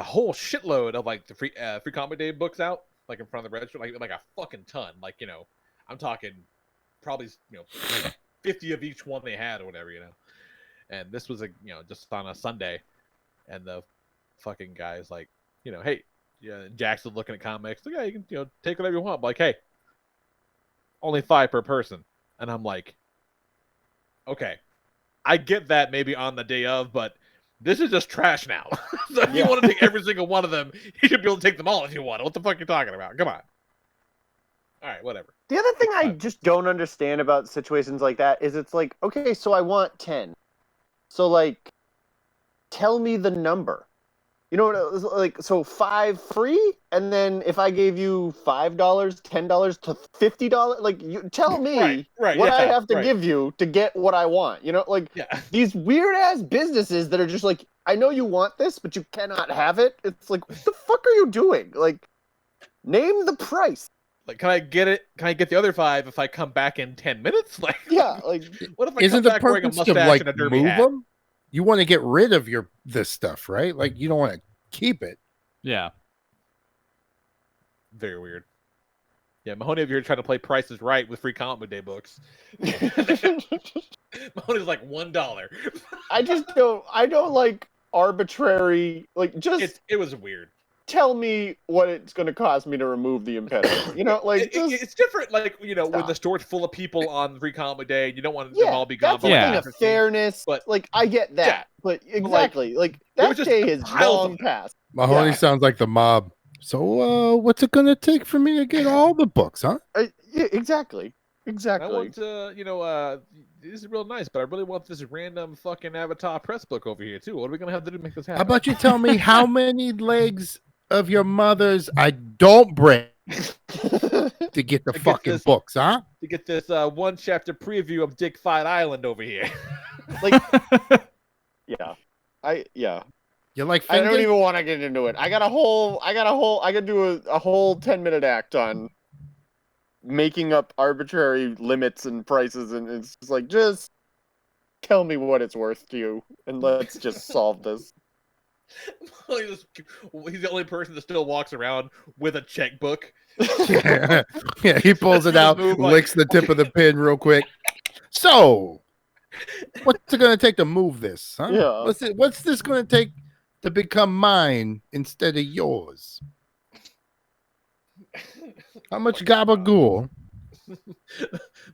whole shitload of like the free comic day books out, like in front of the register, like a fucking ton. Like I'm talking probably 50 of each one they had or whatever, And this was just on a Sunday, and the fucking guy's like, hey, yeah, Jackson looking at comics, like, yeah, you can take whatever you want. I'm like, hey, only 5 per person. And I'm like, okay, I get that maybe on the day of, but this is just trash now. So if you want to take every single one of them, you should be able to take them all if you want. What the fuck are you talking about? Come on. All right, whatever. The other thing I just don't understand about situations like that is it's like, okay, so I want 10. So, like, tell me the number. You know what? Like, so 5 free, and then if I gave you $5, $10 to $50, like, you tell me what I have to give you to get what I want. These weird ass businesses that are just like, I know you want this, but you cannot have it. It's like, what the fuck are you doing? Like, name the price. Like, can I get it? Can I get the other 5 if I come back in 10 minutes? Like, like, what if I isn't come the back wearing a purpose mustache to like and a derby move hat? them? You want to get rid of this stuff, right? Like, you don't want to keep it. Yeah. Very weird. Yeah, Mahoney over here trying to play Price is Right with free comic day books. Mahoney's like $1. I don't like arbitrary, like, just it was weird. Tell me what it's going to cost me to remove the impediment. It's different. Like, when the store's full of people on free comic day, and you don't want them all be gone. That's a thing of fairness. But like, I get that. Yeah, but exactly, like that day is long past. Mahoney sounds like the mob. So, what's it gonna take for me to get all the books, huh? Yeah, exactly. I want this is real nice, but I really want this random fucking Avatar press book over here too. What are we gonna have to do to make this happen? How about you tell me how many legs of your mother's I don't break to get the fucking books, huh? To get this one chapter preview of Dick Fight Island over here. Like, You like I don't even want to get into it. I could do a whole 10-minute act on making up arbitrary limits and prices, and it's just like, just tell me what it's worth to you, and let's just solve this. He's the only person that still walks around with a checkbook. Yeah, he pulls it out, licks the tip of the pin real quick. So, what's it going to take to move this? Huh? Yeah. What's this going to take to become mine instead of yours? How much gabagool?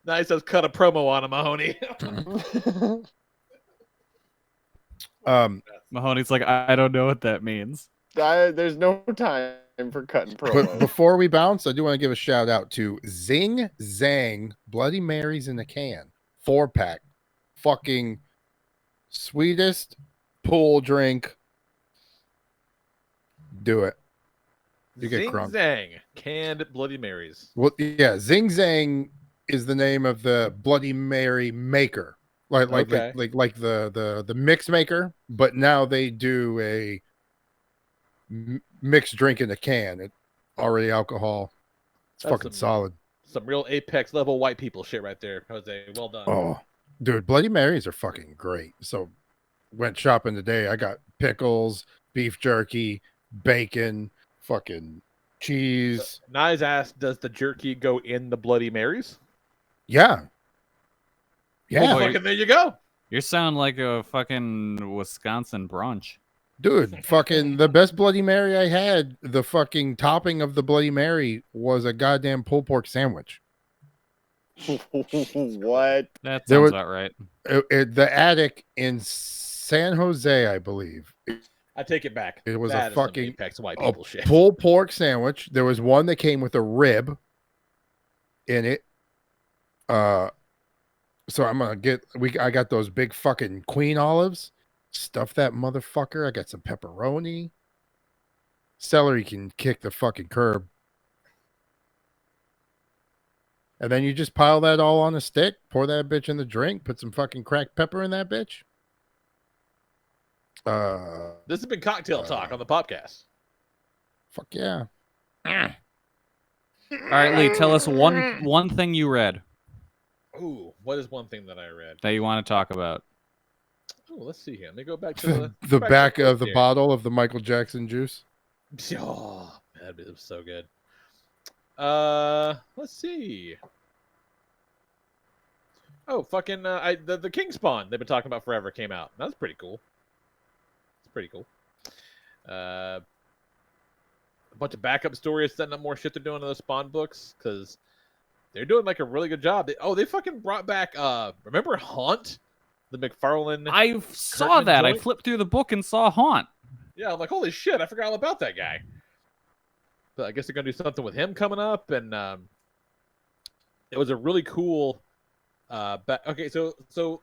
Nice, has cut a promo on him, Mahoney. Mahoney's like, I don't know what that means. There's no time for cutting promos. But before we bounce, I do want to give a shout out to Zing Zang Bloody Marys in a can 4-pack. Fucking sweetest pool drink. Do it. You get Zing crunk. Zang, canned Bloody Marys. Well, yeah, Zing Zang is the name of the Bloody Mary maker, like the mix maker. But now they do a mixed drink in a can. It already alcohol. It's fucking solid. Some real apex level white people shit right there, Jose. Well done. Oh, dude, Bloody Marys are fucking great. So went shopping today. I got pickles, beef jerky, bacon, fucking cheese. Nye's asked, does the jerky go in the Bloody Marys? Yeah. Well, fucking there you go. You sound like a fucking Wisconsin brunch. Dude, fucking the best Bloody Mary I had, the fucking topping of the Bloody Mary was a goddamn pulled pork sandwich. What? That sounds about right. The attic in San Jose, I believe. I take it back. It was that a fucking apex white people shit. Pulled pork sandwich. There was one that came with a rib in it. So I'm gonna I got those big fucking queen olives. Stuff that motherfucker. I got some pepperoni. Celery can kick the fucking curb. And then you just pile that all on a stick, pour that bitch in the drink, put some fucking cracked pepper in that bitch. This has been Cocktail Talk on the podcast. Fuck yeah. All right, Lee, tell us one thing you read Ooh, what is one thing that I read? that you want to talk about. Oh, let's see here. Let me go back to The back of the here. bottle of the Michael Jackson juice. Oh, man, it was so good. Let's see. Oh, fucking the King Spawn they've been talking about forever came out. That's pretty cool. It's pretty cool. A bunch of backup stories, setting up more shit they're doing in those Spawn books because they're doing like a really good job. They fucking brought back remember Haunt, the McFarlane. I saw that. joint? I flipped through the book and saw Haunt. Yeah, I'm like, holy shit, I forgot all about that guy. But I guess they're gonna do something with him coming up, and it was a really cool. Okay, so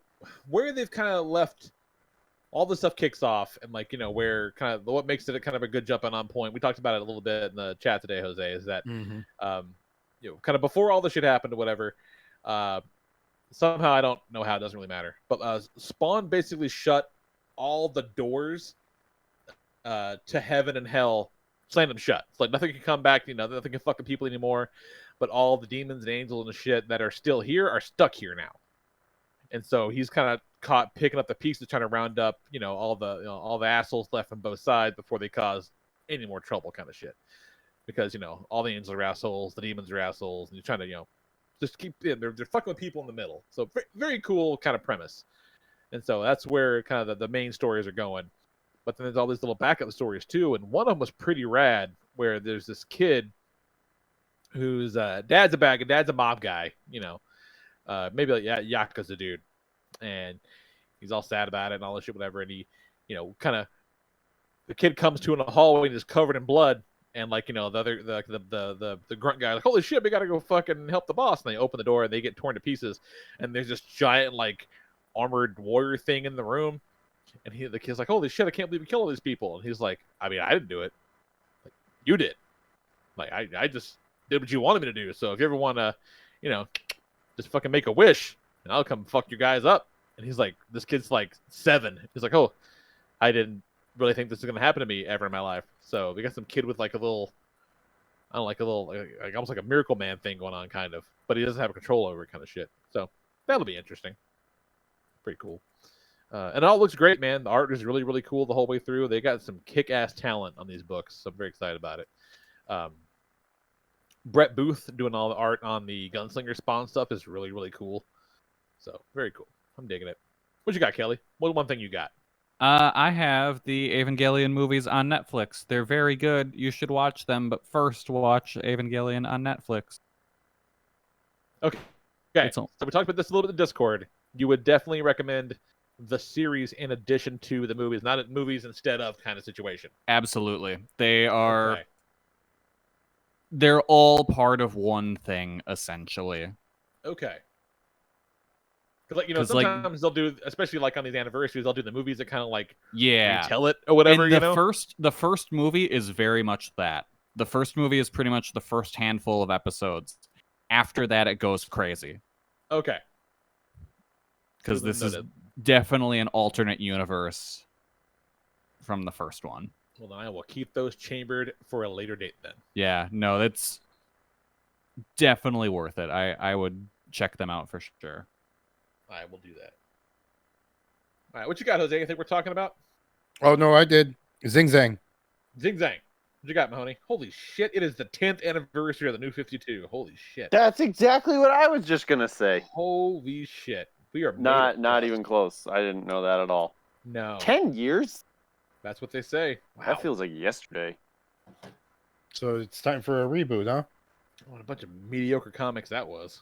where they've kind of left all the stuff kicks off, and like where kind of what makes it kind of a good jumping on point. We talked about it a little bit in the chat today, Jose. Is that kind of before all this shit happened or whatever. Somehow I don't know how, it doesn't really matter. But Spawn basically shut all the doors to heaven and hell, slammed them shut. It's like nothing can come back, nothing can fuck with people anymore. But all the demons and angels and shit that are still here are stuck here now. And so he's kind of caught picking up the pieces, trying to round up, all the assholes left on both sides before they cause any more trouble, kind of shit. Because all the angels are assholes, the demons are assholes, and you're trying to just keep they're fucking with people in the middle. So very cool kind of premise. And so that's where kind of the main stories are going. But then there's all these little backup stories too, and one of them was pretty rad, where there's this kid whose dad's a mob guy, maybe like Yakuza dude, and he's all sad about it and all this shit, whatever. And he, kind of the kid comes to in a hallway and is covered in blood, and like the other the grunt guy like, holy shit, we gotta go fucking help the boss. And they open the door and they get torn to pieces, and there's this giant like armored warrior thing in the room, and the kid's like, holy shit, I can't believe we killed all these people. And he's like, I mean, I didn't do it, like you did, like I just did what you wanted me to do. So if you ever want to, just fucking make a wish, and I'll come fuck you guys up. And he's like, this kid's like 7. He's like, oh, I didn't really think this was gonna happen to me ever in my life. So we got some kid with like a little, I don't know, like almost like a Miracle Man thing going on, kind of, but he doesn't have control over it, kind of shit. So that'll be interesting. Pretty cool. And it all looks great, man. The art is really, really cool the whole way through. They got some kick-ass talent on these books, so I'm very excited about it. Brett Booth doing all the art on the Gunslinger Spawn stuff is really, really cool. So very cool. I'm digging it. What you got, Kelly? What's one thing you got? I have the Evangelion movies on Netflix. They're very good. You should watch them, but first watch Evangelion on Netflix. Okay. So we talked about this a little bit in Discord. You would definitely recommend the series in addition to the movies, not movies instead of kind of situation. Absolutely. They are... Okay. They're all part of one thing, essentially. Okay. Because sometimes they'll do, especially like on these anniversaries, they'll do the movies that kind of like retell it or whatever. And the first movie is very much that. The first movie is pretty much the first handful of episodes. After that, it goes crazy. Okay. Because this is definitely an alternate universe from the first one. Well, then I will keep those chambered for a later date then. Yeah, no, that's definitely worth it. I would check them out for sure. I will do that. All right, what you got, Jose? Anything we're talking about? Oh, no, I did. Zing Zang. Zing Zang. What you got, Mahoney? Holy shit, it is the 10th anniversary of the New 52. Holy shit. That's exactly what I was just going to say. Holy shit. We are not even close. I didn't know that at all. No. 10 years? That's what they say. Wow. That feels like yesterday. So it's time for a reboot, huh? What a bunch of mediocre comics that was.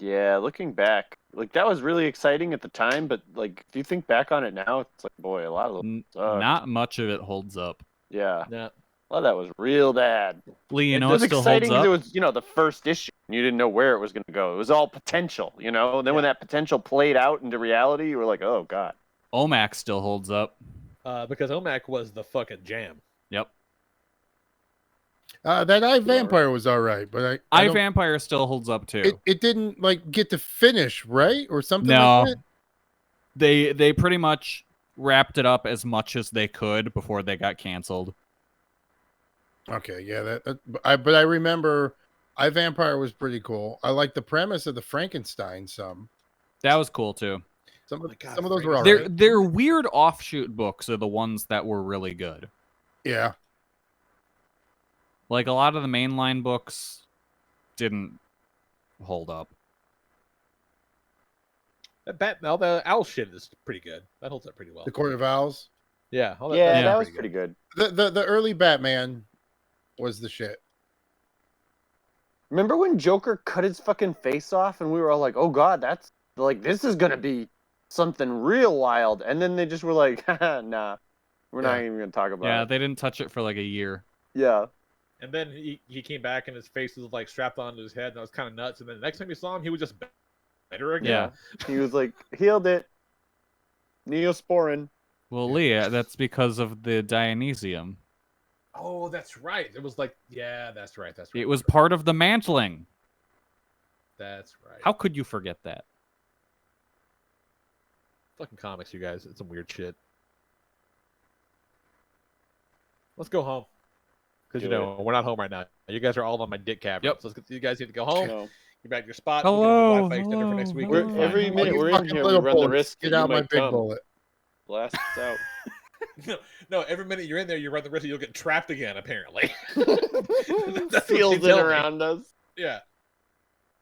Yeah, looking back, like that was really exciting at the time, but like, if you think back on it now, it's like, boy, a lot of them not much of it holds up. Yeah. Yeah. A lot of that was real bad. Lee, you it know was it still exciting holds up? because it was, the first issue. And you didn't know where it was going to go. It was all potential, And then when that potential played out into reality, you were like, oh, God. OMAC still holds up. Because OMAC was the fucking jam. Yep. That Eye Vampire was all right, but I don't, Vampire still holds up too. it didn't like get to finish, right? Or something No. like that? They pretty much wrapped it up as much as they could before they got canceled. Okay, yeah, but I remember I Vampire was pretty cool. I like the premise of the Frankenstein some. That was cool too. Some Oh my God, of those were all Their right. their weird offshoot books are the ones that were really good. Yeah. Like a lot of the mainline books didn't hold up. Now the owl shit is pretty good. That holds up pretty well. The Court of Owls. Yeah, all Yeah, Yeah. that was pretty good. The early Batman was the shit. Remember when Joker cut his fucking face off and we were all like, oh God, that's like, this is going to be something real wild. And then they just were like, nah, we're not even going to talk about Yeah, it. they didn't touch it for like a year. Yeah. And then he came back and his face was like strapped onto his head and that was kind of nuts. And then the next time you saw him, he was just better again. Yeah. He was like, healed it. Neosporin. Well, Leah, that's because of the Dionysium. Oh, that's right. It was like, yeah, that's right. That's right. It was part of the mantling. That's right. How could you forget that? Fucking comics, you guys. It's some weird shit. Let's go home. Because, we're not home right now. You guys are all on my dick cavern. Yep. So you guys need to go home. No. Get back to your spot. Hello, We're going to do Wi-Fi extender for next week. hello. We're We're, every fine. minute You we're in fucking here, we little run the bullets, risk that Get you out my might big come. bullet. Blast us out. No, every minute you're in there, you run the risk that you'll get trapped again, apparently. That's what Seals they it tell me. around us. Yeah.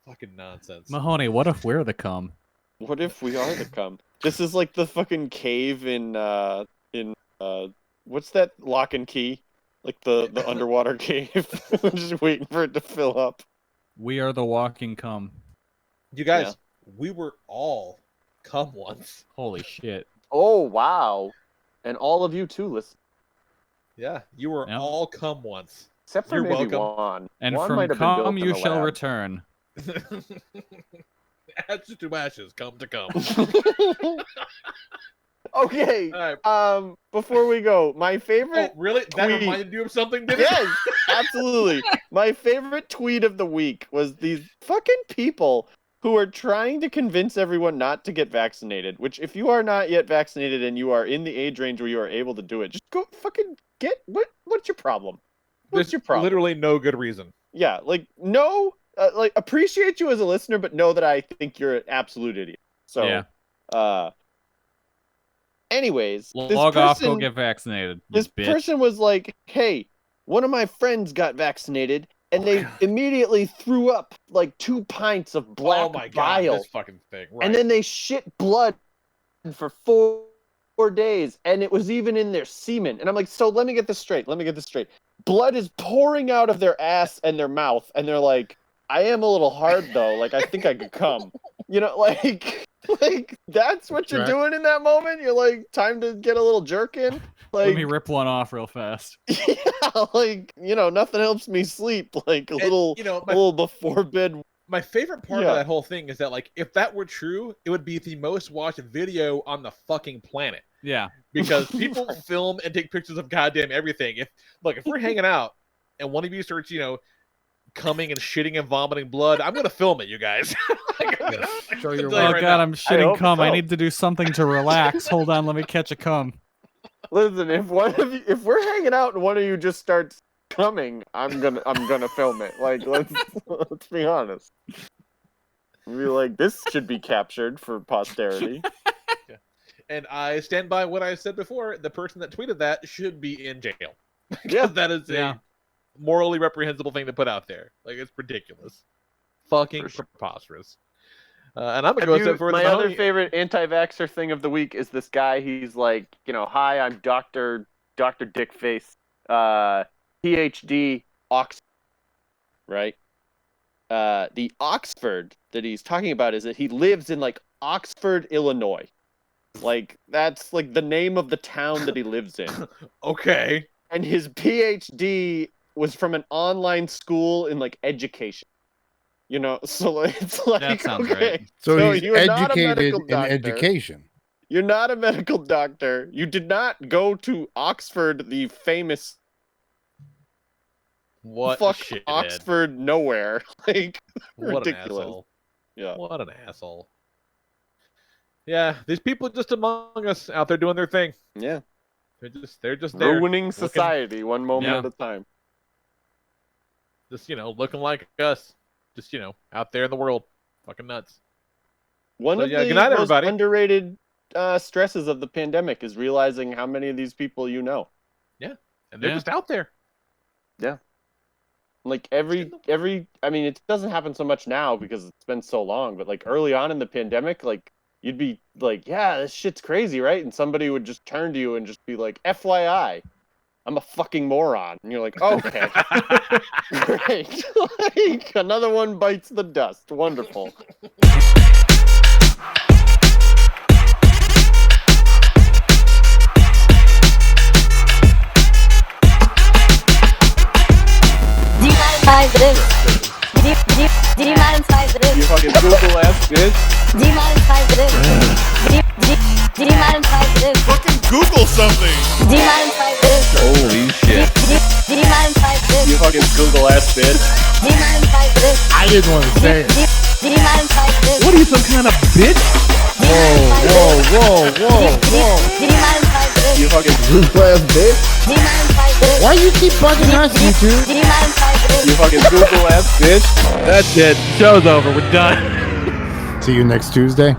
Fucking nonsense. Mahoney, what if we're the cum? What if we are the cum? This is like the fucking cave in what's that Lock and Key? Like the underwater cave. Just waiting for it to fill up. We are the walking cum. You guys, Yeah. we were all cum once. Holy shit. Oh wow. And all of you too, listen. Yeah, you were Yep. all cum once. Except for You're maybe welcome. Juan. And Juan from might have been built cum in you the shall lab. return. Ashes to ashes, cum to cum. Okay. All right. Before we go, my Oh, favorite really? That tweet. reminded you of something, did it? Yes, absolutely. My favorite tweet of the week was these fucking people who are trying to convince everyone not to get vaccinated, which if you are not yet vaccinated and you are in the age range where you are able to do it, just go fucking get what's your problem? What's There's your problem? literally no good reason. Yeah, like no like appreciate you as a listener, but know that I think you're an absolute idiot. So Yeah. anyways, this Log off, go person- get vaccinated. You This bitch. person was like, hey, one of my friends got vaccinated and they immediately threw up like 2 pints of black Oh my god, bile. this fucking thing. Right. And then they shit blood for 4 days, and it was even in their semen. And I'm like, so let me get this straight. Blood is pouring out of their ass and their mouth, and they're like, I am a little hard though. Like I think I could come. Like that's what you're Right. doing in that moment. You're like, time to get a little jerk in. Let Like me rip one off real fast. yeah, like nothing helps me sleep. Like a little before bed. My favorite part Yeah. of that whole thing is that, like, if that were true, it would be the most watched video on the fucking planet. Yeah. Because people film and take pictures of goddamn everything. If we're hanging out and one of you starts, coming and shitting and vomiting blood, I'm gonna film it, you guys. Show your I'm telling you Oh right god, now. I'm shitting hope cum. I so. need to do something to relax. Hold on, let me catch a cum. Listen, if we're hanging out and one of you just starts coming, I'm gonna film it. Like let's be honest. Be like, this should be captured for posterity. And I stand by what I said before. The person that tweeted that should be in jail. Yeah. That is Yeah. a morally reprehensible thing to put out there. Like, it's ridiculous. Fucking For sure. preposterous. And I'm going to go a step further. My than other Mahoney. favorite anti-vaxxer thing of the week is this guy. He's like, hi, I'm Dr. Dickface, PhD, Oxford, right? The Oxford that he's talking about is that he lives in like Oxford, Illinois. Like that's like the name of the town that he lives in. Okay. And his PhD was from an online school in like education. So it's like That sounds okay. right. So he's you're not a educated medical in doctor. education. You're not a medical doctor. You did not go to Oxford, the famous What Fuck a shithead. Oxford nowhere. Like What an ridiculous. asshole. Yeah. What an asshole. Yeah, these people are just among us out there doing their thing. Yeah. They're just there. Ruining society one moment at a time. Just, looking like us. Just, out there in the world. Fucking nuts. One of the good night, most everybody. underrated stresses of the pandemic is realizing how many of these people you know. Yeah. And they're just out there. Yeah. Like every I mean, it doesn't happen so much now because it's been so long, but like early on in the pandemic, like you'd be like, yeah, this shit's crazy, right? And somebody would just turn to you and just be like, FYI, I'm a fucking moron. And you're like, okay. Great. Like another one bites the dust. Wonderful. You fucking Google ass bitch. Fucking Google something. Holy shit. You fucking Google ass bitch. I didn't want to say it. What are you, some kind of bitch? Whoa. You fucking Google ass bitch. Why you keep bugging us, you two? you fucking Google ass bitch. That's it. Show's over. We're done. See you next Tuesday.